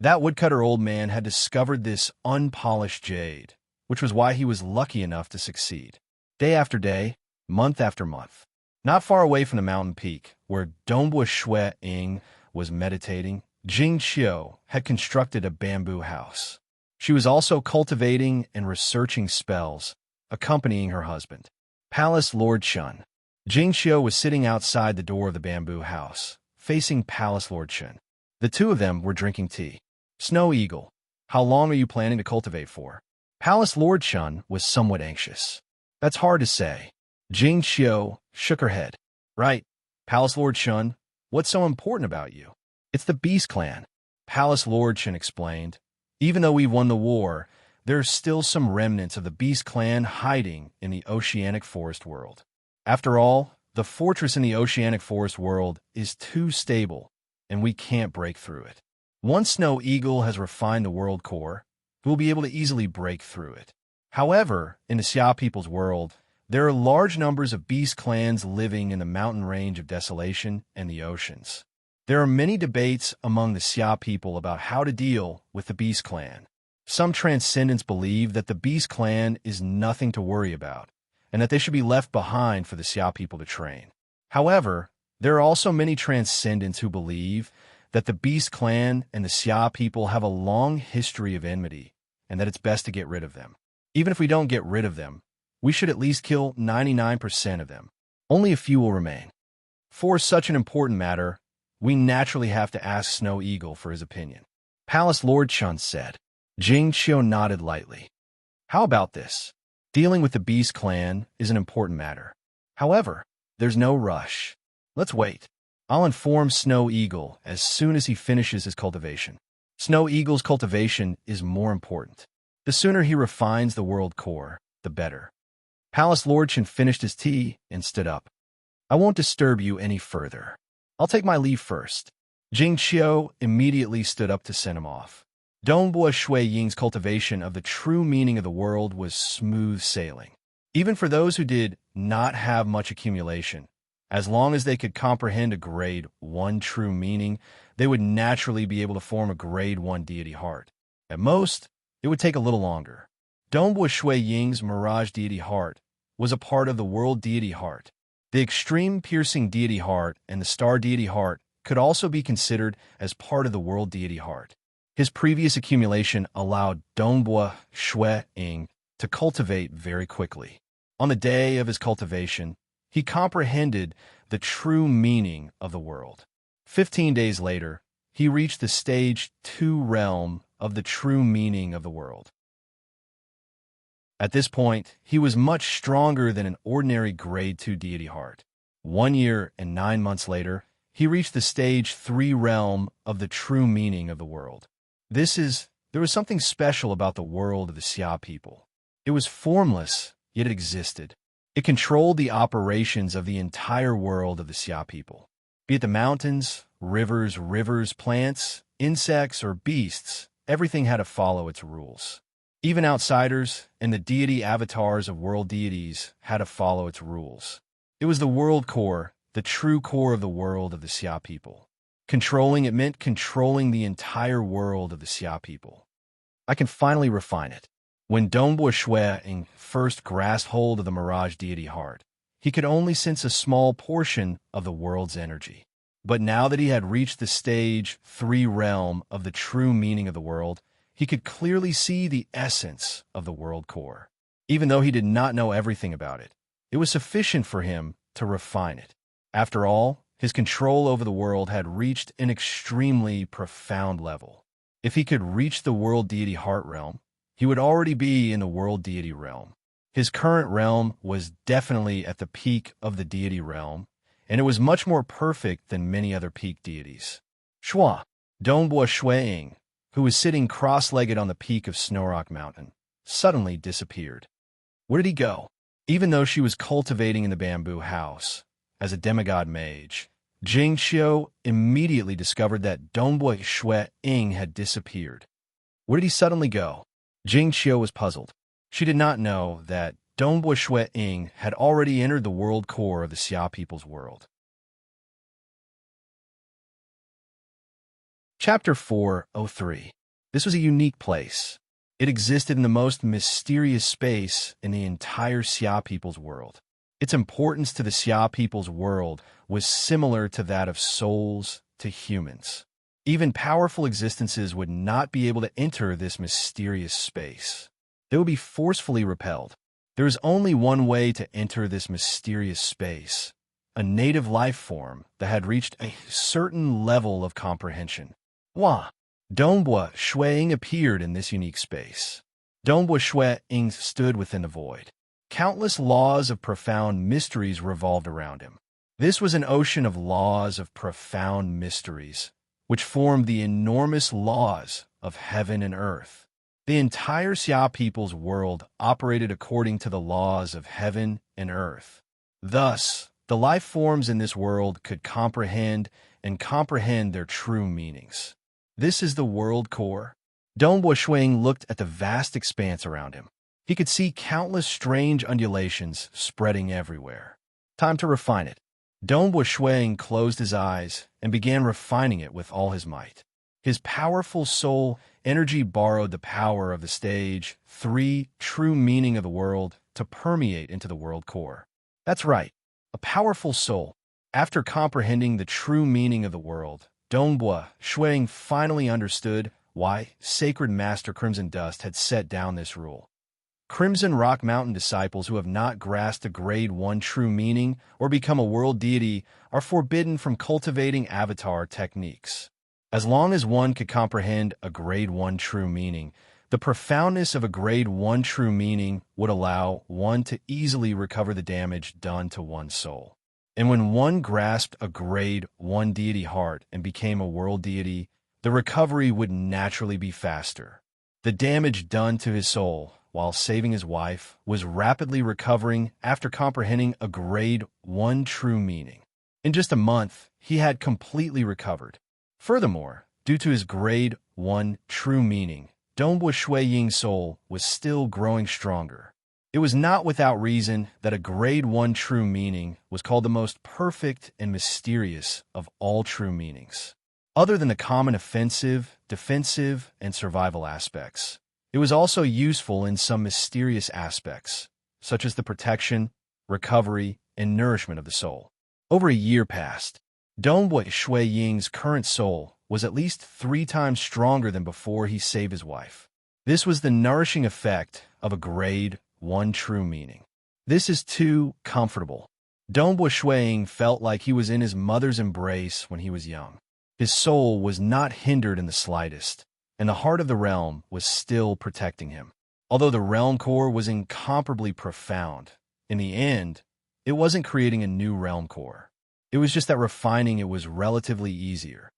That woodcutter old man had discovered this unpolished jade, which was why he was lucky enough to succeed. Day after day, month after month. Not far away from the mountain peak, where Dongbua Shuang was meditating, Jing Qiu had constructed a bamboo house. She was also cultivating and researching spells, accompanying her husband. Palace Lord Shun. Jing Qiu was sitting outside the door of the bamboo house, facing Palace Lord Shun. The two of them were drinking tea. Snow Eagle, how long are you planning to cultivate for? Palace Lord Shun was somewhat anxious. That's hard to say. Jing Qiu shook her head. Right, Palace Lord Shun, what's so important about you? It's the Beast Clan. Palace Lord Shun explained. Even though we've won the war, there's still some remnants of the Beast Clan hiding in the oceanic forest world. After all, the fortress in the oceanic forest world is too stable, and we can't break through it. Once Snow Eagle has refined the world core, we'll be able to easily break through it. However, in the Xia people's world, there are large numbers of beast clans living in the mountain range of desolation and the oceans. There are many debates among the Xia people about how to deal with the beast clan. Some transcendents believe that the beast clan is nothing to worry about, and that they should be left behind for the Xia people to train. However, there are also many transcendents who believe that the Beast Clan and the Xia people have a long history of enmity, and that it's best to get rid of them. Even if we don't get rid of them, we should at least kill 99% of them. Only a few will remain. For such an important matter, we naturally have to ask Snow Eagle for his opinion. Palace Lord Chun said. Jing Qiu nodded lightly. How about this? Dealing with the Beast Clan is an important matter. However, there's no rush. Let's wait. I'll inform Snow Eagle as soon as he finishes his cultivation. Snow Eagle's cultivation is more important. The sooner he refines the world core, the better. Palace Lord Chen finished his tea and stood up. I won't disturb you any further. I'll take my leave first. Jing Qiu immediately stood up to send him off. Dongbua Shui Ying's cultivation of the true meaning of the world was smooth sailing. Even for those who did not have much accumulation, as long as they could comprehend a grade 1 true meaning, they would naturally be able to form a grade 1 deity heart. At most, it would take a little longer. Dongbua Shui Ying's Mirage deity heart was a part of the world deity heart. The extreme piercing deity heart and the star deity heart could also be considered as part of the world deity heart. His previous accumulation allowed Dongbua Shui Ying to cultivate very quickly. On the day of his cultivation, he comprehended the true meaning of the world. 15 days later, he reached the stage 2 realm of the true meaning of the world. At this point, he was much stronger than an ordinary grade 2 deity heart. 1 year and 9 months later, he reached the stage 3 realm of the true meaning of the world. There was something special about the world of the Xia people. It was formless, yet it existed. It controlled the operations of the entire world of the Xia people. Be it the mountains, rivers, plants, insects, or beasts, everything had to follow its rules. Even outsiders and the deity avatars of world deities had to follow its rules. It was the world core, the true core of the world of the Xia people. Controlling it meant controlling the entire world of the Xia people. I can finally refine it. When Dongbua Shui first grasped hold of the Mirage deity heart, he could only sense a small portion of the world's energy. But now that he had reached the stage 3 realm of the true meaning of the world, he could clearly see the essence of the world core. Even though he did not know everything about it, it was sufficient for him to refine it. After all, his control over the world had reached an extremely profound level. If he could reach the world deity heart realm, he would already be in the world deity realm. His current realm was definitely at the peak of the deity realm, and it was much more perfect than many other peak deities. Shua, Dongbua Shui, who was sitting cross-legged on the peak of Snowrock Mountain, suddenly disappeared. Where did he go? Even though she was cultivating in the bamboo house, as a demigod mage, Jing Xiu immediately discovered that Dongbua Shui had disappeared. Where did he suddenly go? Jing Xiu was puzzled. She did not know that Dongbua Shui had already entered the world core of the Xia people's world. Chapter 403. This was a unique place. It existed in the most mysterious space in the entire Xia people's world. Its importance to the Xia people's world was similar to that of souls to humans. Even powerful existences would not be able to enter this mysterious space. They would be forcefully repelled. There is only one way to enter this mysterious space: a native life form that had reached a certain level of comprehension. Dongbua Shui appeared in this unique space. Dongbua Shui stood within the void. Countless laws of profound mysteries revolved around him. This was an ocean of laws of profound mysteries, which formed the enormous laws of heaven and earth. The entire Xia people's world operated according to the laws of heaven and earth. Thus, the life forms in this world could comprehend their true meanings. This is the world core. Dongbua Shui looked at the vast expanse around him. He could see countless strange undulations spreading everywhere. Time to refine it. Dongbua Shui closed his eyes and began refining it with all his might. His powerful soul energy borrowed the power of the stage 3 true meaning of the world to permeate into the world core. That's right, a powerful soul. After comprehending the true meaning of the world, Dongbua Shui finally understood why Sacred Master Crimson Dust had set down this rule. Crimson Rock Mountain disciples who have not grasped a grade 1 true meaning or become a world deity are forbidden from cultivating avatar techniques. As long as one could comprehend a grade 1 true meaning, the profoundness of a grade 1 true meaning would allow one to easily recover the damage done to one's soul. And when one grasped a grade 1 deity heart and became a world deity, the recovery would naturally be faster. The damage done to his soul while saving his wife was rapidly recovering after comprehending a grade 1 true meaning. In just a month, he had completely recovered. Furthermore, due to his grade 1 true meaning, Dongbua Shui soul was still growing stronger. It was not without reason that a grade 1 true meaning was called the most perfect and mysterious of all true meanings. Other than the common offensive, defensive, and survival aspects, it was also useful in some mysterious aspects, such as the protection, recovery, and nourishment of the soul. Over a year passed. Dongbua Shui current soul was at least 3 times stronger than before he saved his wife. This was the nourishing effect of a grade 1 true meaning. This is too comfortable. Dongbua Shuiying felt like he was in his mother's embrace when he was young. His soul was not hindered in the slightest, and the heart of the realm was still protecting him. Although the realm core was incomparably profound, in the end, it wasn't creating a new realm core. It was just that refining it was relatively easier.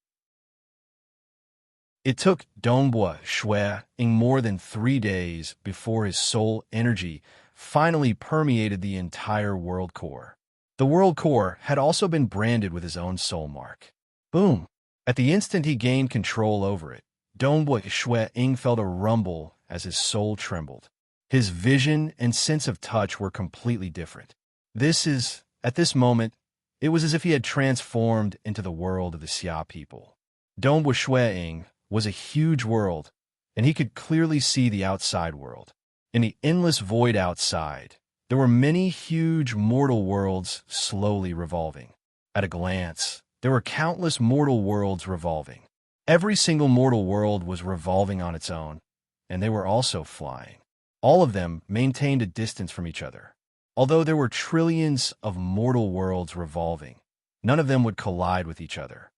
It took Dongbua Shuiying more than 3 days before his soul energy finally permeated the entire world core. The world core had also been branded with his own soul mark. Boom! At the instant he gained control over it, Dongbua Shuiying felt a rumble as his soul trembled. His vision and sense of touch were completely different. At this moment, it was as if he had transformed into the world of the Xia people. Dongbua Shuiying was a huge world, and he could clearly see the outside world. In the endless void outside, there were many huge mortal worlds slowly revolving. At a glance, there were countless mortal worlds revolving. Every single mortal world was revolving on its own, and they were also flying. All of them maintained a distance from each other. Although there were trillions of mortal worlds revolving, none of them would collide with each other.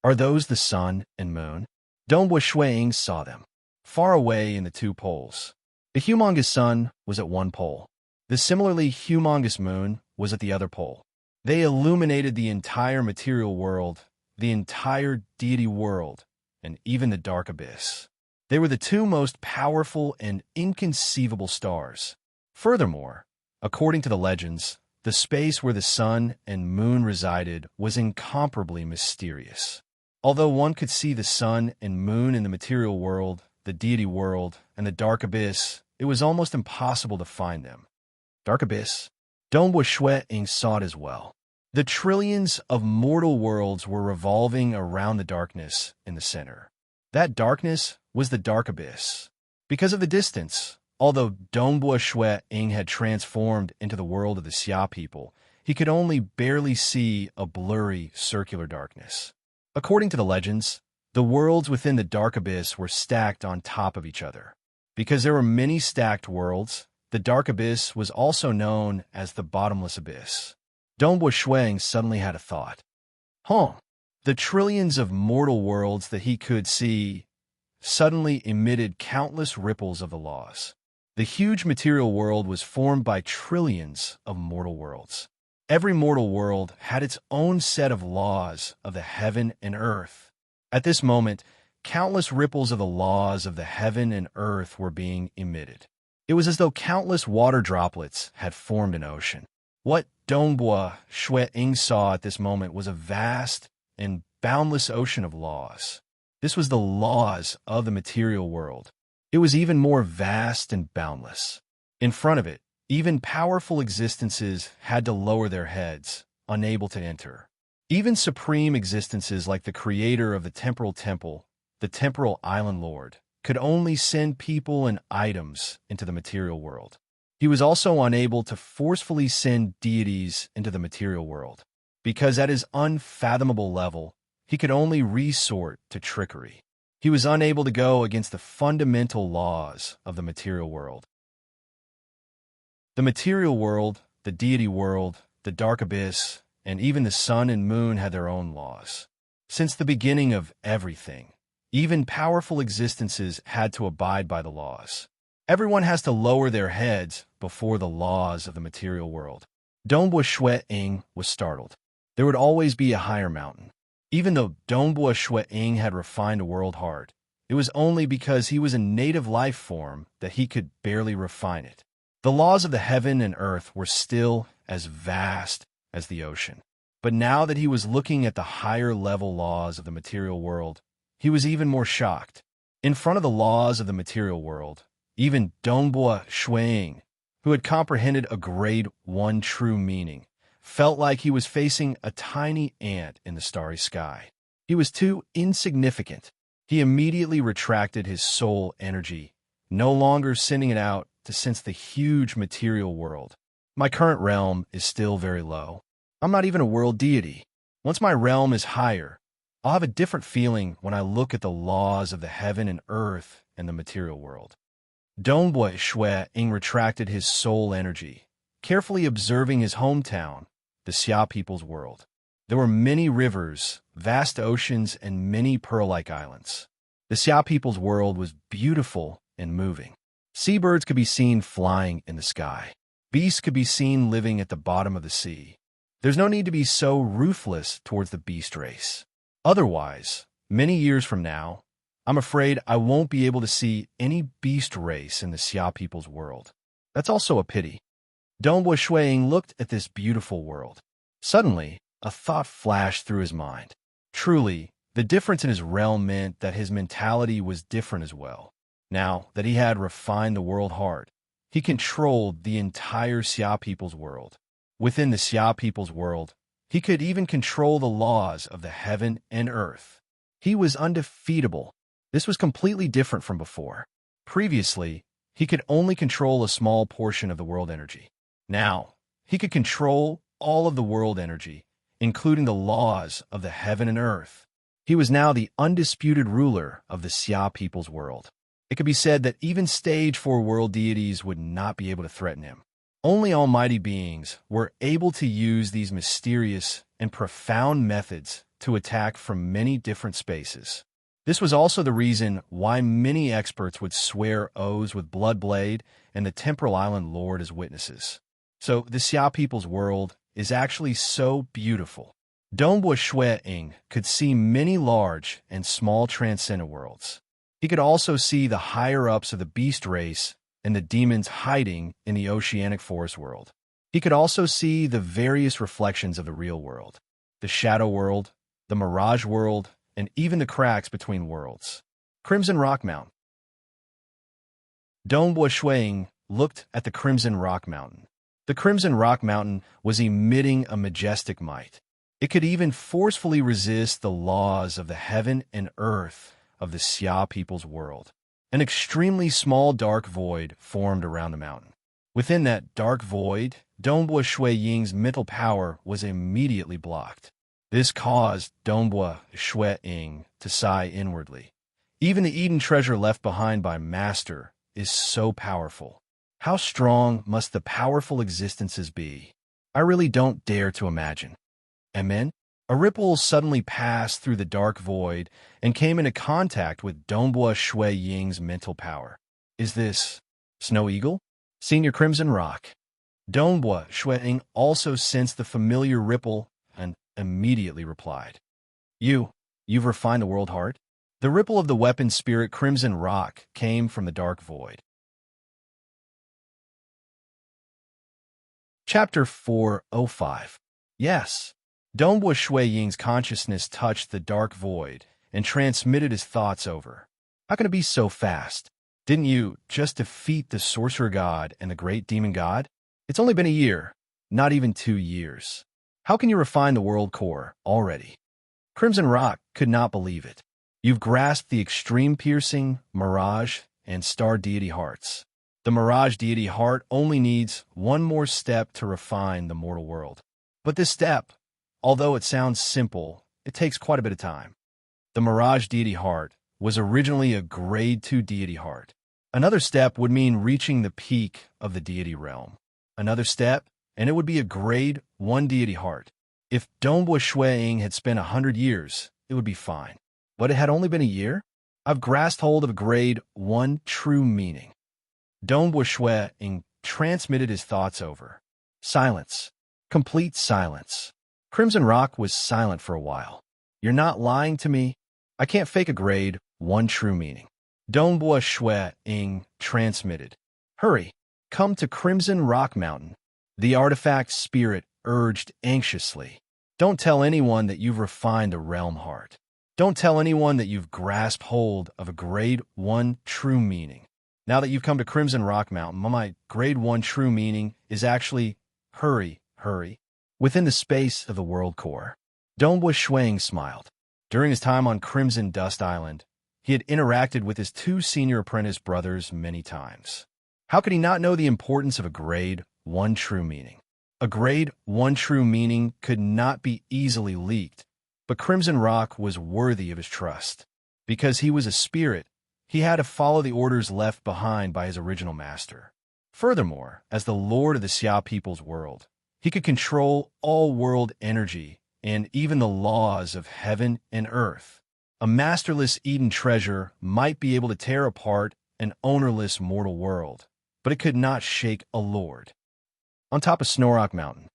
Are those the sun and moon? Dongbua Shuiying saw them, far away in the 2 poles. The humongous sun was at one pole. The similarly humongous moon was at the other pole. They illuminated the entire material world, the entire deity world, and even the dark abyss. They were the 2 most powerful and inconceivable stars. Furthermore, according to the legends, the space where the sun and moon resided was incomparably mysterious. Although one could see the sun and moon in the material world, the deity world, and the dark abyss, it was almost impossible to find them. Dark abyss? Dongbua Shuiying saw it as well. The trillions of mortal worlds were revolving around the darkness in the center. That darkness was the dark abyss. Because of the distance, although Dongbua Shuiying had transformed into the world of the Xia people, he could only barely see a blurry circular darkness. According to the legends, the worlds within the dark abyss were stacked on top of each other. Because there were many stacked worlds, the dark abyss was also known as the bottomless abyss. Dongbua Shuiying suddenly had a thought. The trillions of mortal worlds that he could see suddenly emitted countless ripples of the laws. The huge material world was formed by trillions of mortal worlds. Every mortal world had its own set of laws of the heaven and earth. At this moment, countless ripples of the laws of the heaven and earth were being emitted. It was as though countless water droplets had formed an ocean. What Dongbua Shuiying saw at this moment was a vast and boundless ocean of laws. This was the laws of the material world. It was even more vast and boundless. In front of it, even powerful existences had to lower their heads, unable to enter. Even supreme existences like the creator of the temporal temple, the temporal island lord, could only send people and items into the material world. He was also unable to forcefully send deities into the material world, because at his unfathomable level, he could only resort to trickery. He was unable to go against the fundamental laws of the material world. The material world, the deity world, the dark abyss, and even the sun and moon had their own laws. Since the beginning of everything, even powerful existences had to abide by the laws. Everyone has to lower their heads before the laws of the material world. Dongbua Shuiying was startled. There would always be a higher mountain. Even though Dongbua Shuiying had refined a world heart, it was only because he was a native life form that he could barely refine it. The laws of the heaven and earth were still as vast as the ocean. But now that he was looking at the higher level laws of the material world, he was even more shocked. In front of the laws of the material world, even Dongbua Shuiying, who had comprehended a grade 1 true meaning, felt like he was facing a tiny ant in the starry sky. He was too insignificant. He immediately retracted his soul energy, no longer sending it out to sense the huge material world. My current realm is still very low. I'm not even a world deity. Once my realm is higher, I'll have a different feeling when I look at the laws of the heaven and earth and the material world. Dongbua Shuiying retracted his soul energy, carefully observing his hometown, the Xia people's world. There were many rivers, vast oceans, and many pearl-like islands. The Xia people's world was beautiful and moving. Seabirds could be seen flying in the sky. Beasts could be seen living at the bottom of the sea. There's no need to be so ruthless towards the beast race. Otherwise, many years from now, I'm afraid I won't be able to see any beast race in the Xia people's world. That's also a pity. Dongbua Shuiying looked at this beautiful world. Suddenly, a thought flashed through his mind. Truly, the difference in his realm meant that his mentality was different as well. Now that he had refined the world heart, he controlled the entire Xia people's world. Within the Xia people's world, he could even control the laws of the heaven and earth. He was undefeatable. This was completely different from before. Previously, he could only control a small portion of the world energy. Now, he could control all of the world energy, including the laws of the heaven and earth. He was now the undisputed ruler of the Xia people's world. It could be said that even stage 4 world deities would not be able to threaten him. Only almighty beings were able to use these mysterious and profound methods to attack from many different spaces. This was also the reason why many experts would swear oaths with Bloodblade and the Temporal Island Lord as witnesses. So the Xia people's world is actually so beautiful. Dongbua Shuiying could see many large and small transcendent worlds. He could also see the higher-ups of the beast race and the demons hiding in the oceanic forest world. He could also see the various reflections of the real world, the shadow world, the mirage world, and even the cracks between worlds. Crimson Rock Mountain. Dongbua Shuiying looked at the Crimson Rock Mountain. The Crimson Rock Mountain was emitting a majestic might. It could even forcefully resist the laws of the heaven and earth of the Xia people's world. An extremely small dark void formed around the mountain. Within that dark void, Dongbua Shuiying's mental power was immediately blocked. This caused Dongbua Shuiying to sigh inwardly. Even the Eden treasure left behind by Master is so powerful. How strong must the powerful existences be? I really don't dare to imagine. And then, a ripple suddenly passed through the dark void and came into contact with Dongbua Shuiying's mental power. Is this Snow Eagle? Senior Crimson Rock. Dongbua Shuiying also sensed the familiar ripple and immediately replied. You've refined the world heart? The ripple of the weapon spirit Crimson Rock came from the dark void. Chapter 405. Yes. Dongbua Shuiying's consciousness touched the dark void and transmitted his thoughts over. How can it be so fast? Didn't you just defeat the sorcerer god and the great demon god? It's only been a year, not even 2 years. How can you refine the world core already? Crimson Rock could not believe it. You've grasped the extreme piercing, mirage, and star deity hearts. The mirage deity heart only needs one more step to refine the mortal world. But this step, although it sounds simple, it takes quite a bit of time. The mirage deity heart was originally a grade 2 deity heart. Another step would mean reaching the peak of the deity realm. Another step, and it would be a grade 1 deity heart. If Dongbua Shuiying had spent 100 years, it would be fine. But it had only been a year? I've grasped hold of a grade 1 true meaning. Dongbua Shuiying transmitted his thoughts over. Silence. Complete silence. Crimson Rock was silent for a while. You're not lying to me? I can't fake a grade 1 true meaning. Dongbua Shuiying transmitted. Hurry, come to Crimson Rock Mountain. The artifact spirit urged anxiously. Don't tell anyone that you've refined the realm heart. Don't tell anyone that you've grasped hold of a grade 1 true meaning. Now that you've come to Crimson Rock Mountain, my grade 1 true meaning is actually hurry, hurry. Within the space of the world core, Dongbua Shuiying smiled. During his time on Crimson Dust Island, he had interacted with his 2 senior apprentice brothers many times. How could he not know the importance of a grade 1 true meaning? A grade 1 true meaning could not be easily leaked, but Crimson Rock was worthy of his trust. Because he was a spirit, he had to follow the orders left behind by his original master. Furthermore, as the lord of the Xia people's world, he could control all world energy and even the laws of heaven and earth. A masterless Eden treasure might be able to tear apart an ownerless mortal world, but it could not shake a lord. On top of Snorrock Mountain,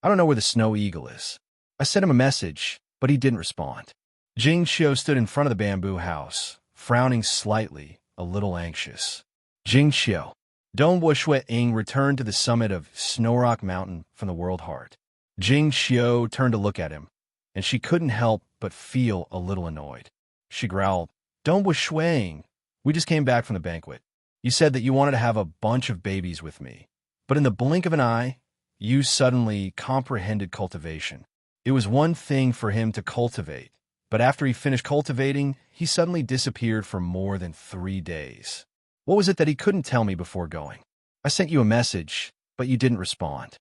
I don't know where the snow eagle is. I sent him a message, but he didn't respond. Jing Xiu stood in front of the bamboo house, frowning slightly, a little anxious. Jing Xiu. Dongbo Shui Ying returned to the summit of Snorrock Mountain from the world heart. Jing Xiu turned to look at him, and she couldn't help but feel a little annoyed. She growled, Dongbo Shui Ying, we just came back from the banquet. You said that you wanted to have a bunch of babies with me, but in the blink of an eye, you suddenly comprehended cultivation. It was one thing for him to cultivate, but after he finished cultivating, he suddenly disappeared for more than 3 days. What was it that he couldn't tell me before going? I sent you a message, but you didn't respond.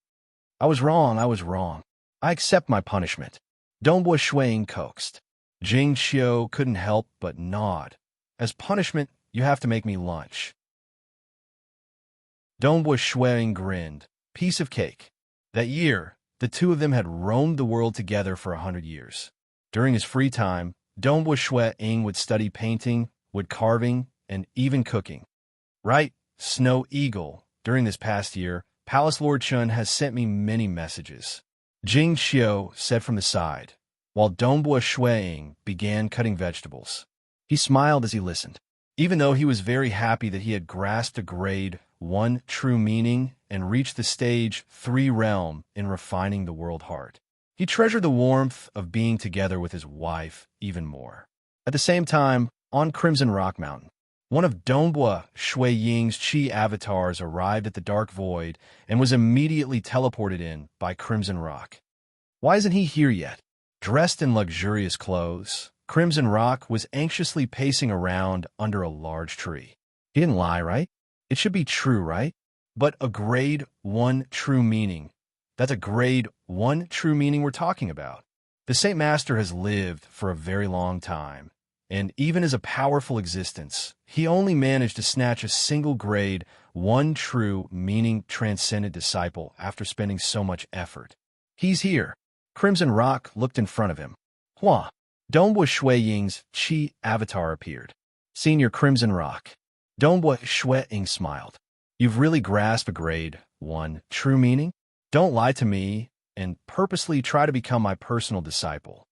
I was wrong. I accept my punishment. Dongbo Shuiying coaxed. Jing Xiu couldn't help but nod. As punishment, you have to make me lunch. Dongbo Shuiying grinned. Piece of cake. That year, the two of them had roamed the world together for 100 years. During his free time, Dongbo Shuiying would study painting, wood carving, and even cooking. Right, Snow Eagle, during this past year, Palace Lord Chun has sent me many messages. Jing Xiu said from the side, while Dongbo Shuiying began cutting vegetables. He smiled as he listened, even though he was very happy that he had grasped a grade 1 true meaning and reached the stage 3 realm in refining the world heart. He treasured the warmth of being together with his wife even more. At the same time, on Crimson Rock Mountain, one of Dongbo Shuiying's chi avatars arrived at the Dark Void and was immediately teleported in by Crimson Rock. Why isn't he here yet? Dressed in luxurious clothes, Crimson Rock was anxiously pacing around under a large tree. He didn't lie, right? It should be true, right? But a grade 1 true meaning. That's a grade 1 true meaning we're talking about. The Saint Master has lived for a very long time, and even as a powerful existence, he only managed to snatch a single grade 1 true meaning transcendent disciple after spending so much effort. He's here. Crimson Rock looked in front of him. Hua! Dongbo Shuiying's chi avatar appeared. Senior Crimson Rock. Dongbo Shuiying smiled. You've really grasped a grade 1 true meaning? Don't lie to me and purposely try to become my personal disciple.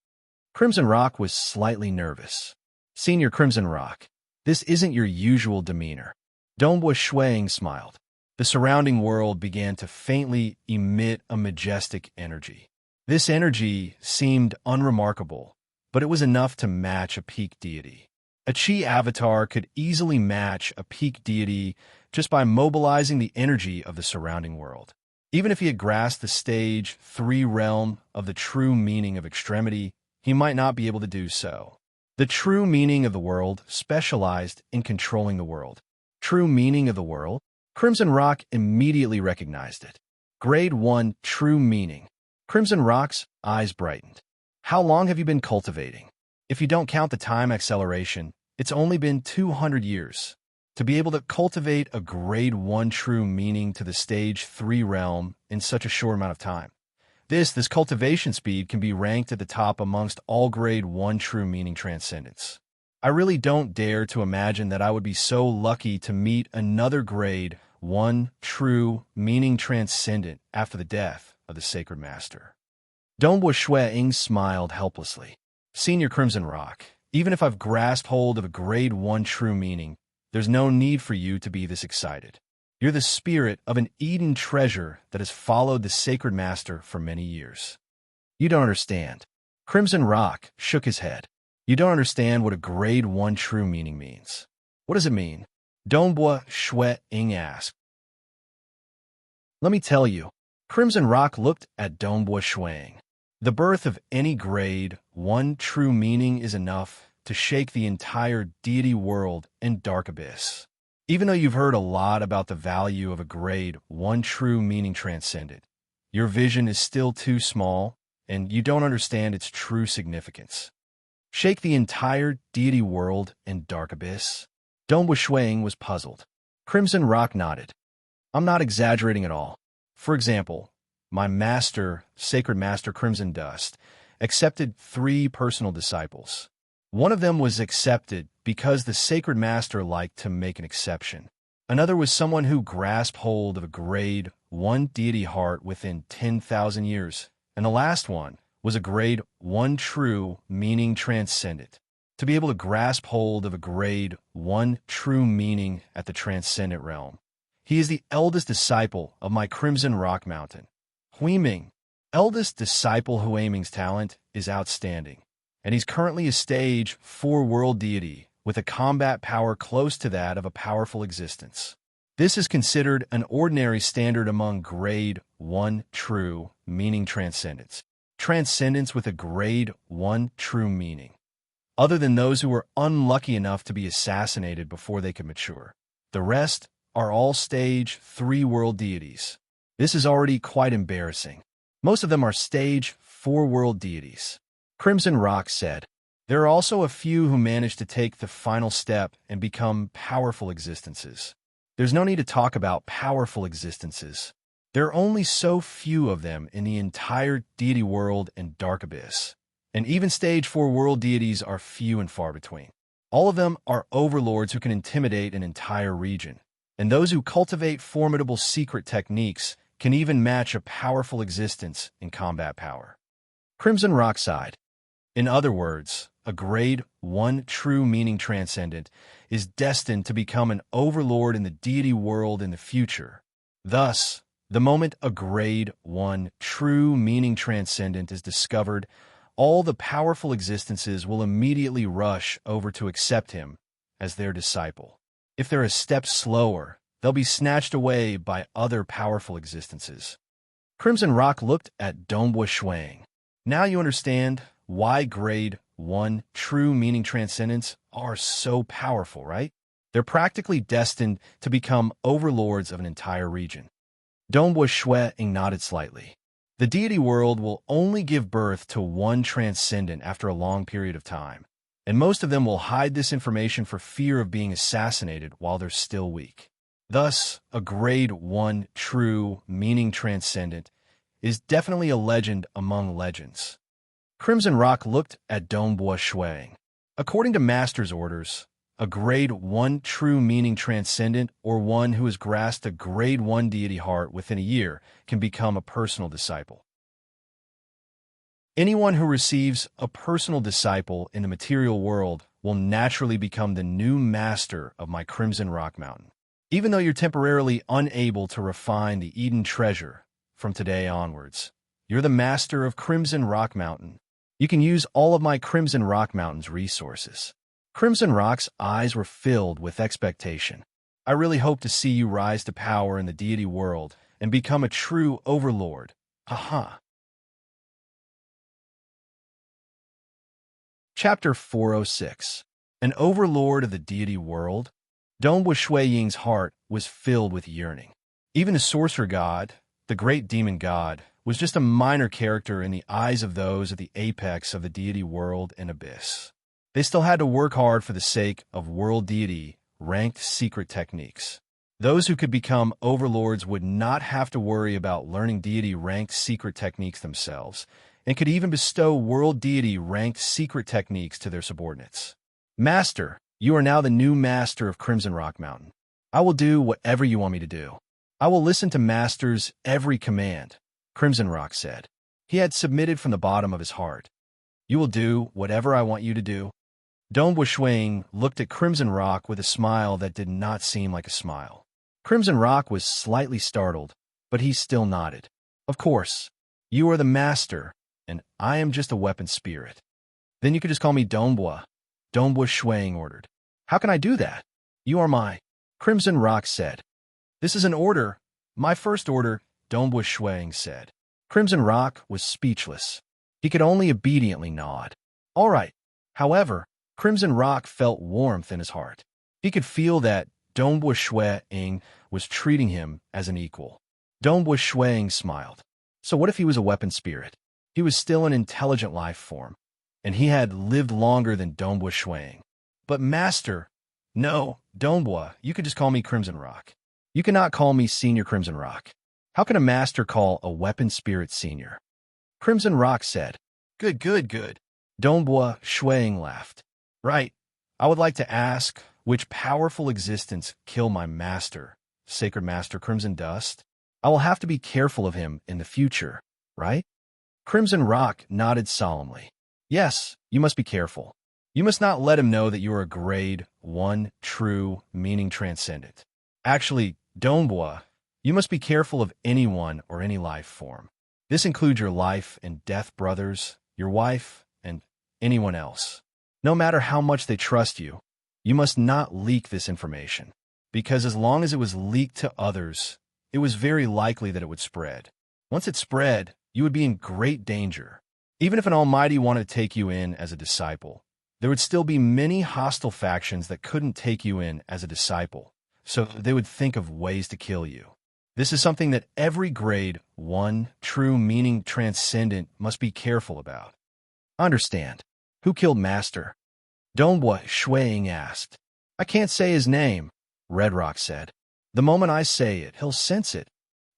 Crimson Rock was slightly nervous. Senior Crimson Rock, this isn't your usual demeanor. Dongbo Shuiying smiled. The surrounding world began to faintly emit a majestic energy. This energy seemed unremarkable, but it was enough to match a peak deity. A chi avatar could easily match a peak deity just by mobilizing the energy of the surrounding world. Even if he had grasped the stage 3 realm of the true meaning of extremity, he might not be able to do so. The true meaning of the world specialized in controlling the world. True meaning of the world? Crimson Rock immediately recognized it. Grade 1 true meaning. Crimson Rock's eyes brightened. How long have you been cultivating? If you don't count the time acceleration, it's only been 200 years. To be able to cultivate a grade 1 true meaning to the stage 3 realm in such a short amount of time. This cultivation speed can be ranked at the top amongst all grade 1 true meaning transcendents. I really don't dare to imagine that I would be so lucky to meet another grade 1 true meaning transcendent after the death of the Sacred Master. Dongbo Shuiying smiled helplessly. Senior Crimson Rock, even if I've grasped hold of a grade 1 true meaning, there's no need for you to be this excited. You're the spirit of an Eden treasure that has followed the Sacred Master for many years. You don't understand. Crimson Rock shook his head. You don't understand what a grade 1 true meaning means. What does it mean? Dongbo Shuiying asked. Let me tell you. Crimson Rock looked at Dongbo Shuiying. The birth of any grade 1 true meaning is enough to shake the entire deity world and dark abyss. Even though you've heard a lot about the value of a grade 1 true meaning transcendent, your vision is still too small, and you don't understand its true significance. Shake the entire deity world and dark abyss? Dongbo Shuiying was puzzled. Crimson Rock nodded. I'm not exaggerating at all. For example, my master, Sacred Master Crimson Dust, accepted 3 personal disciples. One of them was accepted because the Sacred Master liked to make an exception. Another was someone who grasped hold of a grade 1 deity heart within 10,000 years. And the last one was a grade 1 true, meaning transcendent. To be able to grasp hold of a grade 1 true meaning at the transcendent realm. He is the eldest disciple of my Crimson Rock Mountain. Huiming, eldest disciple Huiming's talent is outstanding, and he's currently a stage 4 world deity with a combat power close to that of a powerful existence. This is considered an ordinary standard among grade 1 true, meaning transcendence. Transcendence with a grade 1 true meaning. Other than those who were unlucky enough to be assassinated before they could mature. The rest are all stage 3 world deities. This is already quite embarrassing. Most of them are stage 4 world deities. Crimson Rock said, there are also a few who manage to take the final step and become powerful existences. There's no need to talk about powerful existences. There are only so few of them in the entire deity world and dark abyss. And even stage 4 world deities are few and far between. All of them are overlords who can intimidate an entire region. And those who cultivate formidable secret techniques can even match a powerful existence in combat power. Crimson Rock sighed. In other words, a grade 1 true meaning transcendent is destined to become an overlord in the deity world in the future. Thus, the moment a grade 1 true meaning transcendent is discovered, all the powerful existences will immediately rush over to accept him as their disciple. If they're a step slower, they'll be snatched away by other powerful existences. Crimson Rock looked at Donghua Shuang. Now you understand why grade 1 true meaning transcendents are so powerful, right? They're practically destined to become overlords of an entire region. Donghua Shuang nodded slightly. The deity world will only give birth to one transcendent after a long period of time, and most of them will hide this information for fear of being assassinated while they're still weak. Thus, a grade 1 true meaning transcendent is definitely a legend among legends. Crimson Rock looked at Donghua Shuang. According to Master's orders, a grade 1 true meaning transcendent or one who has grasped a grade 1 deity heart within a year can become a personal disciple. Anyone who receives a personal disciple in the material world will naturally become the new master of my Crimson Rock Mountain. Even though you're temporarily unable to refine the Eden treasure from today onwards, you're the master of Crimson Rock Mountain. You can use all of my Crimson Rock Mountain's resources. Crimson Rock's eyes were filled with expectation. I really hope to see you rise to power in the deity world and become a true overlord. Haha. Chapter 406. An overlord of the deity world? Donghua Shuiying's heart was filled with yearning. Even the sorcerer god, the great demon god, was just a minor character in the eyes of those at the apex of the deity world and abyss. They still had to work hard for the sake of world deity ranked secret techniques. Those who could become overlords would not have to worry about learning deity ranked secret techniques themselves, and could even bestow world deity ranked secret techniques to their subordinates. Master, you are now the new master of Crimson Rock Mountain. I will do whatever you want me to do. I will listen to Master's every command, Crimson Rock said. He had submitted from the bottom of his heart. You will do whatever I want you to do. Donghua Shuiying looked at Crimson Rock with a smile that did not seem like a smile. Crimson Rock was slightly startled, but he still nodded. Of course, you are the master, and I am just a weapon spirit. Then you could just call me Donghua, Donghua Shuiying ordered. How can I do that? You are my... Crimson Rock said. This is an order. My first order, Donghua Shuiying said. Crimson Rock was speechless. He could only obediently nod. All right. However, Crimson Rock felt warmth in his heart. He could feel that Donghua Shuiying was treating him as an equal. Donghua Shuiying smiled. So what if he was a weapon spirit? He was still an intelligent life form, and he had lived longer than Donghua Shuiying. But Master... No, Donghua, you could just call me Crimson Rock. You cannot call me Senior Crimson Rock. How can a master call a weapon spirit senior? Crimson Rock said. Good, good, good. Donghua Shuang laughed. Right. I would like to ask, which powerful existence killed my master, Sacred Master Crimson Dust? I will have to be careful of him in the future, right? Crimson Rock nodded solemnly. Yes, you must be careful. You must not let him know that you are a grade 1, true, meaning transcendent. Actually, Donghua, you must be careful of anyone or any life form. This includes your life and death brothers, your wife, and anyone else. No matter how much they trust you, you must not leak this information, because as long as it was leaked to others, it was very likely that it would spread. Once it spread, you would be in great danger. Even if an Almighty wanted to take you in as a disciple, there would still be many hostile factions that couldn't take you in as a disciple, so they would think of ways to kill you. This is something that every grade 1, true meaning transcendent must be careful about. Understand. Who killed Master? Donghua Shuang asked. I can't say his name, Red Rock said. The moment I say it, he'll sense it.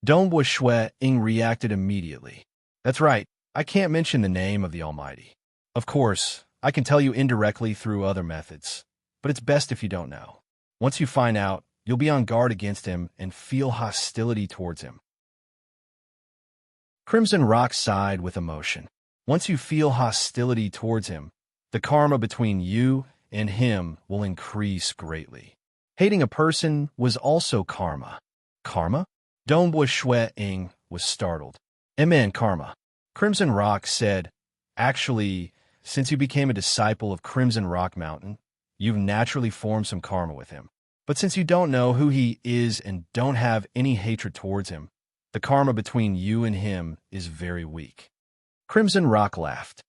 Donghua Shuang reacted immediately. That's right, I can't mention the name of the Almighty. Of course, I can tell you indirectly through other methods, but it's best if you don't know. Once you find out, you'll be on guard against him and feel hostility towards him. Crimson Rock sighed with emotion. Once you feel hostility towards him, the karma between you and him will increase greatly. Hating a person was also karma. Karma? Donghua Shuang was startled. Amen, karma. Crimson Rock said, actually, since you became a disciple of Crimson Rock Mountain, you've naturally formed some karma with him. But since you don't know who he is and don't have any hatred towards him, the karma between you and him is very weak. Crimson Rock laughed.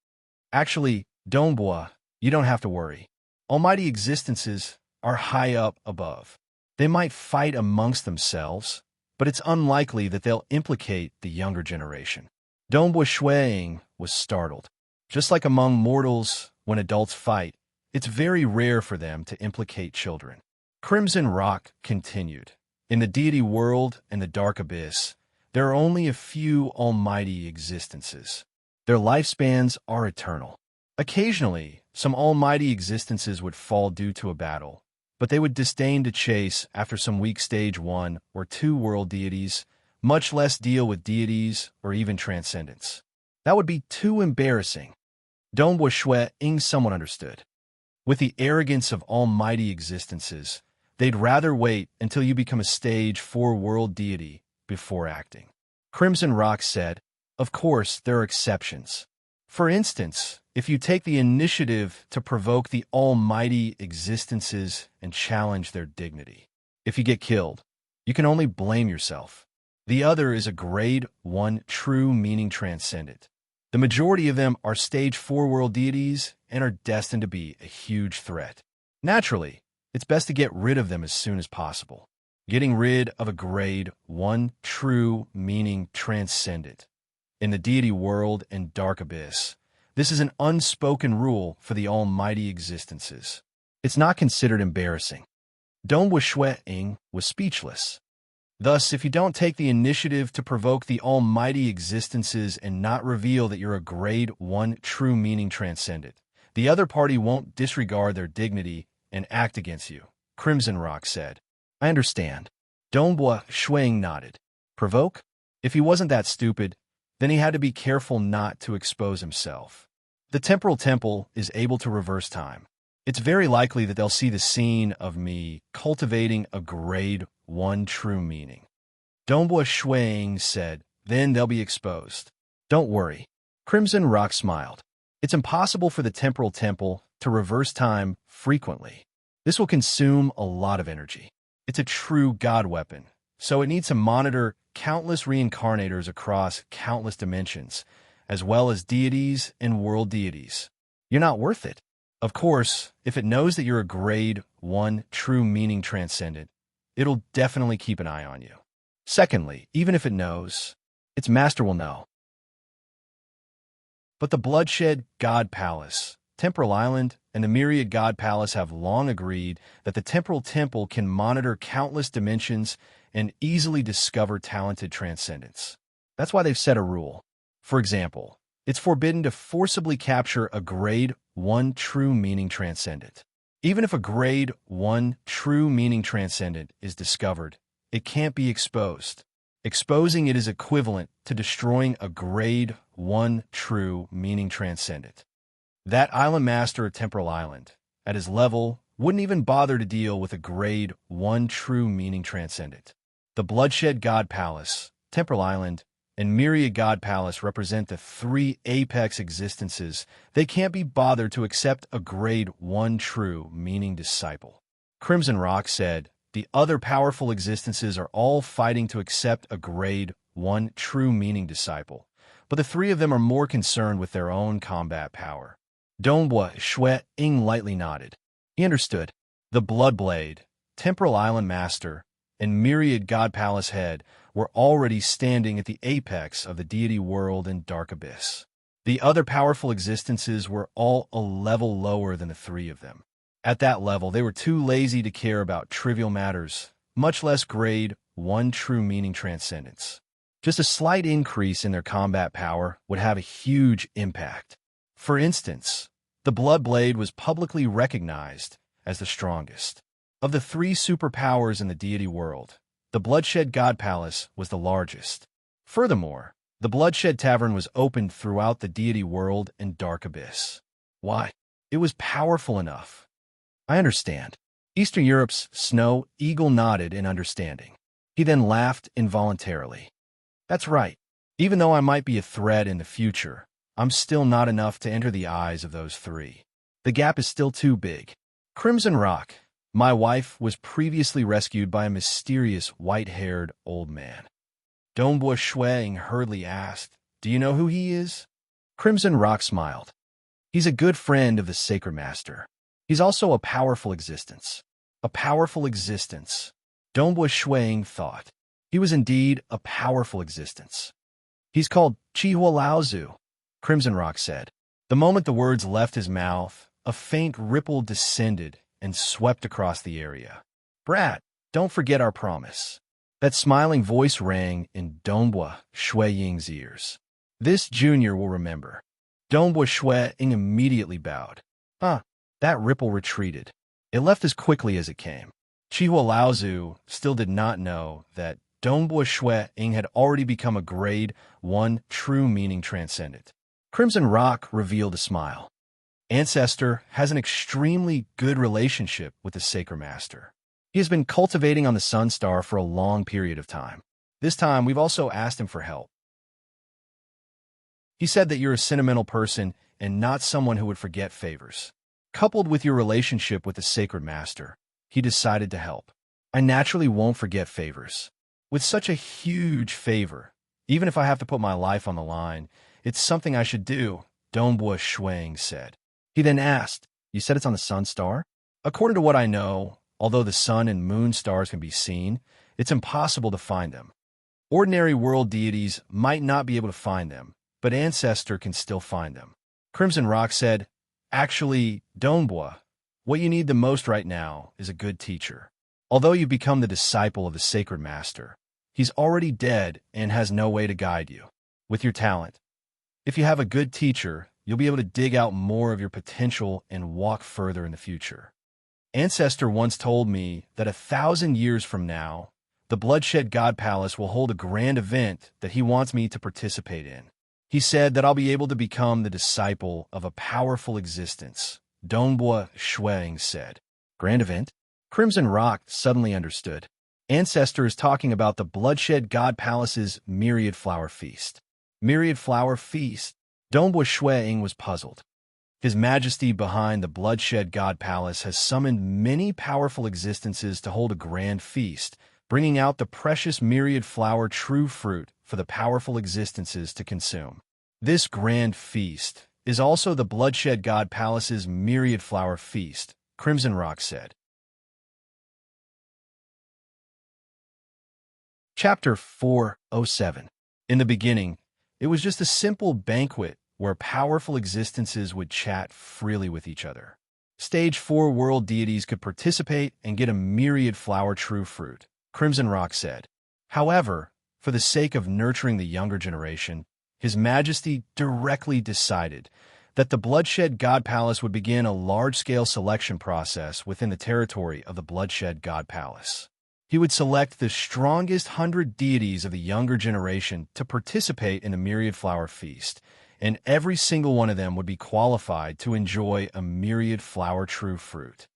Actually, Donghua, you don't have to worry. Almighty existences are high up above. They might fight amongst themselves, but it's unlikely that they'll implicate the younger generation. Donghua Shuang was startled. Just like among mortals, when adults fight, it's very rare for them to implicate children. Crimson Rock continued. In the deity world and the dark abyss, there are only a few almighty existences. Their lifespans are eternal. Occasionally, some almighty existences would fall due to a battle, but they would disdain to chase after some weak stage 1 or 2 world deities, much less deal with deities or even transcendence. That would be too embarrassing. Donghua Shuang somewhat understood. With the arrogance of almighty existences, they'd rather wait until you become a stage 4 world deity before acting. Crimson Rock said, of course, there are exceptions. For instance, if you take the initiative to provoke the almighty existences and challenge their dignity. If you get killed, you can only blame yourself. The other is a grade 1 true meaning transcendent. The majority of them are stage 4 world deities and are destined to be a huge threat. Naturally, it's best to get rid of them as soon as possible. Getting rid of a grade 1 true meaning transcendent. In the deity world and dark abyss, this is an unspoken rule for the almighty existences. It's not considered embarrassing. Donghua Shuang was speechless. Thus, if you don't take the initiative to provoke the almighty existences and not reveal that you're a grade 1 true meaning transcendent, the other party won't disregard their dignity and act against you, Crimson Rock said. I understand. Donghua Shuang nodded. Provoke? If he wasn't that stupid, then he had to be careful not to expose himself. The temporal temple is able to reverse time. It's very likely that they'll see the scene of me cultivating a grade 1 true meaning. Donghua Shuang said, then they'll be exposed. Don't worry. Crimson Rock smiled. It's impossible for the temporal temple to reverse time frequently. This will consume a lot of energy. It's a true god weapon, so it needs to monitor countless reincarnators across countless dimensions, as well as deities and world deities. You're not worth it. Of course, if it knows that you're a grade 1 true meaning transcendent, it'll definitely keep an eye on you. Secondly, even if it knows, its master will know. But the Bloodshed God Palace Temporal Island, and the Myriad God Palace have long agreed that the Temporal Temple can monitor countless dimensions and easily discover talented transcendents. That's why they've set a rule. For example, it's forbidden to forcibly capture a Grade 1 true meaning transcendent. Even if a Grade 1 true meaning transcendent is discovered, it can't be exposed. Exposing it is equivalent to destroying a Grade 1 true meaning transcendent. That island master of Temporal Island, at his level, wouldn't even bother to deal with a Grade 1 true meaning transcendent. The Bloodshed God Palace, Temporal Island, and Myriad God Palace represent the three apex existences. They can't be bothered to accept a Grade 1 true meaning disciple. Crimson Rock said, the other powerful existences are all fighting to accept a Grade 1 true meaning disciple, but the three of them are more concerned with their own combat power. Donghua Shui Ying lightly nodded. He understood. The Bloodblade, Temporal Island Master, and Myriad God Palace Head were already standing at the apex of the deity world in Dark Abyss. The other powerful existences were all a level lower than the three of them. At that level, they were too lazy to care about trivial matters, much less Grade 1 true meaning transcendence. Just a slight increase in their combat power would have a huge impact. For instance, the Bloodblade was publicly recognized as the strongest. Of the three superpowers in the deity world, the Bloodshed God Palace was the largest. Furthermore, the Bloodshed Tavern was opened throughout the deity world in Dark Abyss. Why? It was powerful enough. I understand. Eastern Europe's Snow Eagle nodded in understanding. He then laughed involuntarily. That's right. Even though I might be a threat in the future, I'm still not enough to enter the eyes of those three. The gap is still too big. Crimson Rock, my wife, was previously rescued by a mysterious white-haired old man. Donghua Shuang hurriedly asked, do you know who he is? Crimson Rock smiled. He's a good friend of the Sacred Master. He's also a powerful existence. A powerful existence. Donghua Shuang thought. He was indeed a powerful existence. He's called Chihua Laozu, Crimson Rock said. The moment the words left his mouth, a faint ripple descended and swept across the area. Brat, don't forget our promise. That smiling voice rang in Donghua Shuiying's ears. This junior will remember. Donghua Shuiying immediately bowed. That ripple retreated. It left as quickly as it came. Chihua Laozu still did not know that Donghua Shuiying had already become a Grade 1 true meaning transcendent. Crimson Rock revealed a smile. Ancestor has an extremely good relationship with the Sacred Master. He has been cultivating on the Sun Star for a long period of time. This time, we've also asked him for help. He said that you're a sentimental person and not someone who would forget favors. Coupled with your relationship with the Sacred Master, he decided to help. I naturally won't forget favors. With such a huge favor, even if I have to put my life on the line, it's something I should do, Donghua Shuang said. He then asked, you said it's on the Sun Star? According to what I know, although the Sun and Moon stars can be seen, it's impossible to find them. Ordinary world deities might not be able to find them, but Ancestor can still find them. Crimson Rock said, actually, Donghua, what you need the most right now is a good teacher. Although you've become the disciple of the Sacred Master, he's already dead and has no way to guide you. With your talent, if you have a good teacher, you'll be able to dig out more of your potential and walk further in the future. Ancestor once told me that 1,000 years from now, the Bloodshed God Palace will hold a grand event that he wants me to participate in. He said that I'll be able to become the disciple of a powerful existence, Donghua Shuang said. Grand event? Crimson Rock suddenly understood. Ancestor is talking about the Bloodshed God Palace's Myriad Flower Feast. Myriad Flower Feast? Donghua Shuang was puzzled. His Majesty behind the Bloodshed God Palace has summoned many powerful existences to hold a grand feast, bringing out the precious Myriad Flower true fruit for the powerful existences to consume. This grand feast is also the Bloodshed God Palace's Myriad Flower Feast, Crimson Rock said. Chapter 407. In the beginning, it was just a simple banquet where powerful existences would chat freely with each other. Stage 4 world deities could participate and get a myriad flower true fruit, Crimson Rock said. However, for the sake of nurturing the younger generation, His Majesty directly decided that the Bloodshed God Palace would begin a large-scale selection process within the territory of the Bloodshed God Palace. He would select the strongest 100 deities of the younger generation to participate in the Myriad Flower Feast, and every single one of them would be qualified to enjoy a myriad flower true fruit.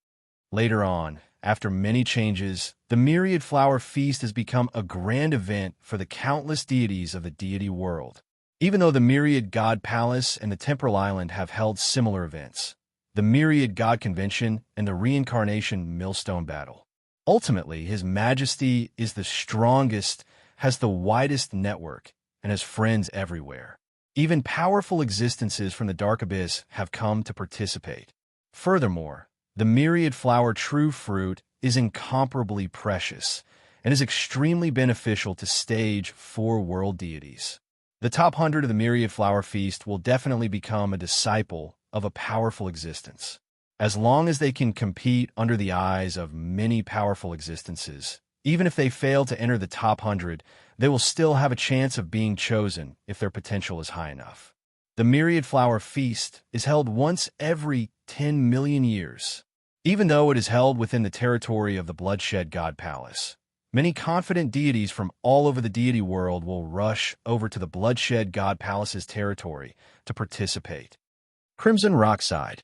Later on, after many changes, the Myriad Flower Feast has become a grand event for the countless deities of the deity world. Even though the Myriad God Palace and the Temporal Island have held similar events, the Myriad God Convention and the Reincarnation Millstone Battle. Ultimately, His Majesty is the strongest, has the widest network, and has friends everywhere. Even powerful existences from the Dark Abyss have come to participate. Furthermore, the Myriad Flower True Fruit is incomparably precious and is extremely beneficial to Stage 4 world deities. The top 100 of the Myriad Flower Feast will definitely become a disciple of a powerful existence. As long as they can compete under the eyes of many powerful existences, even if they fail to enter the top 100, they will still have a chance of being chosen if their potential is high enough. The Myriad Flower Feast is held once every 10 million years. Even though it is held within the territory of the Bloodshed God Palace, many confident deities from all over the deity world will rush over to the Bloodshed God Palace's territory to participate. Crimson Rock sighed.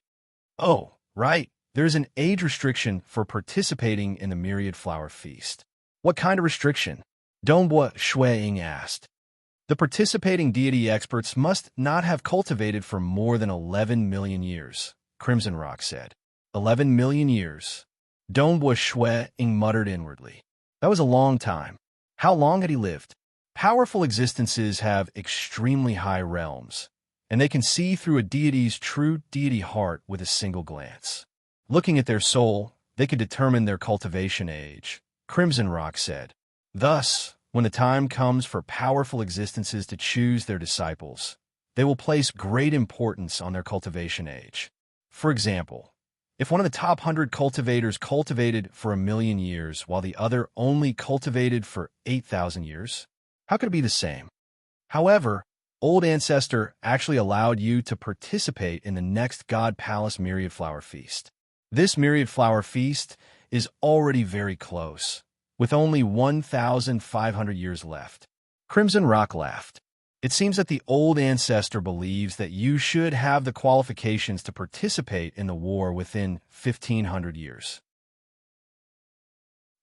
Oh, right. There's an age restriction for participating in the Myriad Flower Feast. What kind of restriction? Donghua Shuiying asked. The participating deity experts must not have cultivated for more than 11 million years, Crimson Rock said. 11 million years. Donghua Shuiying muttered inwardly. That was a long time. How long had he lived? Powerful existences have extremely high realms, and they can see through a deity's true deity heart with a single glance. Looking at their soul, they could determine their cultivation age, Crimson Rock said. Thus, when the time comes for powerful existences to choose their disciples, they will place great importance on their cultivation age. For example, if one of the top 100 cultivators cultivated for 1 million years while the other only cultivated for 8,000 years, how could it be the same? However, Old Ancestor actually allowed you to participate in the next God Palace Myriad Flower Feast. This Myriad Flower Feast is already very close, with only 1,500 years left. Crimson Rock laughed. It seems that the Old Ancestor believes that you should have the qualifications to participate in the war within 1,500 years.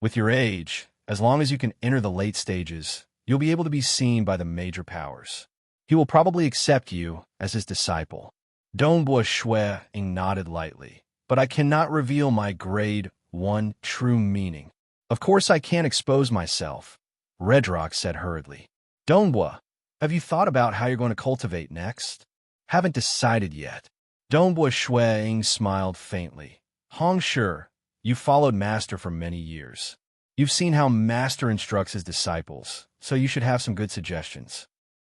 With your age, as long as you can enter the late stages, you'll be able to be seen by the major powers. He will probably accept you as his disciple. Donghua Shuiying nodded lightly. But I cannot reveal my grade 1 true meaning. Of course I can't expose myself, Redrock said hurriedly. Donghua, have you thought about how you're going to cultivate next? Haven't decided yet. Donghua Shuiying smiled faintly. Hong Shi, you followed Master for many years. You've seen how Master instructs his disciples, so you should have some good suggestions.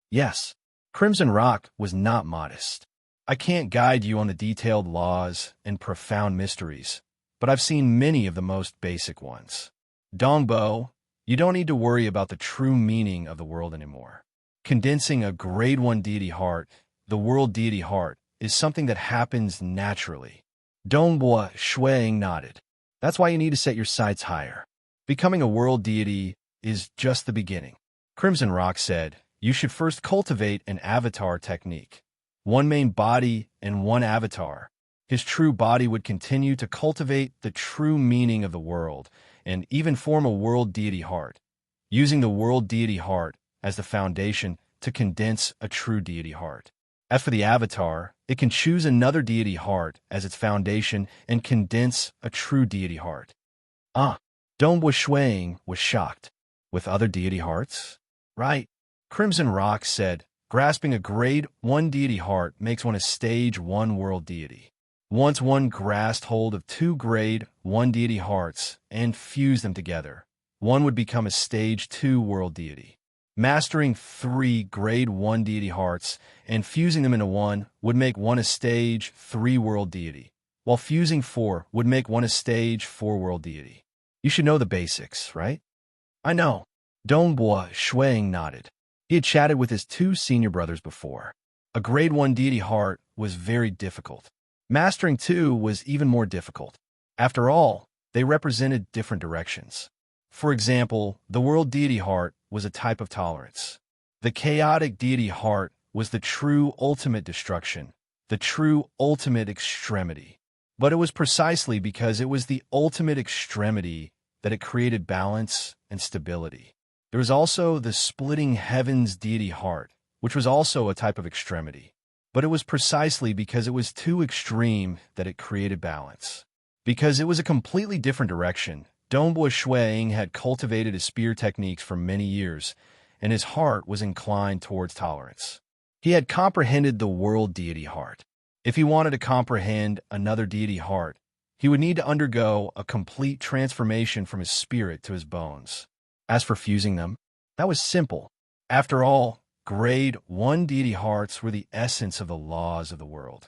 Yes, Crimson Rock was not modest. I can't guide you on the detailed laws and profound mysteries, but I've seen many of the most basic ones. Dongbo, you don't need to worry about the true meaning of the world anymore. Condensing a grade 1 deity heart, the world deity heart, is something that happens naturally. Donghua Shuiying nodded. That's why you need to set your sights higher. Becoming a world deity is just the beginning. Crimson Rock said, you should first cultivate an avatar technique. One main body and one avatar. His true body would continue to cultivate the true meaning of the world and even form a world deity heart, using the world deity heart as the foundation to condense a true deity heart. As for the avatar, it can choose another deity heart as its foundation and condense a true deity heart. Donghua Shuiying was shocked. With other deity hearts? Right. Crimson Rock said, grasping a grade 1 deity heart makes one a stage 1 world deity. Once one grasped hold of 2 grade 1 deity hearts and fused them together, one would become a stage 2 world deity. Mastering 3 Grade 1 deity hearts and fusing them into one would make one a Stage 3 world deity, while fusing 4 would make one a Stage 4 world deity. You should know the basics, right? I know. Dongbo Shuang nodded. He had chatted with his 2 senior brothers before. A Grade 1 deity heart was very difficult. Mastering 2 was even more difficult. After all, they represented different directions. For example, the world deity heart was a type of tolerance. The chaotic deity heart was the true ultimate destruction, the true ultimate extremity. But it was precisely because it was the ultimate extremity that it created balance and stability. There was also the splitting heavens deity heart, which was also a type of extremity. But it was precisely because it was too extreme that it created balance. Because it was a completely different direction, Dongbo Shuang had cultivated his spear techniques for many years, and his heart was inclined towards tolerance. He had comprehended the world deity heart. If he wanted to comprehend another deity heart, he would need to undergo a complete transformation from his spirit to his bones. As for fusing them, that was simple. After all, Grade 1 deity hearts were the essence of the laws of the world.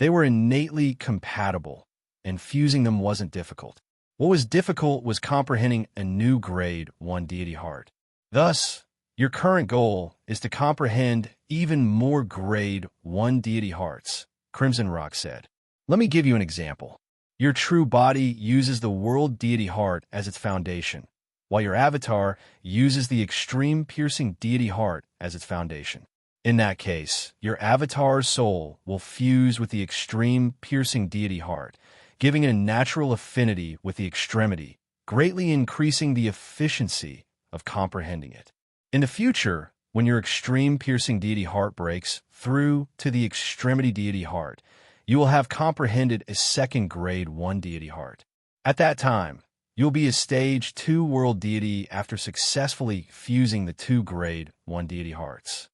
They were innately compatible, and fusing them wasn't difficult. What was difficult was comprehending a new Grade 1 deity heart. Thus, your current goal is to comprehend even more Grade 1 deity hearts, Crimson Rock said. Let me give you an example. Your true body uses the world deity heart as its foundation, while your avatar uses the extreme piercing deity heart as its foundation. In that case, your avatar's soul will fuse with the extreme piercing deity heart, giving it a natural affinity with the extremity, greatly increasing the efficiency of comprehending it. In the future, when your extreme piercing deity heart breaks through to the extremity deity heart, you will have comprehended a second Grade 1 deity heart. At that time, you'll be a Stage 2 world deity after successfully fusing the 2 Grade 1 deity hearts.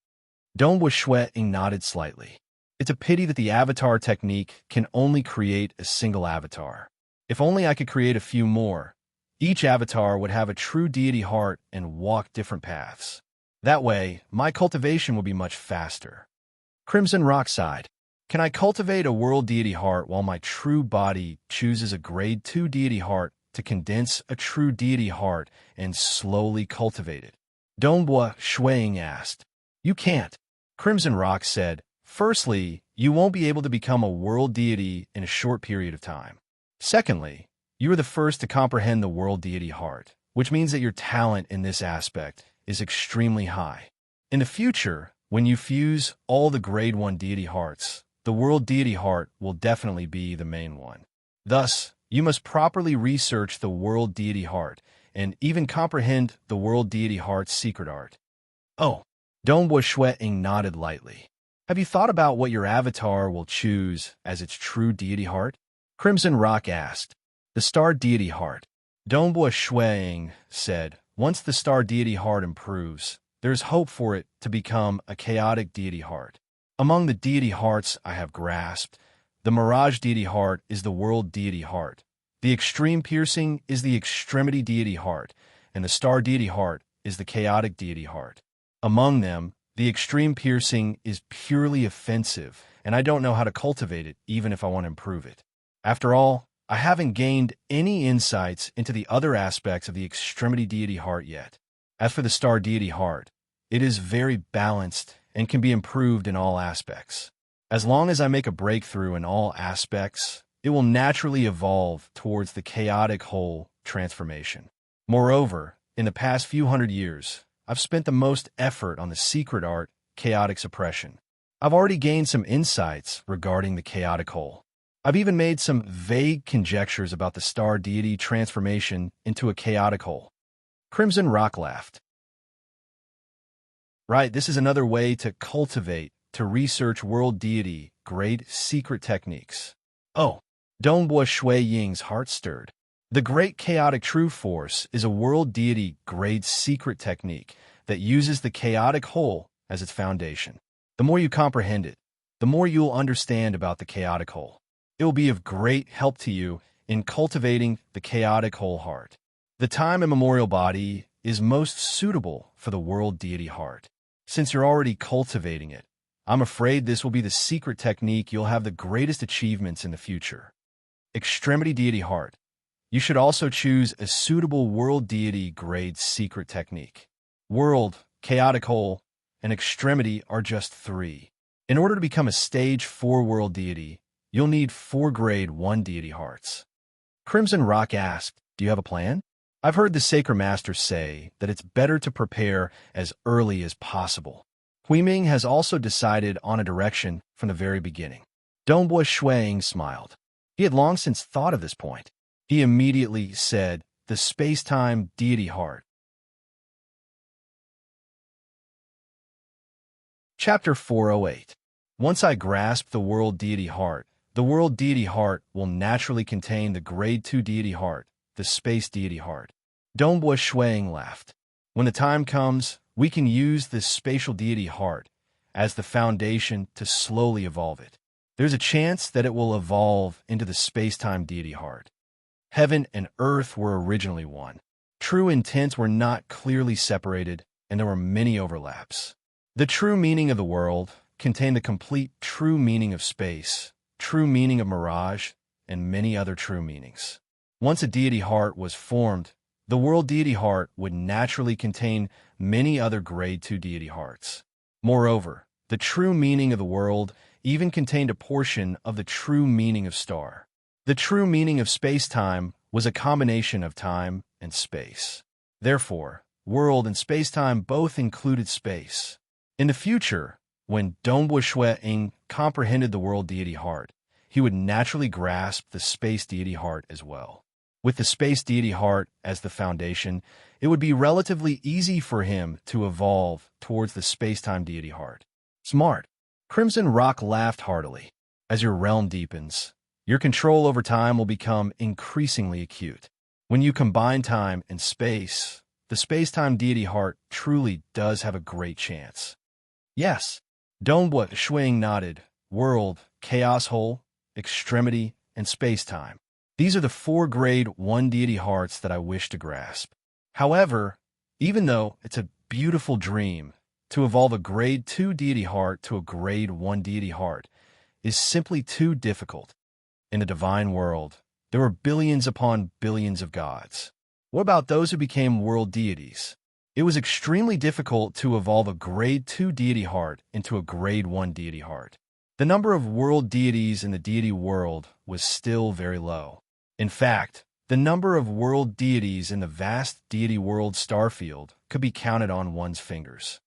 Dongbo Shuang nodded slightly. It's a pity that the avatar technique can only create a single avatar. If only I could create a few more. Each avatar would have a true deity heart and walk different paths. That way, my cultivation will be much faster. Crimson Rock sighed. Can I cultivate a world deity heart while my true body chooses a Grade 2 deity heart to condense a true deity heart and slowly cultivate it? Dongbo Shuang asked. You can't. Crimson Rock said, firstly, you won't be able to become a world deity in a short period of time. Secondly, you are the first to comprehend the world deity heart, which means that your talent in this aspect is extremely high. In the future, when you fuse all the Grade 1 deity hearts, the world deity heart will definitely be the main one. Thus, you must properly research the world deity heart and even comprehend the world deity heart's secret art. Oh, Dongbo Shuang nodded lightly. Have you thought about what your avatar will choose as its true deity heart? Crimson Rock asked. The star deity heart. Dongbo Shuang said, once the star deity heart improves, there's hope for it to become a chaotic deity heart. Among the deity hearts I have grasped, the mirage deity heart is the world deity heart. The extreme piercing is the extremity deity heart, and the star deity heart is the chaotic deity heart. Among them, the extreme piercing is purely offensive, and I don't know how to cultivate it even if I want to improve it. After all, I haven't gained any insights into the other aspects of the extremity deity heart yet. As for the star deity heart, it is very balanced and can be improved in all aspects. As long as I make a breakthrough in all aspects, it will naturally evolve towards the chaotic whole transformation. Moreover, in the past few hundred years, I've spent the most effort on the secret art, chaotic suppression. I've already gained some insights regarding the chaotic whole. I've even made some vague conjectures about the star deity transformation into a chaotic whole. Crimson Rock laughed. Right, this is another way to cultivate, to research world deity, great secret techniques. Oh, Dongbo Shuang's heart stirred. The great chaotic true force is a world deity grade secret technique that uses the chaotic whole as its foundation. The more you comprehend it, the more you'll understand about the chaotic whole. It will be of great help to you in cultivating the chaotic whole heart. The time immemorial body is most suitable for the world deity heart. Since you're already cultivating it, I'm afraid this will be the secret technique you'll have the greatest achievements in the future. Extremity deity heart. You should also choose a suitable world deity grade secret technique. World, chaotic hole, and extremity are just 3. In order to become a stage 4 world deity, you'll need 4 grade 1 deity hearts. Crimson Rock asked, do you have a plan? I've heard the Sacred Master say that it's better to prepare as early as possible. Huiming has also decided on a direction from the very beginning. Dongbua Shuang smiled. He had long since thought of this point. He immediately said, the space-time deity heart. Chapter 408. Once I grasp the world deity heart, the world deity heart will naturally contain the grade 2 deity heart, the space deity heart. Dongbua Shuang laughed. When the time comes, we can use this spatial deity heart as the foundation to slowly evolve it. There's a chance that it will evolve into the space-time deity heart. Heaven and earth were originally one. True intents were not clearly separated, and there were many overlaps. The true meaning of the world contained the complete true meaning of space, true meaning of mirage, and many other true meanings. Once a deity heart was formed, the world deity heart would naturally contain many other grade 2 deity hearts. Moreover, the true meaning of the world even contained a portion of the true meaning of star. The true meaning of space-time was a combination of time and space. Therefore, world and space-time both included space. In the future, when Dongbua Shuang comprehended the world deity heart, he would naturally grasp the space deity heart as well. With the space deity heart as the foundation, it would be relatively easy for him to evolve towards the space-time deity heart. Smart. Crimson Rock laughed heartily. As your realm deepens, your control over time will become increasingly acute. When you combine time and space, the space-time deity heart truly does have a great chance. Yes. Dongbua Shuang nodded. World, chaos hole, extremity, and space-time. These are the 4 grade 1 deity hearts that I wish to grasp. However, even though it's a beautiful dream, to evolve a grade 2 deity heart to a grade 1 deity heart is simply too difficult. In the divine world, there were billions upon billions of gods. What about those who became world deities? It was extremely difficult to evolve a grade 2 deity heart into a grade 1 deity heart. The number of world deities in the deity world was still very low. In fact, the number of world deities in the vast deity world starfield could be counted on one's fingers.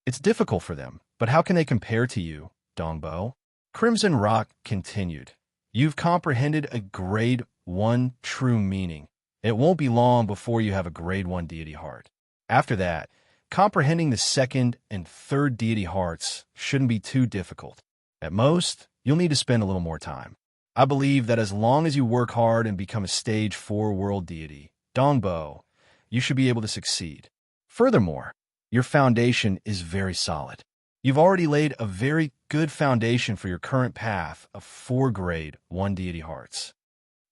It's difficult for them, but how can they compare to you, Dongbo? Crimson Rock continued. You've comprehended a grade 1 true meaning. It won't be long before you have a grade 1 deity heart. After that, comprehending the second and third deity hearts shouldn't be too difficult. At most, you'll need to spend a little more time. I believe that as long as you work hard and become a stage 4 world deity, Dongbo, you should be able to succeed. Furthermore, your foundation is very solid. You've already laid a very good foundation for your current path of 4 grade 1 deity hearts.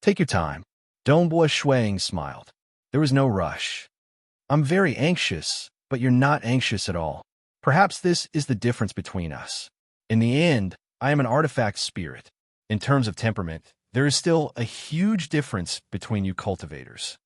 Take your time. Dongbua Shuang smiled. There was no rush. I'm very anxious, but you're not anxious at all. Perhaps this is the difference between us. In the end, I am an artifact spirit. In terms of temperament, there is still a huge difference between you cultivators.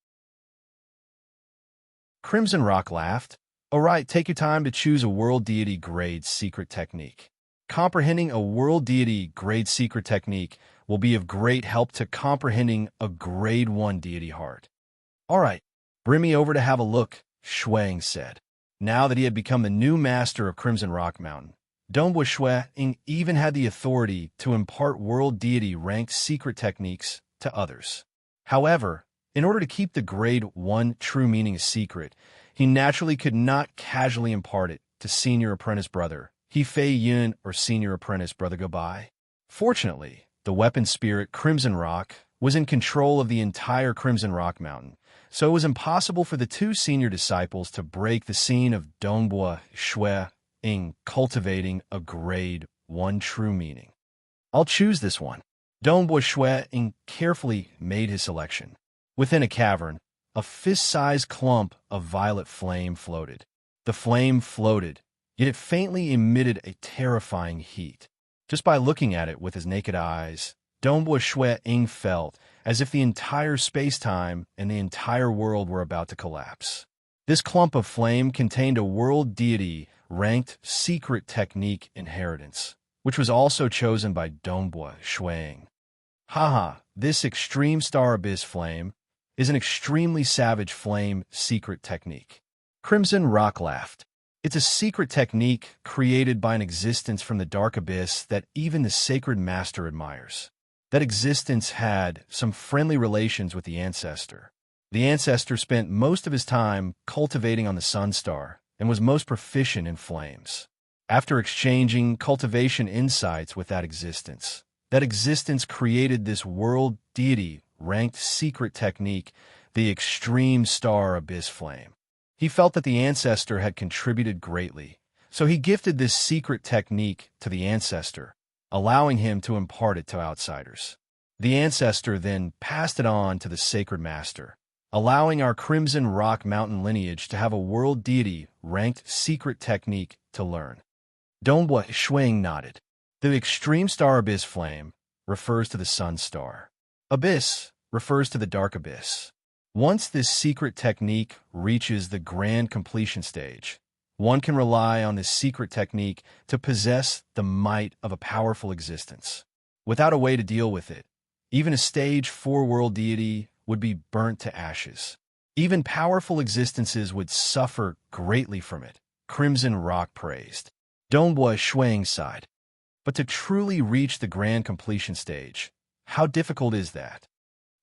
Crimson Rock laughed. All right, take your time to choose a world deity grade secret technique. Comprehending a world deity grade secret technique will be of great help to comprehending a grade 1 deity heart. All right, bring me over to have a look, Shuang said. Now that he had become the new master of Crimson Rock Mountain, Dongbua Shuang even had the authority to impart world deity ranked secret techniques to others. However, in order to keep the grade 1 true meaning a secret, he naturally could not casually impart it to senior apprentice brother Hefei Yun or senior apprentice brother Gobai. Fortunately, the weapon spirit Crimson Rock was in control of the entire Crimson Rock Mountain, so it was impossible for the 2 senior disciples to break the scene of Dongbua Shuang cultivating a grade 1 true meaning. I'll choose this one. Dongbua Shuang carefully made his selection. Within a cavern, a fist-sized clump of violet flame floated. The flame floated, yet it faintly emitted a terrifying heat. Just by looking at it with his naked eyes, Dongbua Shui Ying felt as if the entire space-time and the entire world were about to collapse. This clump of flame contained a world deity ranked secret technique inheritance, which was also chosen by Dongbua Shui Ying. Haha, this extreme star abyss flame is an extremely savage flame secret technique. Crimson Rock laughed. It's a secret technique created by an existence from the dark abyss that even the sacred master admires. That existence had some friendly relations with the ancestor. The ancestor spent most of his time cultivating on the sun star and was most proficient in flames. After exchanging cultivation insights with that existence created this world deity ranked secret technique, the extreme star abyss flame. He felt that the ancestor had contributed greatly, so he gifted this secret technique to the ancestor, allowing him to impart it to outsiders. The ancestor then passed it on to the sacred master, allowing our Crimson Rock Mountain lineage to have a world deity ranked secret technique to learn. Dongbua Shui Ying nodded. The extreme star abyss flame refers to the sun star. Abyss refers to the dark abyss. Once this secret technique reaches the grand completion stage, one can rely on this secret technique to possess the might of a powerful existence. Without a way to deal with it, even a stage 4 world deity would be burnt to ashes. Even powerful existences would suffer greatly from it, Crimson Rock praised. Dongbua Shui Ying sighed. But to truly reach the grand completion stage, how difficult is that?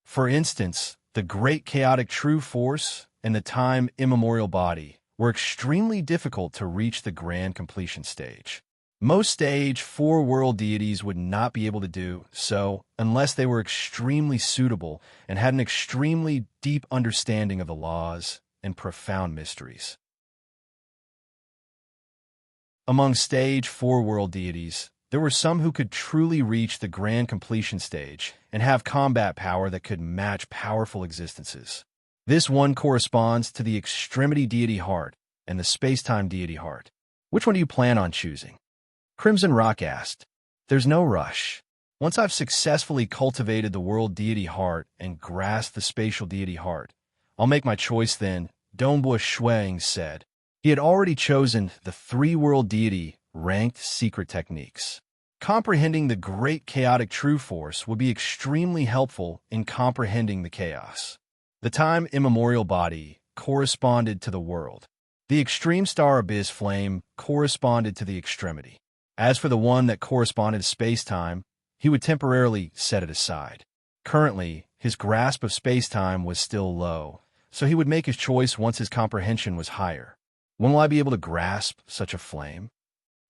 For instance, the great chaotic true force and the time immemorial body were extremely difficult to reach the grand completion stage. Most stage 4 world deities would not be able to do so unless they were extremely suitable and had an extremely deep understanding of the laws and profound mysteries. Among stage 4 world deities, there were some who could truly reach the grand completion stage and have combat power that could match powerful existences. This one corresponds to the extremity deity heart and the space-time deity heart. Which one do you plan on choosing? Crimson Rock asked. There's no rush. Once I've successfully cultivated the world deity heart and grasped the spatial deity heart, I'll make my choice then, Dongbua Shui Ying said. He had already chosen the 3 world deity ranked secret techniques. Comprehending the great chaotic true force would be extremely helpful in comprehending the chaos. The time immemorial body corresponded to the world. The extreme star abyss flame corresponded to the extremity. As for the one that corresponded to space-time, he would temporarily set it aside. Currently, his grasp of space-time was still low, so he would make his choice once his comprehension was higher. When will I be able to grasp such a flame?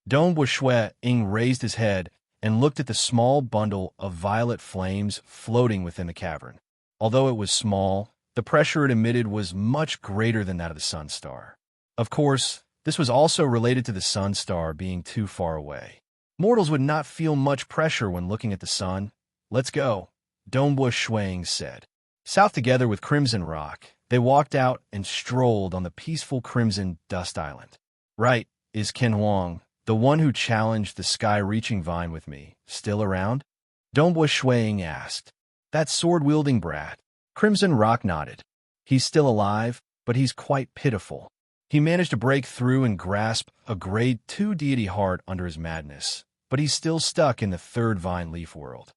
Dongbua Shui Ying raised his head and looked at the small bundle of violet flames floating within the cavern. Although it was small, the pressure it emitted was much greater than that of the sun star. Of course, this was also related to the sun star being too far away. Mortals would not feel much pressure when looking at the sun. Let's go, Dongbua Shui Ying said. South together with Crimson Rock, they walked out and strolled on the peaceful Crimson Dust Island. Right, is Ken Huang, the one who challenged the sky-reaching vine with me, still around? Dongbua Shui Ying asked. That sword-wielding brat. Crimson Rock nodded. He's still alive, but he's quite pitiful. He managed to break through and grasp a grade 2 deity heart under his madness, but he's still stuck in the 3rd vine leaf world.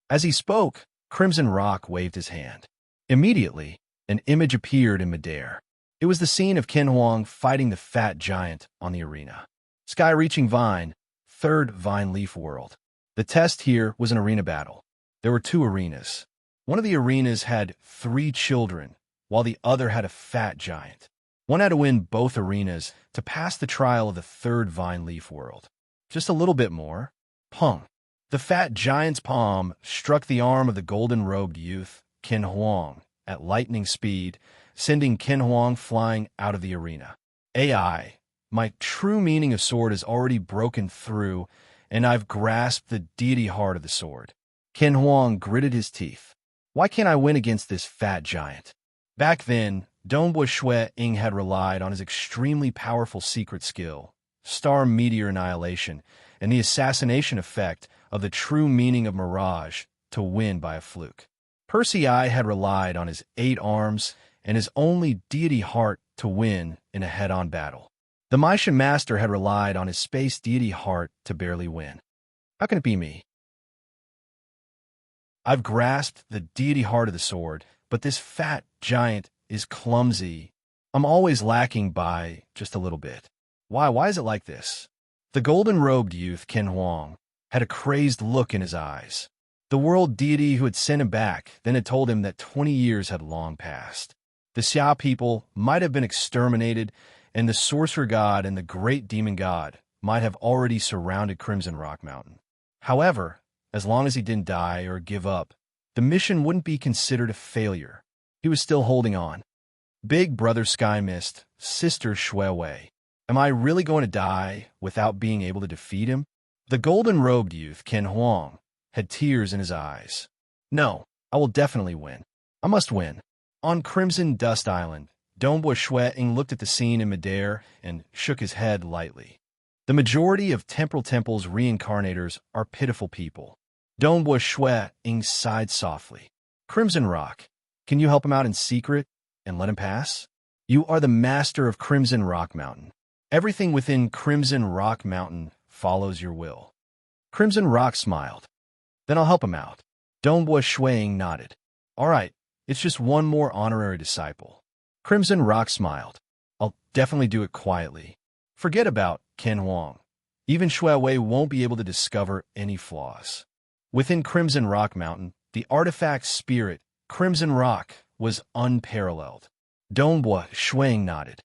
As he spoke, Crimson Rock waved his hand. Immediately, an image appeared in midair. It was the scene of Ken Huang fighting the fat giant on the arena. Sky-reaching vine, 3rd vine leaf world. The test here was an arena battle. There were 2 arenas. One of the arenas had 3 children, while the other had a fat giant. One had to win both arenas to pass the trial of the 3rd vine leaf world. Just a little bit more. Pong. The fat giant's palm struck the arm of the golden-robed youth, Ken Huang, at lightning speed, sending Ken Huang flying out of the arena. AI, my true meaning of sword is already broken through, and I've grasped the deity heart of the sword. Ken Huang gritted his teeth. Why can't I win against this fat giant? Back then, Dongbua Shui Ying had relied on his extremely powerful secret skill, star meteor annihilation, and the assassination effect of the true meaning of mirage to win by a fluke. Percy I had relied on his 8 arms and his only deity heart to win in a head-on battle. The Maishan Master had relied on his space deity heart to barely win. How can it be me? I've grasped the deity heart of the sword, but this fat giant is clumsy. I'm always lacking by just a little bit. Why? Why is it like this? The golden-robed youth, Ken Huang, had a crazed look in his eyes. The world deity who had sent him back then had told him that 20 years had long passed. The Xia people might have been exterminated, and the sorcerer god and the great demon god might have already surrounded Crimson Rock Mountain. However, as long as he didn't die or give up, the mission wouldn't be considered a failure. He was still holding on. Big brother Sky Mist, sister Shui Wei. Am I really going to die without being able to defeat him? The golden-robed youth, Ken Huang, had tears in his eyes. No, I will definitely win. I must win. On Crimson Dust Island, Dongbua Shui Ying looked at the scene in midair and shook his head lightly. The majority of Temporal Temple's reincarnators are pitiful people. Dongbua Shui Ying sighed softly. Crimson Rock, can you help him out in secret and let him pass? You are the master of Crimson Rock Mountain. Everything within Crimson Rock Mountain follows your will. Crimson Rock smiled. Then I'll help him out. Dongbua Shui Ying nodded. All right, it's just one more honorary disciple. Crimson Rock smiled. I'll definitely do it quietly. Forget about Ken Huang. Even Shui Wei won't be able to discover any flaws. Within Crimson Rock Mountain, the artifact spirit, Crimson Rock, was unparalleled. Dongbua Shui Ying nodded.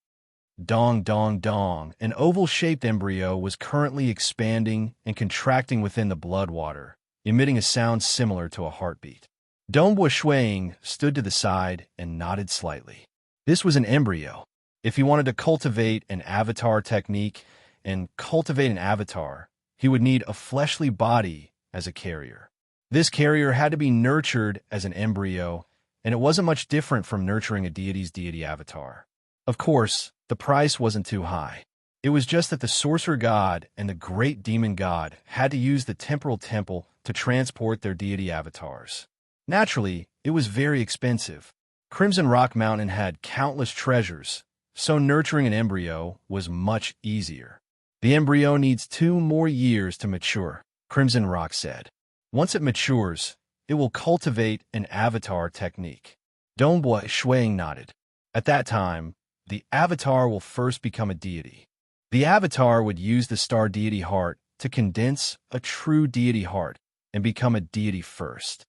Dong, dong, dong. An oval-shaped embryo was currently expanding and contracting within the blood water, emitting a sound similar to a heartbeat. Dongbua Shui Ying stood to the side and nodded slightly. This was an embryo. If he wanted to cultivate an avatar technique and cultivate an avatar, he would need a fleshly body as a carrier. This carrier had to be nurtured as an embryo, and it wasn't much different from nurturing a deity's deity avatar. Of course, the price wasn't too high. It was just that the sorcerer god and the great demon god had to use the temporal temple to transport their deity avatars. Naturally, it was very expensive. Crimson Rock Mountain had countless treasures, so nurturing an embryo was much easier. The embryo needs 2 more years to mature, Crimson Rock said. Once it matures, it will cultivate an avatar technique. Dongbua Shui Ying nodded. At that time, the avatar will first become a deity. The avatar would use the star deity heart to condense a true deity heart and become a deity first.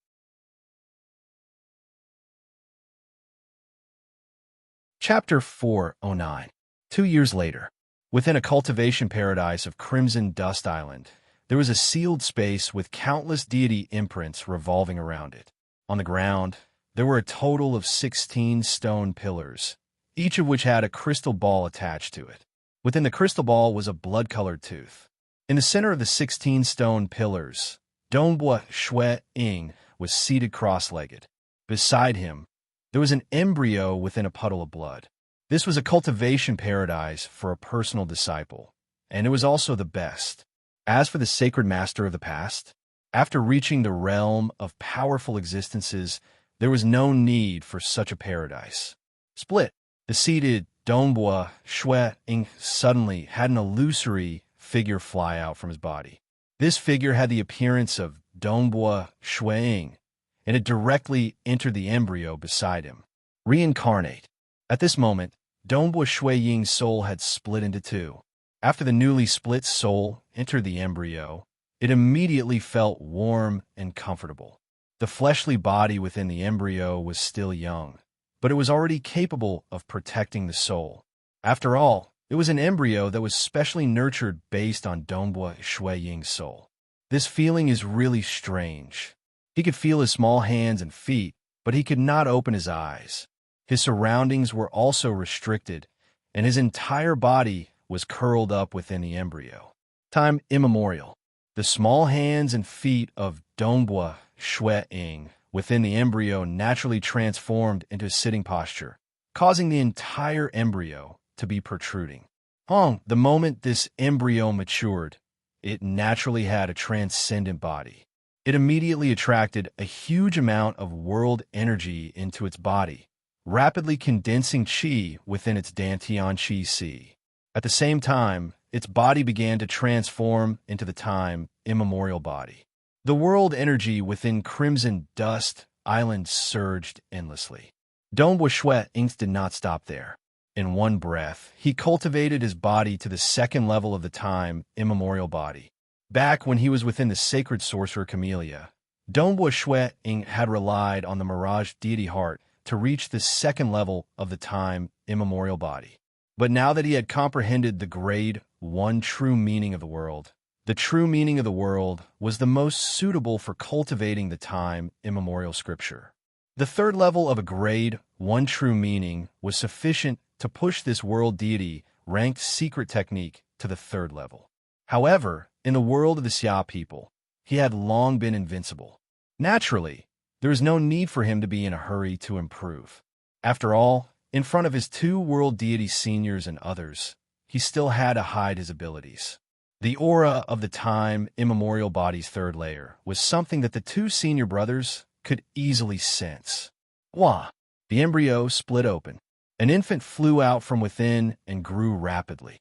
Chapter 409. 2 years later, within a cultivation paradise of Crimson Dust Island, there was a sealed space with countless deity imprints revolving around it. On the ground, there were a total of 16 stone pillars, each of which had a crystal ball attached to it. Within the crystal ball was a blood-colored tooth. In the center of the 16 stone pillars, Dongbua Shui Ying was seated cross-legged. Beside him, there was an embryo within a puddle of blood. This was a cultivation paradise for a personal disciple, and it was also the best. As for the sacred master of the past, after reaching the realm of powerful existences, there was no need for such a paradise. Split. The seated Dongbua Shui Ying suddenly had an illusory figure fly out from his body. This figure had the appearance of Dongbua Shui Ying, and it directly entered the embryo beside him. Reincarnate. At this moment, Dongbua Shui Ying's soul had split into 2. After the newly split soul entered the embryo, it immediately felt warm and comfortable. The fleshly body within the embryo was still young, but it was already capable of protecting the soul. After all, it was an embryo that was specially nurtured based on Dongbua Shui Ying's soul. This feeling is really strange. He could feel his small hands and feet, but he could not open his eyes. His surroundings were also restricted, and his entire body was curled up within the embryo. Time immemorial. The small hands and feet of Dongbua Shui Ying within the embryo naturally transformed into a sitting posture, causing the entire embryo to be protruding. The moment this embryo matured, it naturally had a transcendent body. It immediately attracted a huge amount of world energy into its body, rapidly condensing qi within its dantian qi si. At the same time, its body began to transform into the time immemorial body. The world energy within Crimson Dust Island surged endlessly. Donghua Shui Inks did not stop there. In one breath, he cultivated his body to the second level of the time immemorial body. Back when he was within the sacred sorcerer Camellia, Donghua Shui Ing had relied on the mirage deity heart to reach the second level of the time immemorial body. But now that he had comprehended the grade 1 true meaning of the world, the true meaning of the world was the most suitable for cultivating the time immemorial scripture. The third level of a grade 1 true meaning was sufficient to push this world deity ranked secret technique to the third level. However, in the world of the Xia people, he had long been invincible. Naturally, there is no need for him to be in a hurry to improve. After all, in front of his two world deity seniors and others, he still had to hide his abilities. The aura of the time immemorial body's third layer was something that the two senior brothers could easily sense. Wah! The embryo split open. An infant flew out from within and grew rapidly.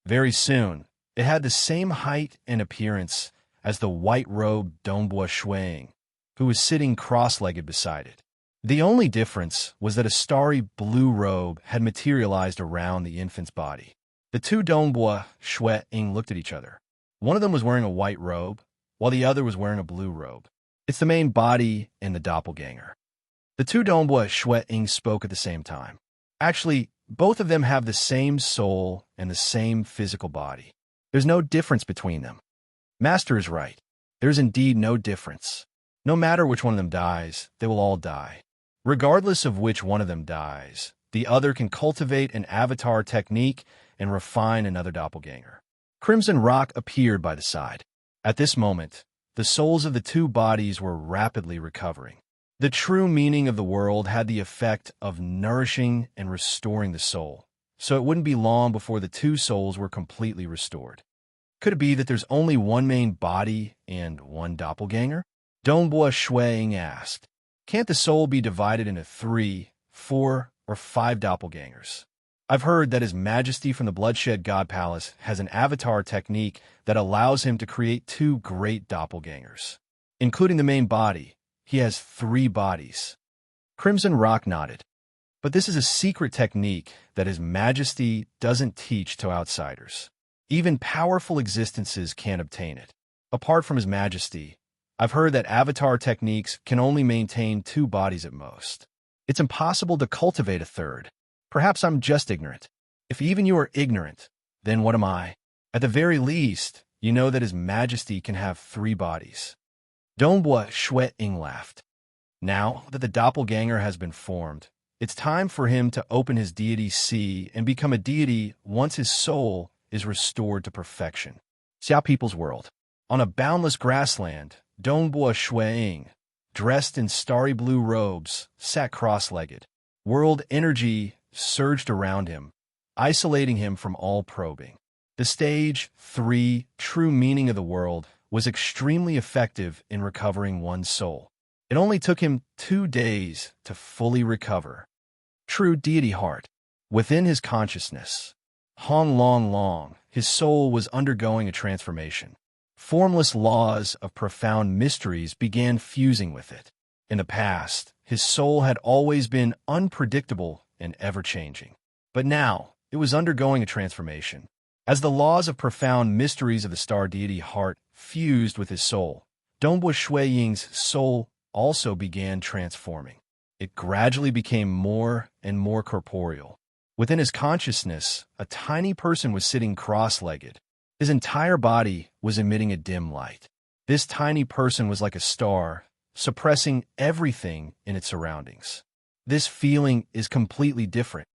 Very soon, it had the same height and appearance as the white-robed Donghua Shuang, who was sitting cross-legged beside it. The only difference was that a starry blue robe had materialized around the infant's body. The two Donghua Shuang looked at each other. One of them was wearing a white robe, while the other was wearing a blue robe. It's the main body and the doppelganger. The two Donghua Shuang spoke at the same time. Actually, both of them have the same soul and the same physical body. There's no difference between them. Master is right. There's indeed no difference. No matter which one of them dies, they will all die. Regardless of which one of them dies, the other can cultivate an avatar technique and refine another doppelganger. Crimson Rock appeared by the side. At this moment, the souls of the two bodies were rapidly recovering. The true meaning of the world had the effect of nourishing and restoring the soul, so it wouldn't be long before the two souls were completely restored. Could it be that there's only one main body and one doppelganger? Donghua Shuang asked. Can't the soul be divided into 3, 4, or 5 doppelgangers? I've heard that His Majesty from the Bloodshed God Palace has an avatar technique that allows him to create 2 great doppelgangers. Including the main body, he has 3 bodies. Crimson Rock nodded. But this is a secret technique that His Majesty doesn't teach to outsiders. Even powerful existences can't obtain it. Apart from His Majesty, I've heard that avatar techniques can only maintain 2 bodies at most. It's impossible to cultivate a third. Perhaps I'm just ignorant. If even you are ignorant, then what am I? At the very least, you know that His Majesty can have 3 bodies. Donghua Shuang laughed. Now that the doppelganger has been formed, it's time for him to open his deity Si and become a deity once his soul is restored to perfection. Xia People's World. On a boundless grassland, Donghua Shuang, dressed in starry blue robes, sat cross-legged. World energy surged around him, isolating him from all probing. The stage 3 true meaning of the world was extremely effective in recovering one's soul. It only took him 2 days to fully recover. True deity heart. Within his consciousness, Hong Long Long, his soul was undergoing a transformation. Formless laws of profound mysteries began fusing with it. In the past, his soul had always been unpredictable and ever-changing. But now, it was undergoing a transformation. As the laws of profound mysteries of the star deity heart fused with his soul, Donghua Shuang's soul also began transforming. It gradually became more and more corporeal. Within his consciousness, a tiny person was sitting cross-legged. His entire body was emitting a dim light. This tiny person was like a star, suppressing everything in its surroundings. This feeling is completely different.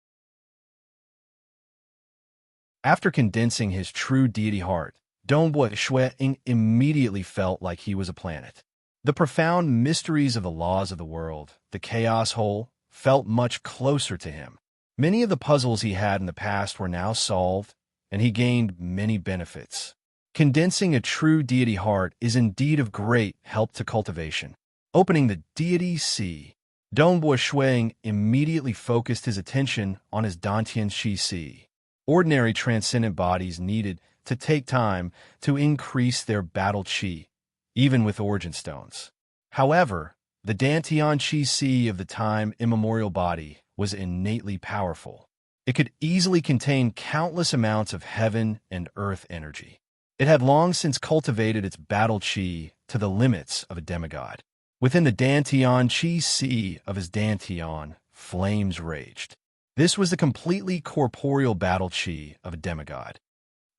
After condensing his true deity heart, Donghua Shuang immediately felt like he was a planet. The profound mysteries of the laws of the world, the chaos whole, felt much closer to him. Many of the puzzles he had in the past were now solved, and he gained many benefits. Condensing a true deity heart is indeed of great help to cultivation. Opening the deity Si, Dongbua Shuang immediately focused his attention on his Dantian Shi Si. Ordinary transcendent bodies needed to take time to increase their battle chi, even with origin stones. However, the Dantian Chi Si of the time immemorial body was innately powerful. It could easily contain countless amounts of heaven and earth energy. It had long since cultivated its battle chi to the limits of a demigod. Within the Dantian Chi Si of his Dantian, flames raged. This was the completely corporeal battle chi of a demigod.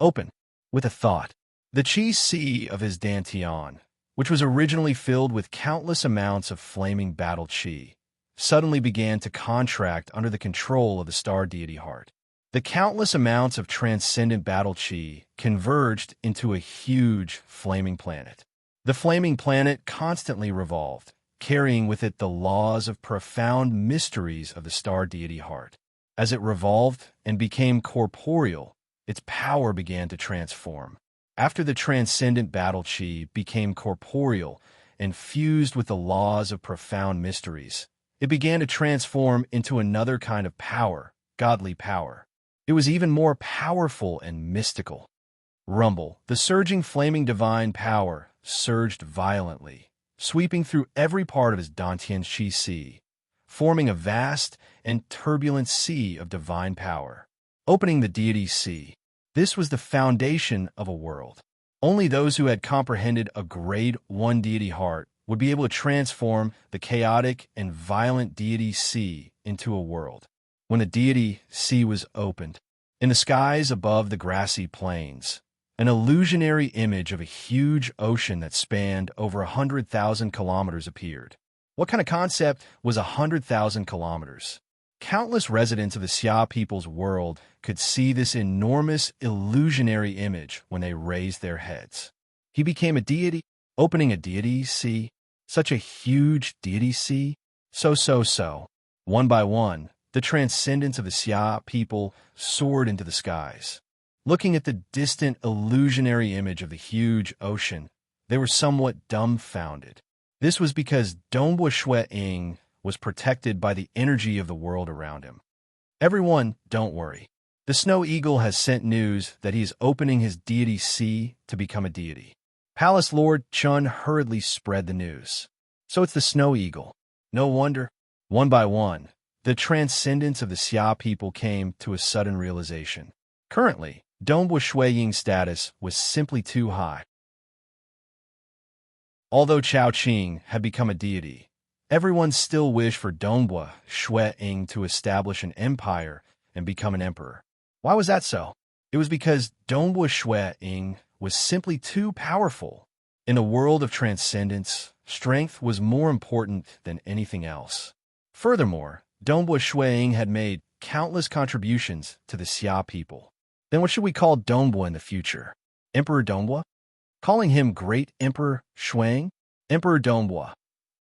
Open with a thought. The Chi Si of his Dantian, which was originally filled with countless amounts of flaming battle chi, suddenly began to contract under the control of the star deity heart. The countless amounts of transcendent battle chi converged into a huge flaming planet. The flaming planet constantly revolved, carrying with it the laws of profound mysteries of the star deity heart. As it revolved and became corporeal, its power began to transform. After the transcendent battle chi became corporeal and fused with the laws of profound mysteries, it began to transform into another kind of power, godly power. It was even more powerful and mystical. Rumble, the surging flaming divine power, surged violently, sweeping through every part of his Dantian Shi Si, forming a vast and turbulent sea of divine power. Opening the deity Si. This was the foundation of a world. Only those who had comprehended a grade 1 deity heart would be able to transform the chaotic and violent deity Si into a world. When the deity Si was opened, in the skies above the grassy plains, an illusionary image of a huge ocean that spanned over 100,000 kilometers appeared. What kind of concept was 100,000 kilometers? Countless residents of the Xia people's world could see this enormous illusionary image when they raised their heads. He became a deity, opening a deity Si, such a huge deity Si. So. One by one, the transcendence of the Xia people soared into the skies. Looking at the distant illusionary image of the huge ocean, they were somewhat dumbfounded. This was because Dongbua Shui Ying was protected by the energy of the world around him. Everyone, don't worry. The Snow Eagle has sent news that he is opening his deity Si to become a deity. Palace Lord Chun hurriedly spread the news. So it's the Snow Eagle. No wonder. One by one, the transcendence of the Xia people came to a sudden realization. Currently, Dongbua Shui Ying's status was simply too high. Although Chao Qing had become a deity, everyone still wished for Dongbua Shui Ying to establish an empire and become an emperor. Why was that so? It was because Dongbua Shui Ying was simply too powerful. In a world of transcendence, strength was more important than anything else. Furthermore, Dongbua Shui Ying had made countless contributions to the Xia people. Then what should we call Dongbua in the future? Emperor Dongbua? Calling him Great Emperor Shuang? Emperor Dongbua.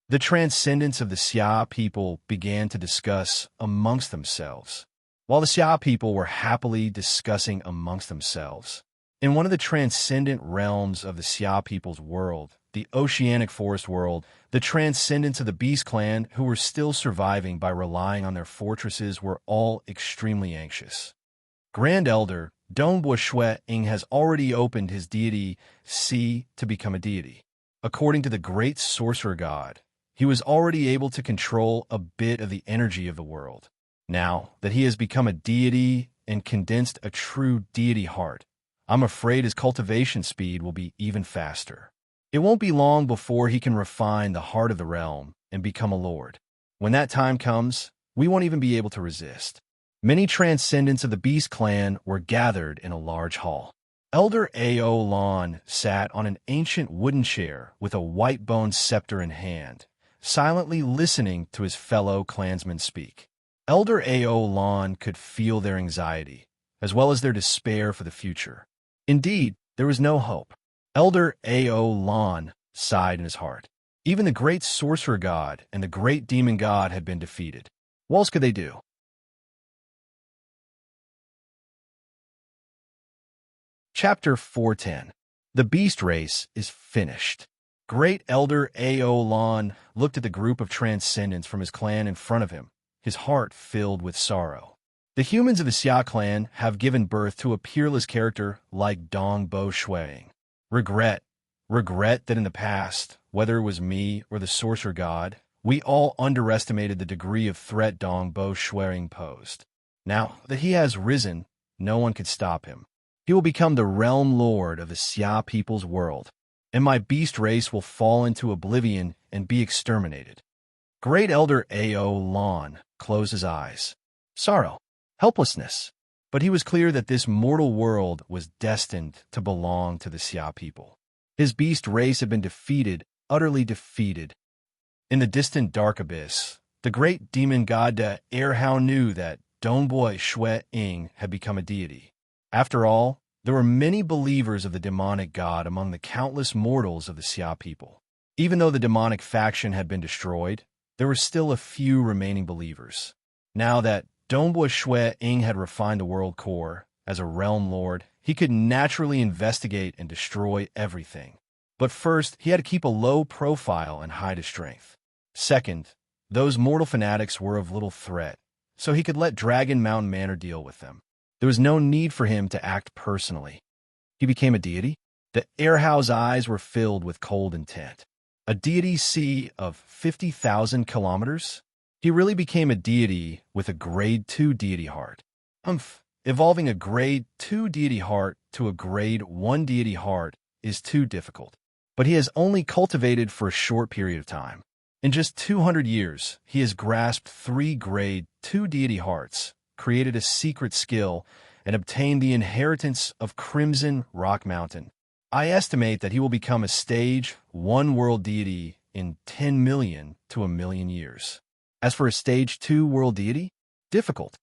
The transcendence of the Xia people began to discuss amongst themselves. While the Xia people were happily discussing amongst themselves, in one of the transcendent realms of the Xia people's world, the oceanic forest world, the transcendents of the Beast Clan who were still surviving by relying on their fortresses were all extremely anxious. Grand Elder Dongbua Shui Ying has already opened his deity Si to become a deity. According to the great sorcerer god, he was already able to control a bit of the energy of the world. Now that he has become a deity and condensed a true deity heart, I'm afraid his cultivation speed will be even faster. It won't be long before he can refine the heart of the realm and become a lord. When that time comes, we won't even be able to resist. Many transcendents of the Beast Clan were gathered in a large hall. Elder Ao Lan sat on an ancient wooden chair with a white-boned scepter in hand, silently listening to his fellow clansmen speak. Elder Ao Lan could feel their anxiety, as well as their despair for the future. Indeed, there was no hope. Elder Ao Lan sighed in his heart. Even the great sorcerer god and the great demon god had been defeated. What else could they do? Chapter 410. The beast race is finished. Great Elder Aolon looked at the group of transcendents from his clan in front of him, his heart filled with sorrow. The humans of the Xia clan have given birth to a peerless character like Dong Bo Shuang. Regret that in the past, whether it was me or the sorcerer god, we all underestimated the degree of threat Dong Bo Shuang posed. Now that he has risen, no one could stop him. He will become the realm lord of the Xia people's world, and my beast race will fall into oblivion and be exterminated. Great Elder Aolon closed his eyes. Sorrow, helplessness. But he was clear that this mortal world was destined to belong to the Xia people. His beast race had been defeated, utterly defeated. In the distant dark abyss, the great demon god De Erhao knew that Dongboi Shui Ying had become a deity. After all, there were many believers of the demonic god among the countless mortals of the Xia people. Even though the demonic faction had been destroyed, there were still a few remaining believers. Now that Dongboi Shui Ying had refined the world core, as a realm lord, he could naturally investigate and destroy everything. But first, he had to keep a low profile and hide his strength. Second, those mortal fanatics were of little threat, so he could let Dragon Mountain Manor deal with them. There was no need for him to act personally. He became a deity. The Airhouse eyes were filled with cold intent. A deity sea of 50,000 kilometers? He really became a deity with a grade 2 deity heart. Evolving a grade 2 deity heart to a grade 1 deity heart is too difficult. But he has only cultivated for a short period of time. In just 200 years, he has grasped 3 grade 2 deity hearts, created a secret skill, and obtained the inheritance of Crimson Rock Mountain. I estimate that he will become a stage 1 world deity in 10 million to a million years. As for a stage 2 world deity, difficult.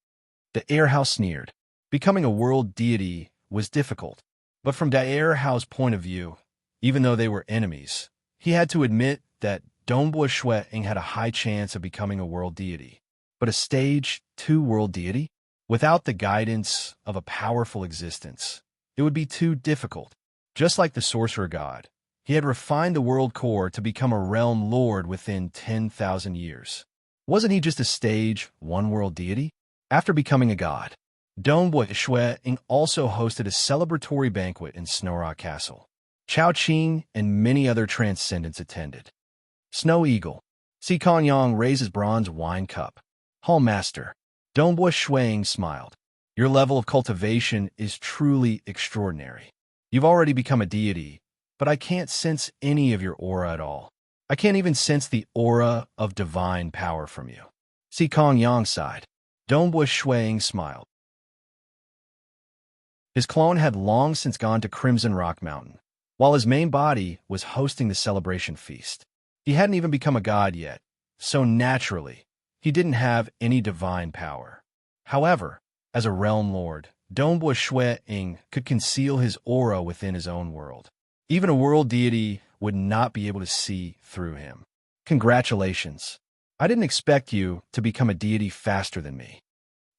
The Airhouse sneered. Becoming a world deity was difficult. But from the Airhouse point of view, even though they were enemies, he had to admit that Dongboi Shui Ying had a high chance of becoming a world deity. But a stage 2 world deity? Without the guidance of a powerful existence, it would be too difficult. Just like the sorcerer god, he had refined the world core to become a realm lord within 10,000 years. Wasn't he just a stage 1 world deity? After becoming a god, Dongboi Shui Ying also hosted a celebratory banquet in Snow Rock Castle. Chao Qing and many other transcendents attended. Snow Eagle. Si Yang raised his bronze wine cup. Hall Master. Dongboi Shui Ying smiled. Your level of cultivation is truly extraordinary. You've already become a deity, but I can't sense any of your aura at all. I can't even sense the aura of divine power from you. Si Yang sighed. Dongboi Shui Ying smiled. His clone had long since gone to Crimson Rock Mountain, while his main body was hosting the celebration feast. He hadn't even become a god yet, so naturally, he didn't have any divine power. However, as a realm lord, Dongboi Shui Ying could conceal his aura within his own world. Even a world deity would not be able to see through him. Congratulations. I didn't expect you to become a deity faster than me.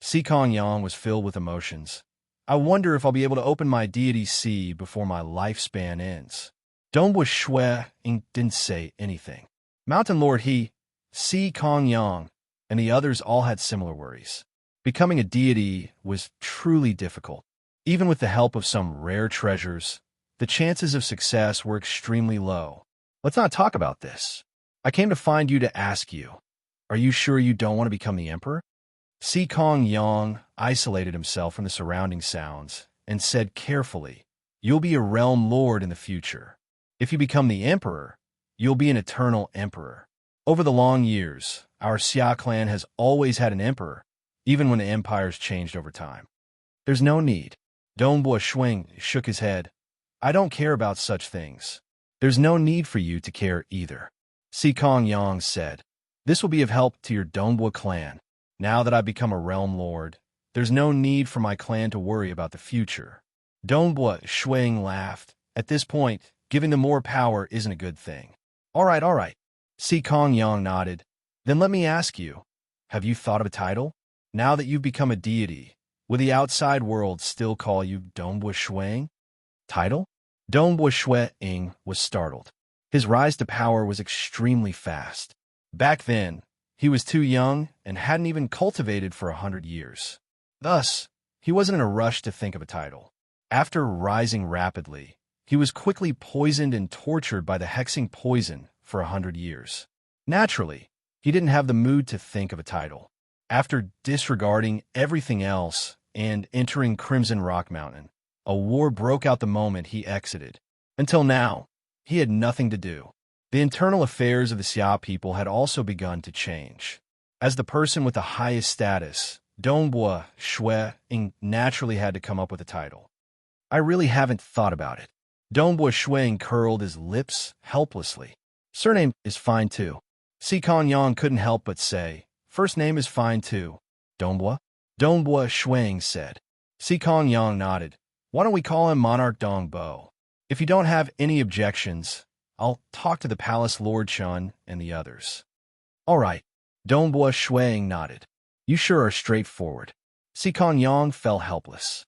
Si Yang was filled with emotions. I wonder if I'll be able to open my deity sea before my lifespan ends. Dongboi Shui Ying didn't say anything. Mountain Lord Si Yang, and the others all had similar worries. Becoming a deity was truly difficult. Even with the help of some rare treasures, the chances of success were extremely low. Let's not talk about this. I came to find you to ask you, are you sure you don't want to become the emperor? Si Yang isolated himself from the surrounding sounds and said carefully, you'll be a realm lord in the future. If you become the emperor, you'll be an eternal emperor. Over the long years, our Xia clan has always had an emperor, even when the empires changed over time. There's no need. Dongboi Shui Ying shook his head. I don't care about such things. There's no need for you to care either. Si Yang said, this will be of help to your Dongboi clan. Now that I've become a realm lord, there's no need for my clan to worry about the future. Dongboi Shui Ying laughed. At this point, giving them more power isn't a good thing. All right. Si Kong Yang nodded. Then let me ask you, have you thought of a title? Now that you've become a deity, will the outside world still call you Dongbua Shuang? Title? Dongbua Shuang was startled. His rise to power was extremely fast. Back then, he was too young and hadn't even cultivated for 100 years. Thus, he wasn't in a rush to think of a title. After rising rapidly, he was quickly poisoned and tortured by the hexing poison for 100 years. Naturally, he didn't have the mood to think of a title. After disregarding everything else and entering Crimson Rock Mountain, a war broke out the moment he exited. Until now, he had nothing to do. The internal affairs of the Xia people had also begun to change. As the person with the highest status, Dongbua Shuang naturally had to come up with a title. I really haven't thought about it. Dongbua Shuang curled his lips helplessly. Surname is fine too. Si Kong Yang couldn't help but say, first name is fine too. Dongbua? Dongbua Shuang said. Si Kong Yang nodded. Why don't we call him Monarch Dongbo? If you don't have any objections, I'll talk to the Palace Lord Chun and the others. All right. Dongbua Shuang nodded. You sure are straightforward. Si Kong Yang fell helpless.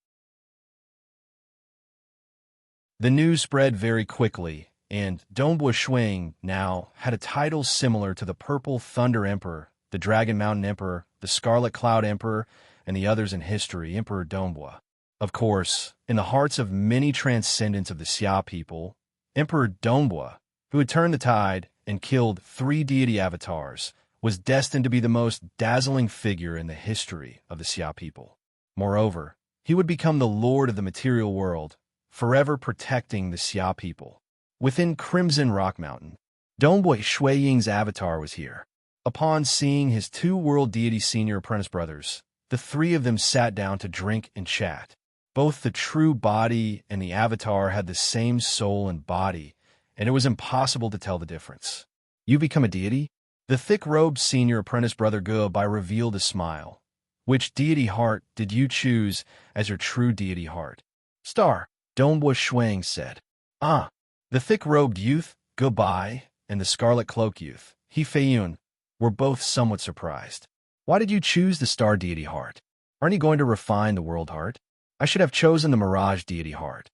The news spread very quickly, and Dongbua Shuang now had a title similar to the Purple Thunder Emperor, the Dragon Mountain Emperor, the Scarlet Cloud Emperor, and the others in history, Emperor Dongbua. Of course, in the hearts of many transcendents of the Xia people, Emperor Dongbua, who had turned the tide and killed 3 deity avatars, was destined to be the most dazzling figure in the history of the Xia people. Moreover, he would become the lord of the material world, forever protecting the Xia people. Within Crimson Rock Mountain, Dongbua Shuang's avatar was here. Upon seeing his 2 world deity senior apprentice brothers, the 3 of them sat down to drink and chat. Both the true body and the avatar had the same soul and body, and it was impossible to tell the difference. You become a deity? The thick-robed senior apprentice brother Gubai revealed a smile. Which deity heart did you choose as your true deity heart? Star, Dongbua Shuang said. Ah. The thick-robed youth, Gubai, and the scarlet-cloaked youth, He Feiyun, were both somewhat surprised. Why did you choose the star deity heart? Aren't you going to refine the world heart? I should have chosen the mirage deity heart.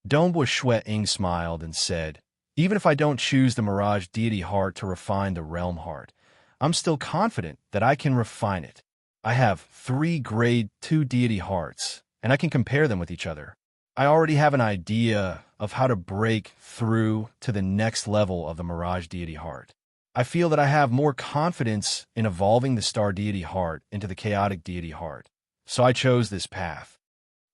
Dongbua Shuang smiled and said, even if I don't choose the mirage deity heart to refine the realm heart, I'm still confident that I can refine it. I have 3 grade 2 deity hearts, and I can compare them with each other. I already have an idea of how to break through to the next level of the mirage deity heart. I feel that I have more confidence in evolving the star deity heart into the chaotic deity heart, so I chose this path.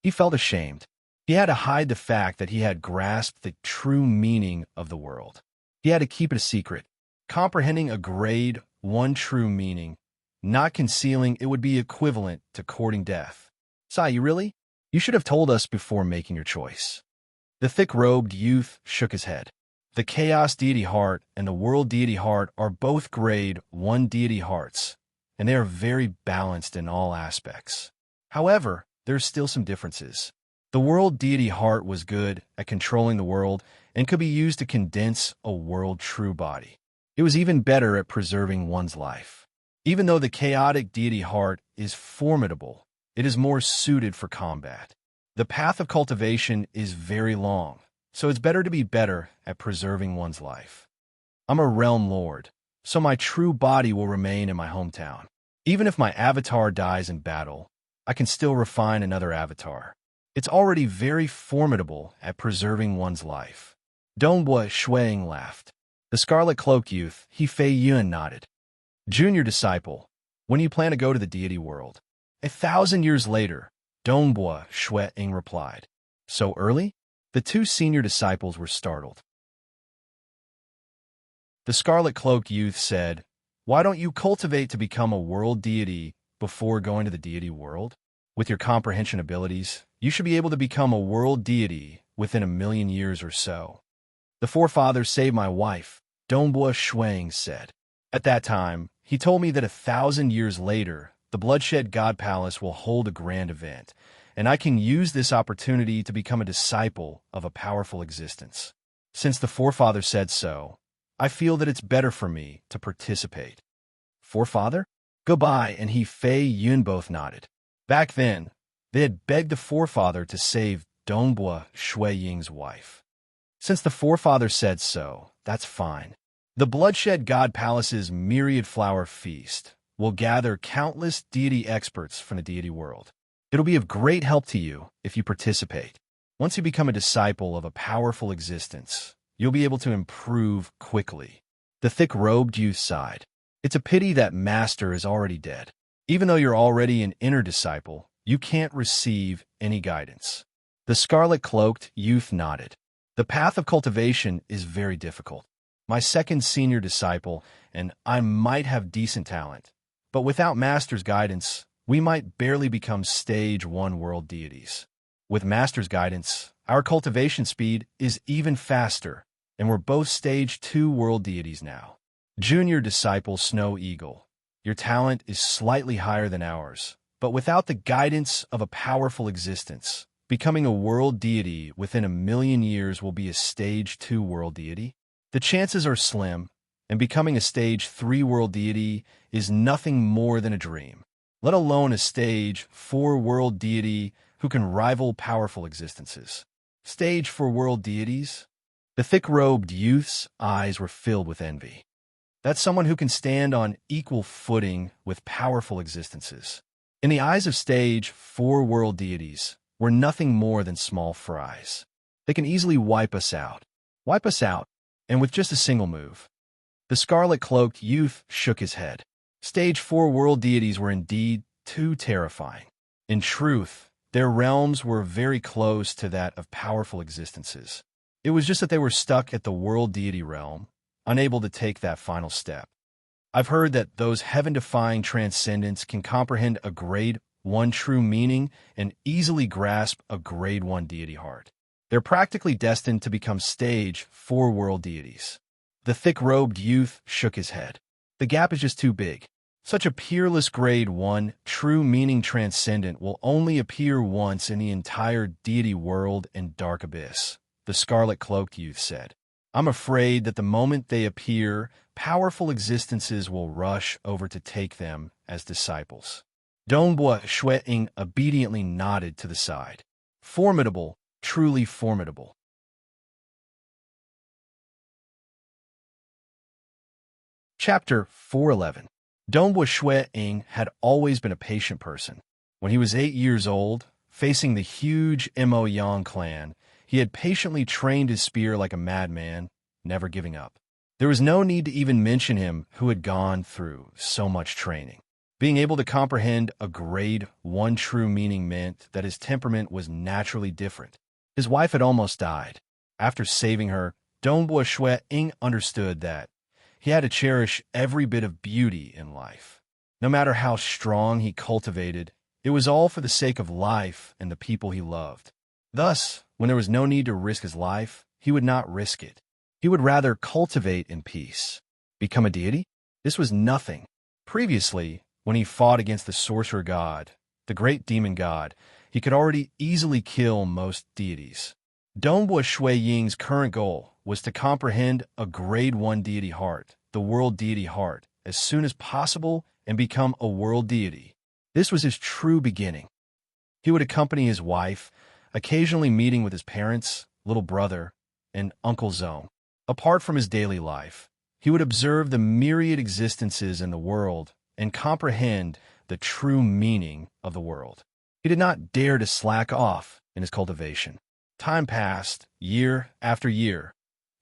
He felt ashamed. He had to hide the fact that he had grasped the true meaning of the world. He had to keep it a secret, comprehending a grade 1 true meaning, not concealing it would be equivalent to courting death. Sai, you really? You should have told us before making your choice. The thick-robed youth shook his head. The Chaos Deity Heart and the World Deity Heart are both grade 1 deity hearts, and they are very balanced in all aspects. However, there's still some differences. The World Deity Heart was good at controlling the world and could be used to condense a world true body. It was even better at preserving one's life. Even though the Chaotic Deity Heart is formidable, it is more suited for combat. The path of cultivation is very long, so it's better to be better at preserving one's life. I'm a realm lord, so my true body will remain in my hometown. Even if my avatar dies in battle, I can still refine another avatar. It's already very formidable at preserving one's life. Dongbua Shuang laughed. The scarlet-cloaked youth, He Feiyun, nodded. Junior disciple, when you plan to go to the deity world? 1,000 years later, Dongbua Shuang replied. So early? The 2 senior disciples were startled. The scarlet-cloaked youth said, why don't you cultivate to become a world deity before going to the deity world? With your comprehension abilities, you should be able to become a world deity within 1,000,000 years or so. The forefathers saved my wife, Dongbua Shuang said. At that time, he told me that 1,000 years later, the Bloodshed God Palace will hold a grand event, and I can use this opportunity to become a disciple of a powerful existence. Since the forefathers said so, I feel that it's better for me to participate. Forefather? Goodbye, and he Fei Yun both nodded. Back then, they had begged the forefather to save Dongbua Shui Ying's wife. Since the forefather said so, that's fine. The Bloodshed God Palace's myriad flower feast will gather countless deity experts from the deity world. It'll be of great help to you if you participate. Once you become a disciple of a powerful existence, you'll be able to improve quickly. The thick-robed youth sighed. It's a pity that Master is already dead. Even though you're already an inner disciple, you can't receive any guidance. The scarlet-cloaked youth nodded. The path of cultivation is very difficult. My second senior disciple, and I might have decent talent, but without Master's guidance, we might barely become Stage 1 world deities. With Master's guidance, our cultivation speed is even faster, and we're both Stage 2 world deities now. Junior disciple Snow Eagle, your talent is slightly higher than ours, but without the guidance of a powerful existence, becoming a world deity within 1,000,000 years will be a Stage 2 world deity. The chances are slim, and becoming a Stage 3 world deity is nothing more than a dream, let alone a Stage 4 world deity who can rival powerful existences. Stage 4 world deities? The thick-robed youth's eyes were filled with envy. That's someone who can stand on equal footing with powerful existences. In the eyes of Stage 4 world deities, we're nothing more than small fries. They can easily wipe us out, and with just a single move. The scarlet-cloaked youth shook his head. Stage 4 world deities were indeed too terrifying. In truth, their realms were very close to that of powerful existences. It was just that they were stuck at the world deity realm, unable to take that final step. I've heard that those heaven-defying transcendents can comprehend a grade 1 true meaning and easily grasp a grade 1 deity heart. They're practically destined to become Stage 4 world deities. The thick-robed youth shook his head. The gap is just too big. Such a peerless grade 1 true meaning transcendent will only appear once in the entire deity world and dark abyss, the scarlet-cloaked youth said. I'm afraid that the moment they appear, powerful existences will rush over to take them as disciples. Dongbua Shueing obediently nodded to the side. Formidable, truly formidable. Chapter 411. Dongbua Shueing had always been a patient person. When he was 8 years old, facing the huge Mo Yang clan, he had patiently trained his spear like a madman, never giving up. There was no need to even mention him who had gone through so much training. Being able to comprehend a grade 1 true meaning meant that his temperament was naturally different. His wife had almost died. After saving her, Dongbua Shueing understood that he had to cherish every bit of beauty in life. No matter how strong he cultivated, it was all for the sake of life and the people he loved. Thus, when there was no need to risk his life, he would not risk it. He would rather cultivate in peace. Become a deity? This was nothing. Previously, when he fought against the sorcerer god, the great demon god, he could already easily kill most deities. Dongbua Shui Ying's current goal was to comprehend a grade 1 deity heart, the world deity heart, as soon as possible and become a world deity. This was his true beginning. He would accompany his wife, occasionally meeting with his parents, little brother, and Uncle Zong. Apart from his daily life, he would observe the myriad existences in the world and comprehend the true meaning of the world. He did not dare to slack off in his cultivation. Time passed, year after year.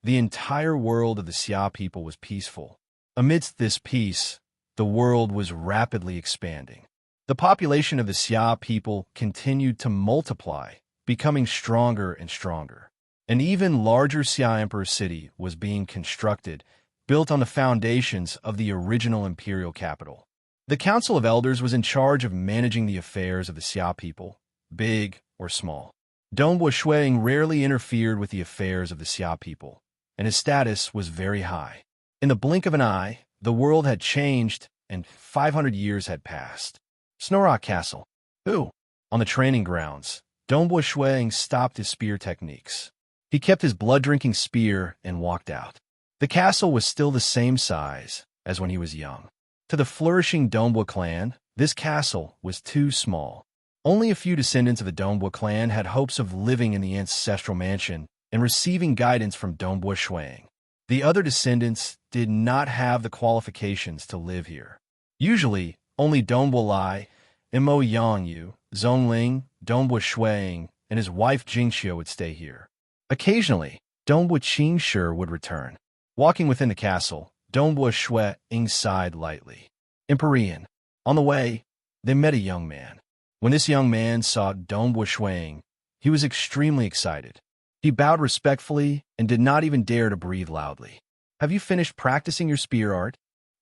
The entire world of the Xia people was peaceful. Amidst this peace, the world was rapidly expanding. The population of the Xia people continued to multiply, becoming stronger and stronger. An even larger Xia Emperor city was being constructed, built on the foundations of the original imperial capital. The Council of Elders was in charge of managing the affairs of the Xia people, big or small. Dongbua Shueing rarely interfered with the affairs of the Xia people, and his status was very high. In the blink of an eye, the world had changed, and 500 years had passed. Snorrock Castle. Who? On the training grounds, Dongbua Shueing stopped his spear techniques. He kept his blood-drinking spear and walked out. The castle was still the same size as when he was young. To the flourishing Dongbua clan, this castle was too small. Only a few descendants of the Dongbua clan had hopes of living in the ancestral mansion and receiving guidance from Dongbua Shuang. The other descendants did not have the qualifications to live here. Usually, only Dongbua Lai, Mo Yangyu, Zhongling, Dongbua Shuang, and his wife Jingxiu would stay here. Occasionally, Dongbua Qingshi would return. Walking within the castle, Dongbua Shuang sighed lightly. Empyrean. On the way, they met a young man. When this young man saw Dongbua Shuang, he was extremely excited. He bowed respectfully and did not even dare to breathe loudly. Have you finished practicing your spear art?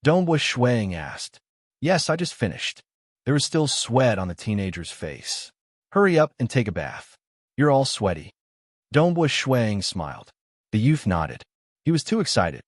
Dongbua Shuang asked. Yes, I just finished. There was still sweat on the teenager's face. Hurry up and take a bath. You're all sweaty. Dongbua Shuang smiled. The youth nodded. He was too excited.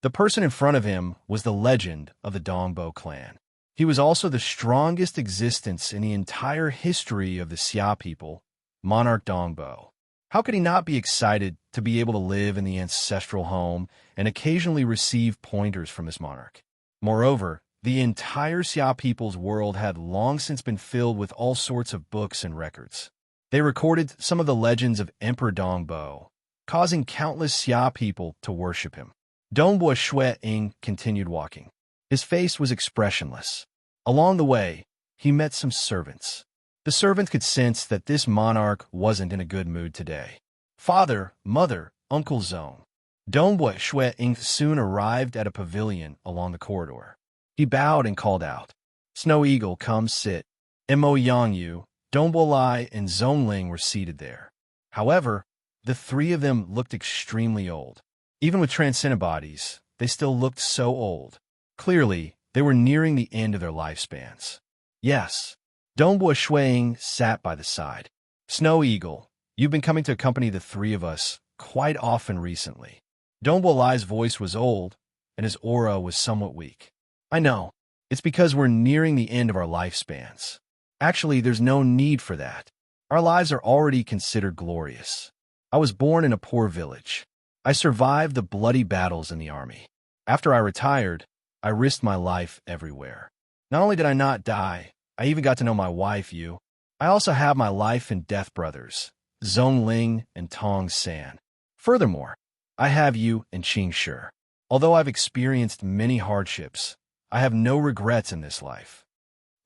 The person in front of him was the legend of the Dongbua clan. He was also the strongest existence in the entire history of the Xia people, Monarch Dongbua. How could he not be excited to be able to live in the ancestral home and occasionally receive pointers from his monarch? Moreover, the entire Xia people's world had long since been filled with all sorts of books and records. They recorded some of the legends of Emperor Dongbua, causing countless Xia people to worship him. Dongbua Shuang continued walking. His face was expressionless. Along the way, he met some servants. The servants could sense that this monarch wasn't in a good mood today. Father, mother, Uncle Zong. Dongbua Shuang soon arrived at a pavilion along the corridor. He bowed and called out, Snow Eagle, come sit. Mo Yangyu, Dongbua Lai, and Zhongling were seated there. However, the three of them looked extremely old. Even with transcendent bodies, they still looked so old. Clearly, they were nearing the end of their lifespans. Yes, Dongbua Shuang sat by the side. Snow Eagle, you've been coming to accompany the three of us quite often recently. Dongbua Lai's voice was old, and his aura was somewhat weak. I know. It's because we're nearing the end of our lifespans. Actually, there's no need for that. Our lives are already considered glorious. I was born in a poor village. I survived the bloody battles in the army. After I retired, I risked my life everywhere. Not only did I not die, I even got to know my wife, Yu. I also have my life and death brothers, Zhongling and Tong San. Furthermore, I have you and Qingshi. Although I've experienced many hardships, I have no regrets in this life.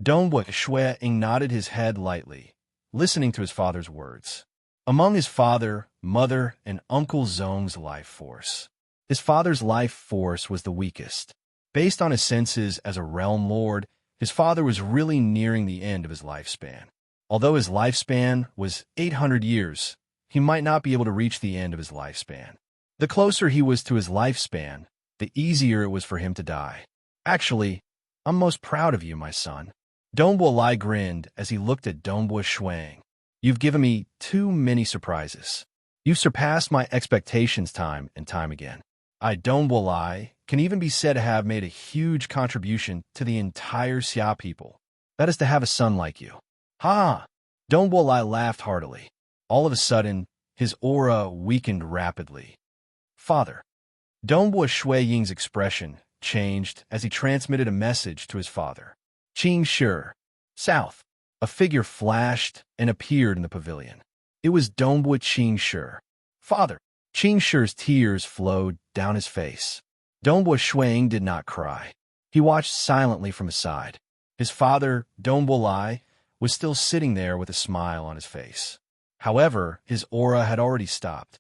Dongbua Shuang nodded his head lightly, listening to his father's words. Among his father, mother, and Uncle Zong's life force, his father's life force was the weakest. Based on his senses as a realm lord, his father was really nearing the end of his lifespan. Although his lifespan was 800 years, he might not be able to reach the end of his lifespan. The closer he was to his lifespan, the easier it was for him to die. Actually, I'm most proud of you, my son. Dongbua Lai grinned as he looked at Dongbua Shuang. You've given me too many surprises. You've surpassed my expectations time and time again. I, Dongbua Lai, can even be said to have made a huge contribution to the entire Xia people. That is to have a son like you. Ha! Dongbua Lai laughed heartily. All of a sudden, his aura weakened rapidly. Father. Dongbua Shuang's expression changed as he transmitted a message to his father. Qingshi. South. A figure flashed and appeared in the pavilion. It was Dongbua Qingshi. Father. Qingshi's tears flowed down his face. Dongbua Shuang did not cry. He watched silently from his side. His father, Dongbua Lai, was still sitting there with a smile on his face. However, his aura had already stopped.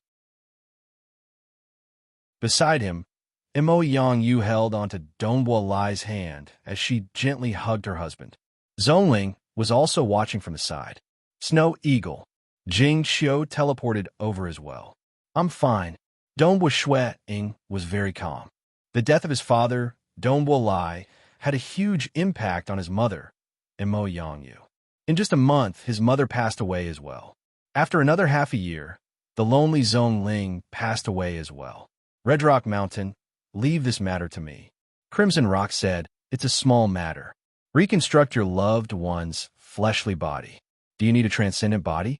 Beside him, Mo Yangyu held onto Dongbua Lai's hand as she gently hugged her husband. Zhongling was also watching from the side. Snow Eagle. Jingxiu teleported over as well. I'm fine. Dongbua Shuang was very calm. The death of his father, Dongbua Lai, had a huge impact on his mother, Mo Yangyu. In just a month, his mother passed away as well. After another half a year, the lonely Zhongling passed away as well. Red Rock Mountain, leave this matter to me. Crimson Rock said, it's a small matter. Reconstruct your loved one's fleshly body. Do you need a transcendent body?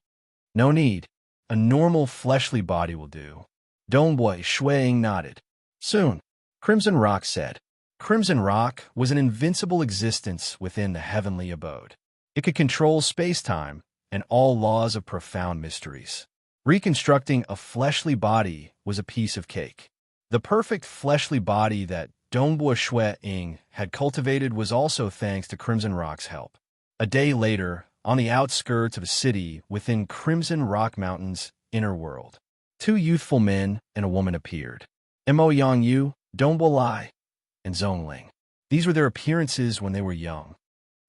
No need. A normal fleshly body will do. Dongbui Shuiying nodded. Soon, Crimson Rock said. Crimson Rock was an invincible existence within the heavenly abode. It could control space-time and all laws of profound mysteries. Reconstructing a fleshly body was a piece of cake. The perfect fleshly body that Dongbui Shuiying had cultivated was also thanks to Crimson Rock's help. A day later, on the outskirts of a city within Crimson Rock Mountain's inner world, two youthful men and a woman appeared. Mo Yangyu, Dongbui Lai, and Zhongling. These were their appearances when they were young.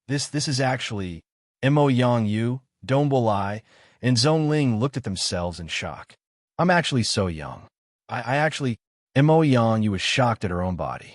This is actually Mo Yangyu, Dongbui Lai, and Zhongling looked at themselves in shock. I'm actually so young. Mo Yangyu was shocked at her own body.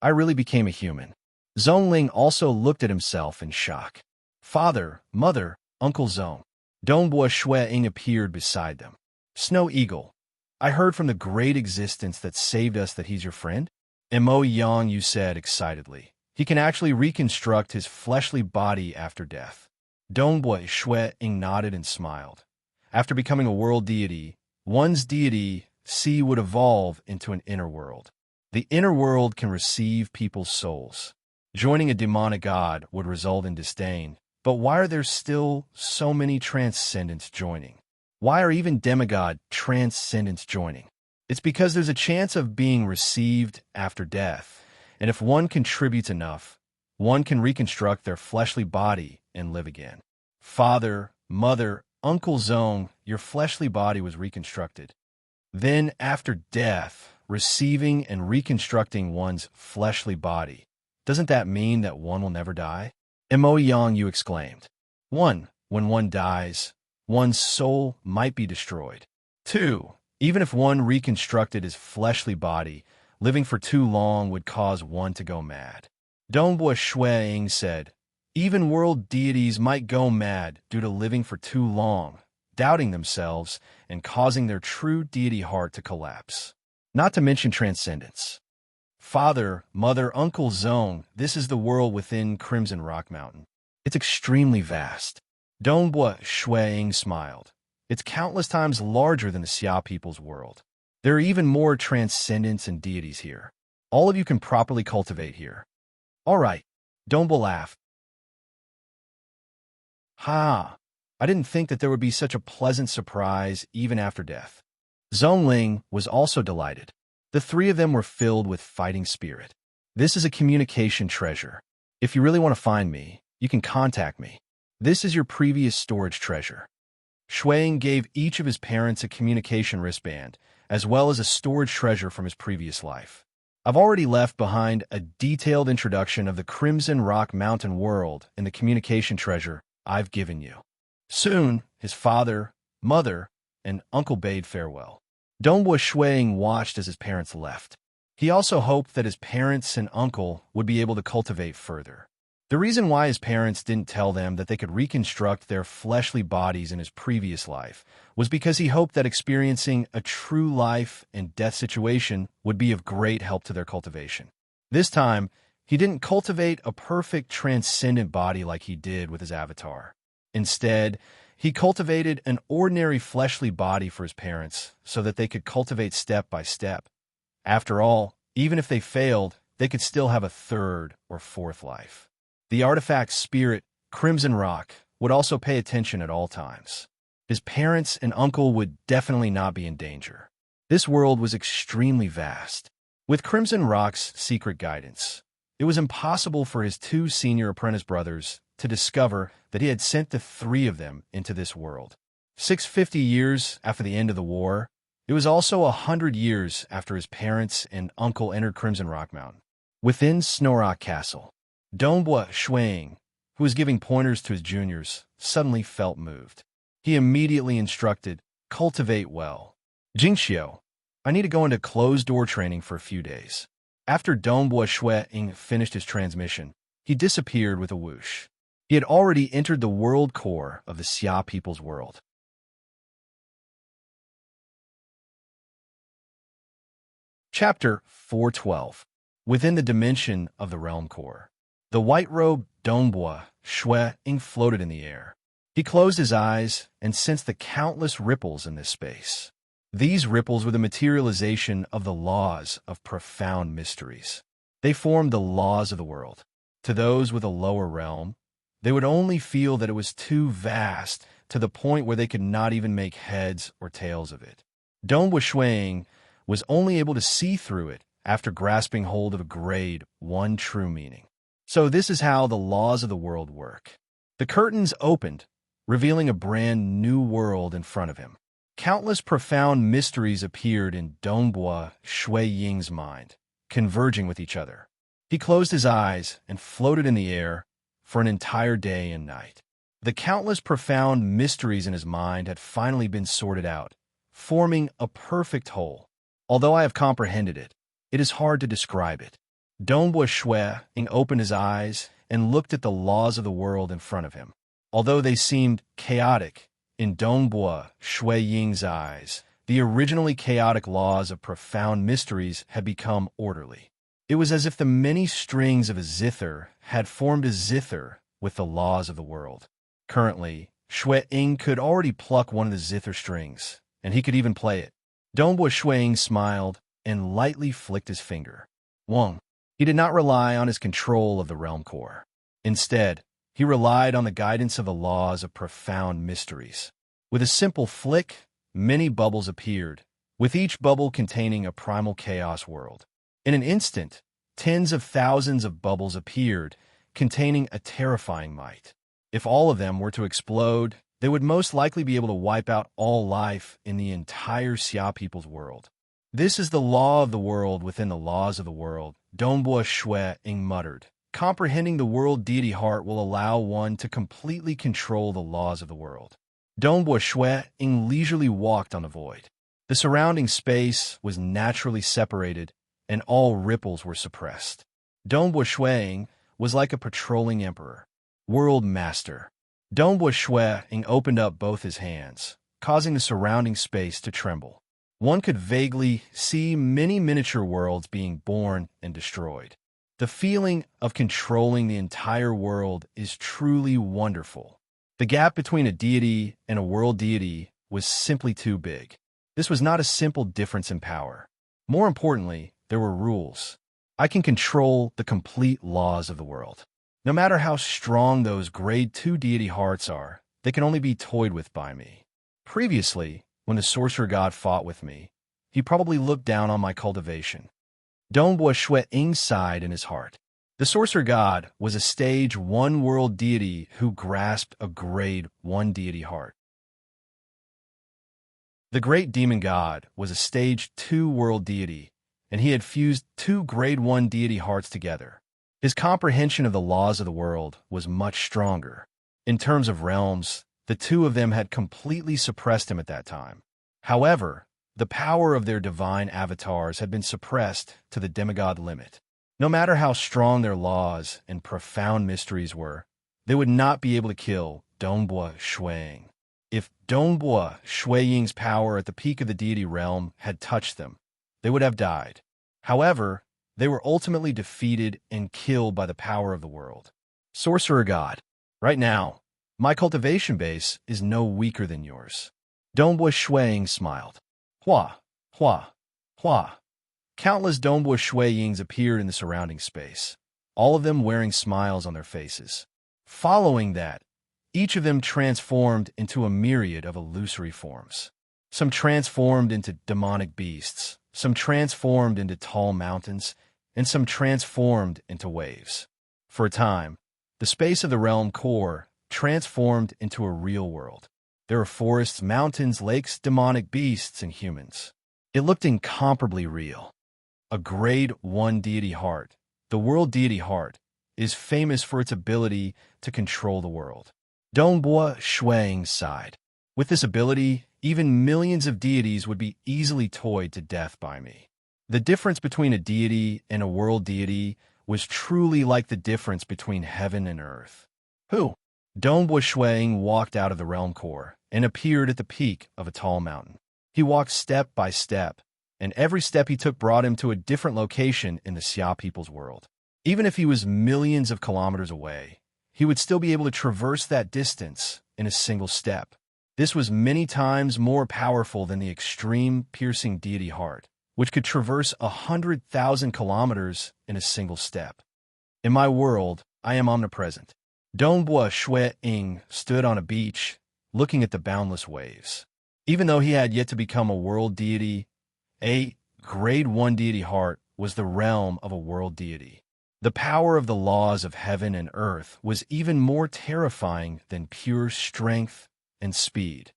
I really became a human. Zhongling also looked at himself in shock. Father, mother, Uncle Zong. Dongbui Shuiying appeared beside them. Snow Eagle, I heard from the great existence that saved us that he's your friend? Mo Yangyu said excitedly. He can actually reconstruct his fleshly body after death. Dongbui Shuiying nodded and smiled. After becoming a world deity, one's deity would evolve into an inner world. The inner world can receive people's souls. Joining a demonic god would result in disdain, but why are there still so many transcendents joining? Why are even demigod transcendents joining? It's because there's a chance of being received after death, and if one contributes enough, one can reconstruct their fleshly body and live again. Father, mother, Uncle Zong, your fleshly body was reconstructed. Then, after death, receiving and reconstructing one's fleshly body, doesn't that mean that one will never die? Mo Yangyu exclaimed. 1. When one dies, one's soul might be destroyed. 2. Even if one reconstructed his fleshly body, living for too long would cause one to go mad. Dongbui Shuiying said, even world deities might go mad due to living for too long, doubting themselves, and causing their true deity heart to collapse. Not to mention transcendence. Father, mother, Uncle Zong, this is the world within Crimson Rock Mountain. It's extremely vast. Dongbui Shuiying smiled. It's countless times larger than the Xia people's world. There are even more transcendents and deities here. All of you can properly cultivate here. All right, Dongbui laughed. Ha! I didn't think that there would be such a pleasant surprise even after death. Zhongling was also delighted. The three of them were filled with fighting spirit. This is a communication treasure. If you really want to find me, you can contact me. This is your previous storage treasure. Shuiying gave each of his parents a communication wristband, as well as a storage treasure from his previous life. I've already left behind a detailed introduction of the Crimson Rock Mountain world in the communication treasure I've given you. Soon, his father, mother, and uncle bade farewell. Dongbui Shuiying watched as his parents left. He also hoped that his parents and uncle would be able to cultivate further. The reason why his parents didn't tell them that they could reconstruct their fleshly bodies in his previous life was because he hoped that experiencing a true life and death situation would be of great help to their cultivation. This time, he didn't cultivate a perfect transcendent body like he did with his avatar. Instead, he cultivated an ordinary fleshly body for his parents so that they could cultivate step by step. After all, even if they failed, they could still have a third or fourth life. The artifact spirit, Crimson Rock, would also pay attention at all times. His parents and uncle would definitely not be in danger. This world was extremely vast. With Crimson Rock's secret guidance, it was impossible for his two senior apprentice brothers to discover that he had sent the three of them into this world. 650 years after the end of the war, it was also 100 years after his parents and uncle entered Crimson Rock Mountain. Within Snorrock Castle, Dongbui Shuiying, who was giving pointers to his juniors, suddenly felt moved. He immediately instructed, cultivate well. Jingxiu, I need to go into closed-door training for a few days. After Dongbui Shuiying finished his transmission, he disappeared with a whoosh. He had already entered the world core of the Xia people's world. Chapter 412. Within the dimension of the realm core, the white-robed Dongbui Shuiying floated in the air. He closed his eyes and sensed the countless ripples in this space. These ripples were the materialization of the laws of profound mysteries. They formed the laws of the world. To those with a lower realm, they would only feel that it was too vast to the point where they could not even make heads or tails of it. Dongbo Shuang was only able to see through it after grasping hold of a grade one true meaning. So this is how the laws of the world work. The curtains opened, revealing a brand new world in front of him. Countless profound mysteries appeared in Dongbo Ying's mind, converging with each other. He closed his eyes and floated in the air for an entire day and night. The countless profound mysteries in his mind had finally been sorted out, forming a perfect whole. Although I have comprehended it, it is hard to describe it. Dongbo Ying opened his eyes and looked at the laws of the world in front of him. Although they seemed chaotic, in Dongbo Ying's eyes, the originally chaotic laws of profound mysteries had become orderly. It was as if the many strings of a zither had formed a zither with the laws of the world. Currently, Ying could already pluck one of the zither strings, and he could even play it. Dongbo Ying smiled and lightly flicked his finger. Wong. He did not rely on his control of the realm core. Instead, he relied on the guidance of the laws of profound mysteries. With a simple flick, many bubbles appeared, with each bubble containing a primal chaos world. In an instant, tens of thousands of bubbles appeared, containing a terrifying might. If all of them were to explode, they would most likely be able to wipe out all life in the entire Xia people's world. This is the law of the world within the laws of the world, Dongbo Ying muttered. Comprehending the world deity heart will allow one to completely control the laws of the world. Dongbo Ying leisurely walked on the void. The surrounding space was naturally separated, and all ripples were suppressed. Dongbo Ying was like a patrolling emperor. World Master. Dongbo Ying opened up both his hands, causing the surrounding space to tremble. One could vaguely see many miniature worlds being born and destroyed. The feeling of controlling the entire world is truly wonderful. The gap between a deity and a world deity was simply too big. This was not a simple difference in power. More importantly, there were rules. I can control the complete laws of the world. No matter how strong those grade 2 deity hearts are, they can only be toyed with by me. Previously, when the sorcerer god fought with me, he probably looked down on my cultivation. Dongbo Ying sighed in his heart. The sorcerer god was a stage 1 world deity who grasped a grade 1 deity heart. The great demon god was a stage 2 world deity, and he had fused 2 grade 1 deity hearts together. His comprehension of the laws of the world was much stronger. In terms of realms, the two of them had completely suppressed him at that time. However, the power of their divine avatars had been suppressed to the demigod limit. No matter how strong their laws and profound mysteries were, they would not be able to kill Dongbo Ying. If Dongbo Ying's power at the peak of the deity realm had touched them, they would have died. However, they were ultimately defeated and killed by the power of the world. Sorcerer God, right now, my cultivation base is no weaker than yours. Dongbo Ying smiled. Hua, hua, hua. Countless Dongbo Yings appeared in the surrounding space, all of them wearing smiles on their faces. Following that, each of them transformed into a myriad of illusory forms. Some transformed into demonic beasts, some transformed into tall mountains, and some transformed into waves. For a time, the space of the realm core transformed into a real world. There were forests, mountains, lakes, demonic beasts, and humans. It looked incomparably real. A grade 1 deity heart, the world deity heart, is famous for its ability to control the world. Dongbo Ying sighed. With this ability, even millions of deities would be easily toyed to death by me. The difference between a deity and a world deity was truly like the difference between heaven and earth. Who? Dongbo Ying walked out of the realm core and appeared at the peak of a tall mountain. He walked step by step, and every step he took brought him to a different location in the Xia people's world. Even if he was millions of kilometers away, he would still be able to traverse that distance in a single step. This was many times more powerful than the extreme piercing deity heart, which could traverse 100,000 kilometers in a single step. In my world, I am omnipresent. Dongbua Shui Ying stood on a beach, looking at the boundless waves. Even though he had yet to become a world deity, a grade 1 deity heart was the realm of a world deity. The power of the laws of heaven and earth was even more terrifying than pure strength and speed.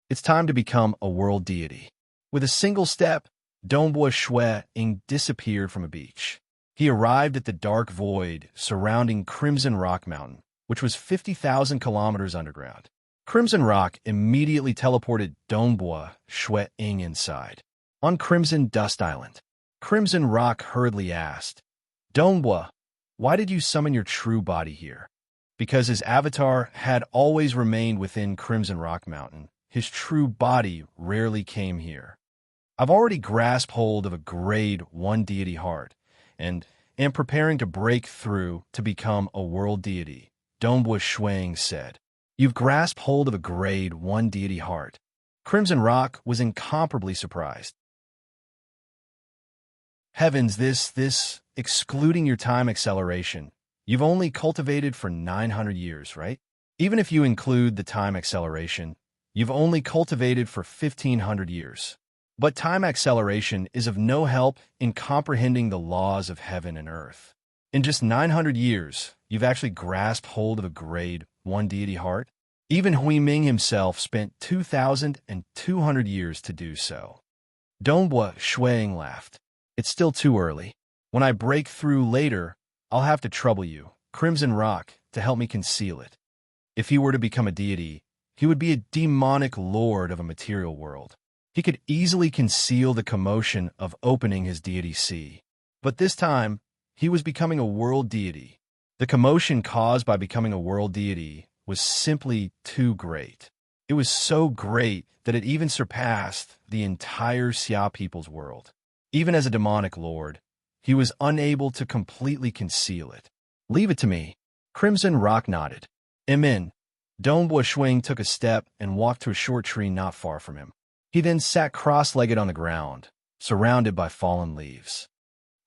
It's time to become a world deity. With a single step, Dongbua Shui Ying disappeared from a beach. He arrived at the dark void surrounding Crimson Rock Mountain, which was 50,000 kilometers underground. Crimson Rock immediately teleported Dongbua Shui Ying inside. On Crimson Dust Island, Crimson Rock hurriedly asked, Dongbua, why did you summon your true body here? Because his avatar had always remained within Crimson Rock Mountain, his true body rarely came here. I've already grasped hold of a grade 1 deity heart, and am preparing to break through to become a world deity, Dongbua Shui Ying said. You've grasped hold of a grade 1 deity heart. Crimson Rock was incomparably surprised. Heavens, this, excluding your time acceleration, you've only cultivated for 900 years, right? Even if you include the time acceleration, you've only cultivated for 1,500 years. But time acceleration is of no help in comprehending the laws of heaven and earth. In just 900 years, you've actually grasped hold of a grade 1 deity heart? Even Huiming himself spent 2,200 years to do so. Dongbua Shui Ying laughed. It's still too early. When I break through later, I'll have to trouble you, Crimson Rock, to help me conceal it. If he were to become a deity, he would be a demonic lord of a material world. He could easily conceal the commotion of opening his deity sea. But this time, he was becoming a world deity. The commotion caused by becoming a world deity was simply too great. It was so great that it even surpassed the entire Xia people's world. Even as a demonic lord, he was unable to completely conceal it. Leave it to me. Crimson Rock nodded. Amen. Dongbua Shui Ying took a step and walked to a short tree not far from him. He then sat cross-legged on the ground, surrounded by fallen leaves.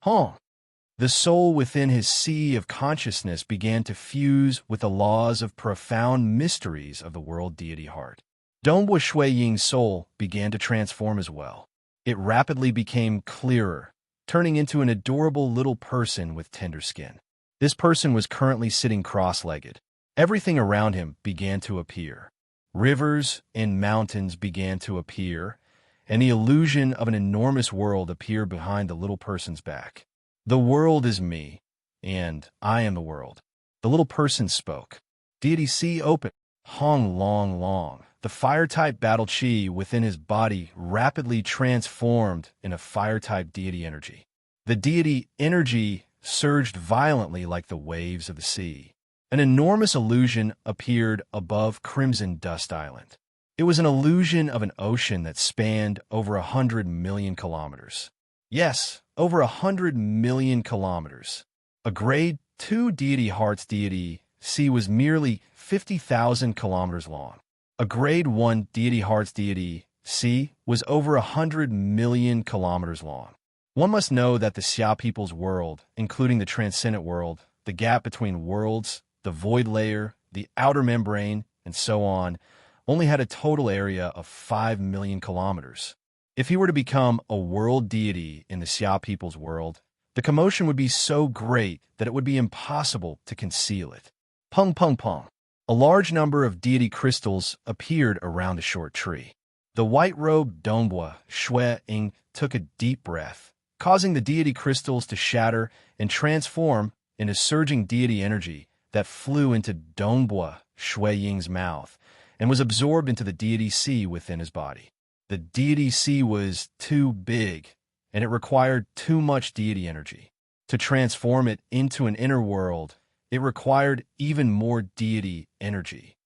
The soul within his sea of consciousness began to fuse with the laws of profound mysteries of the world deity heart. Dongbua Shui Ying's soul began to transform as well. It rapidly became clearer, turning into an adorable little person with tender skin. This person was currently sitting cross-legged. Everything around him began to appear. Rivers and mountains began to appear, and the illusion of an enormous world appeared behind the little person's back. The world is me, and I am the world. The little person spoke. Deity C open. Hong long long. The fire-type battle chi within his body rapidly transformed into fire-type deity energy. The deity energy surged violently like the waves of the sea. An enormous illusion appeared above Crimson Dust Island. It was an illusion of an ocean that spanned over 100 million kilometers. Yes, over 100 million kilometers. A grade 2 deity heart's deity C was merely 50,000 kilometers long. A grade 1 deity heart's deity C was over 100 million kilometers long. One must know that the Xia people's world, including the transcendent world, the gap between worlds, the void layer, the outer membrane, and so on, only had a total area of 5 million kilometers. If he were to become a world deity in the Xia people's world, the commotion would be so great that it would be impossible to conceal it. Pung pung pung. A large number of deity crystals appeared around the short tree. The white-robed Dongbua Shui Ying took a deep breath, causing the deity crystals to shatter and transform into surging deity energy that flew into Dongbua Shui Ying's mouth and was absorbed into the deity sea within his body. The deity sea was too big, and it required too much deity energy. To transform it into an inner world, it required even more deity energy.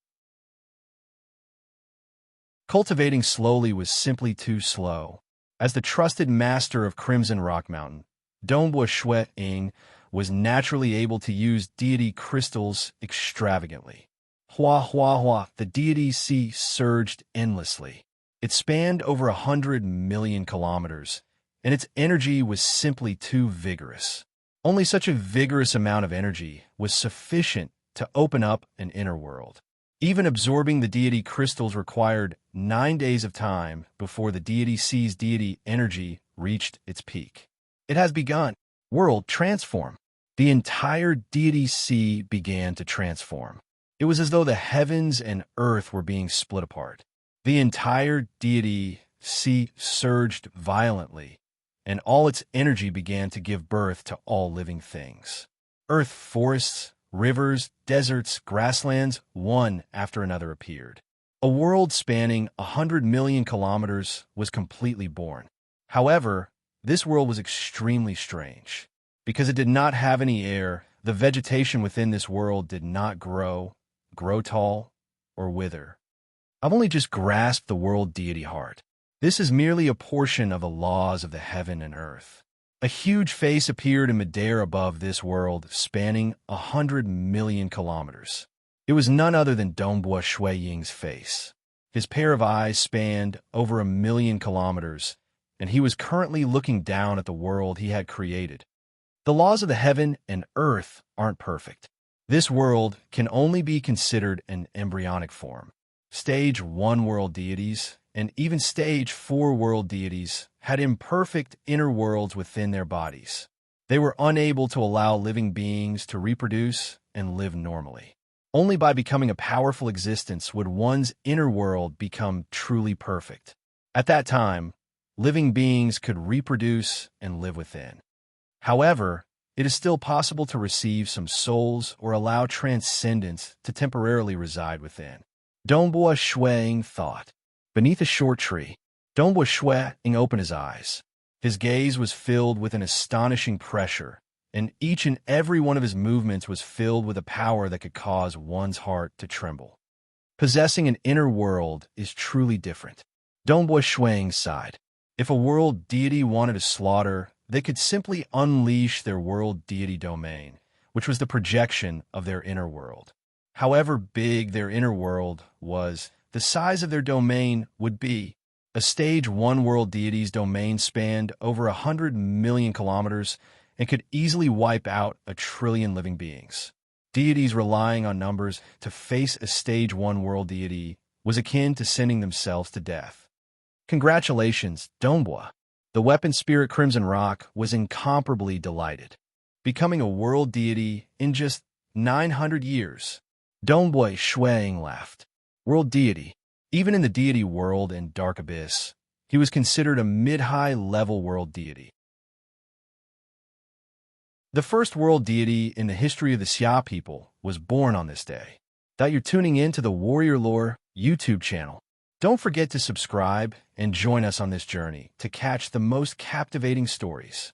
Cultivating slowly was simply too slow. As the trusted master of Crimson Rock Mountain, Dongbua Shui Ying was naturally able to use deity crystals extravagantly. Hua Hua Hua, the deity's sea surged endlessly. It spanned over 100 million kilometers, and its energy was simply too vigorous. Only such a vigorous amount of energy was sufficient to open up an inner world. Even absorbing the deity crystals required 9 days of time before the deity sea's deity energy reached its peak. It has begun. World transform. The entire deity sea began to transform. It was as though the heavens and earth were being split apart. The entire deity sea surged violently, and all its energy began to give birth to all living things. Earth, forests, rivers, deserts, grasslands, one after another appeared. A world spanning 100 million kilometers was completely born. However, this world was extremely strange. Because it did not have any air, the vegetation within this world did not grow tall, or wither. I've only just grasped the world deity heart. This is merely a portion of the laws of the heaven and earth. A huge face appeared in midair above this world, spanning 100 million kilometers. It was none other than Dongbua Shui Ying's face. His pair of eyes spanned over 1 million kilometers, and he was currently looking down at the world he had created. The laws of the heaven and earth aren't perfect. This world can only be considered an embryonic form. Stage 1 world deities and even Stage 4 world deities had imperfect inner worlds within their bodies. They were unable to allow living beings to reproduce and live normally. Only by becoming a powerful existence would one's inner world become truly perfect. At that time, living beings could reproduce and live within. However, it is still possible to receive some souls or allow transcendence to temporarily reside within. Dongbua Shuang thought. Beneath a short tree, Dongbua Shuang opened his eyes. His gaze was filled with an astonishing pressure, and each and every one of his movements was filled with a power that could cause one's heart to tremble. Possessing an inner world is truly different. Dongbua Shuang sighed. If a world deity wanted to slaughter, they could simply unleash their world deity domain, which was the projection of their inner world. However big their inner world was, the size of their domain would be. A Stage 1 world deity's domain spanned over 100 million kilometers and could easily wipe out 1 trillion living beings. Deities relying on numbers to face a Stage 1 world deity was akin to sending themselves to death. Congratulations, Dongbua. The weapon spirit Crimson Rock was incomparably delighted. Becoming a world deity in just 900 years. Dongbua Shuang laughed. World deity. Even in the deity world and Dark Abyss, he was considered a mid-high level world deity. The first world deity in the history of the Xia people was born on this day. That you're tuning in to the Warrior Lore YouTube channel. Don't forget to subscribe and join us on this journey to catch the most captivating stories.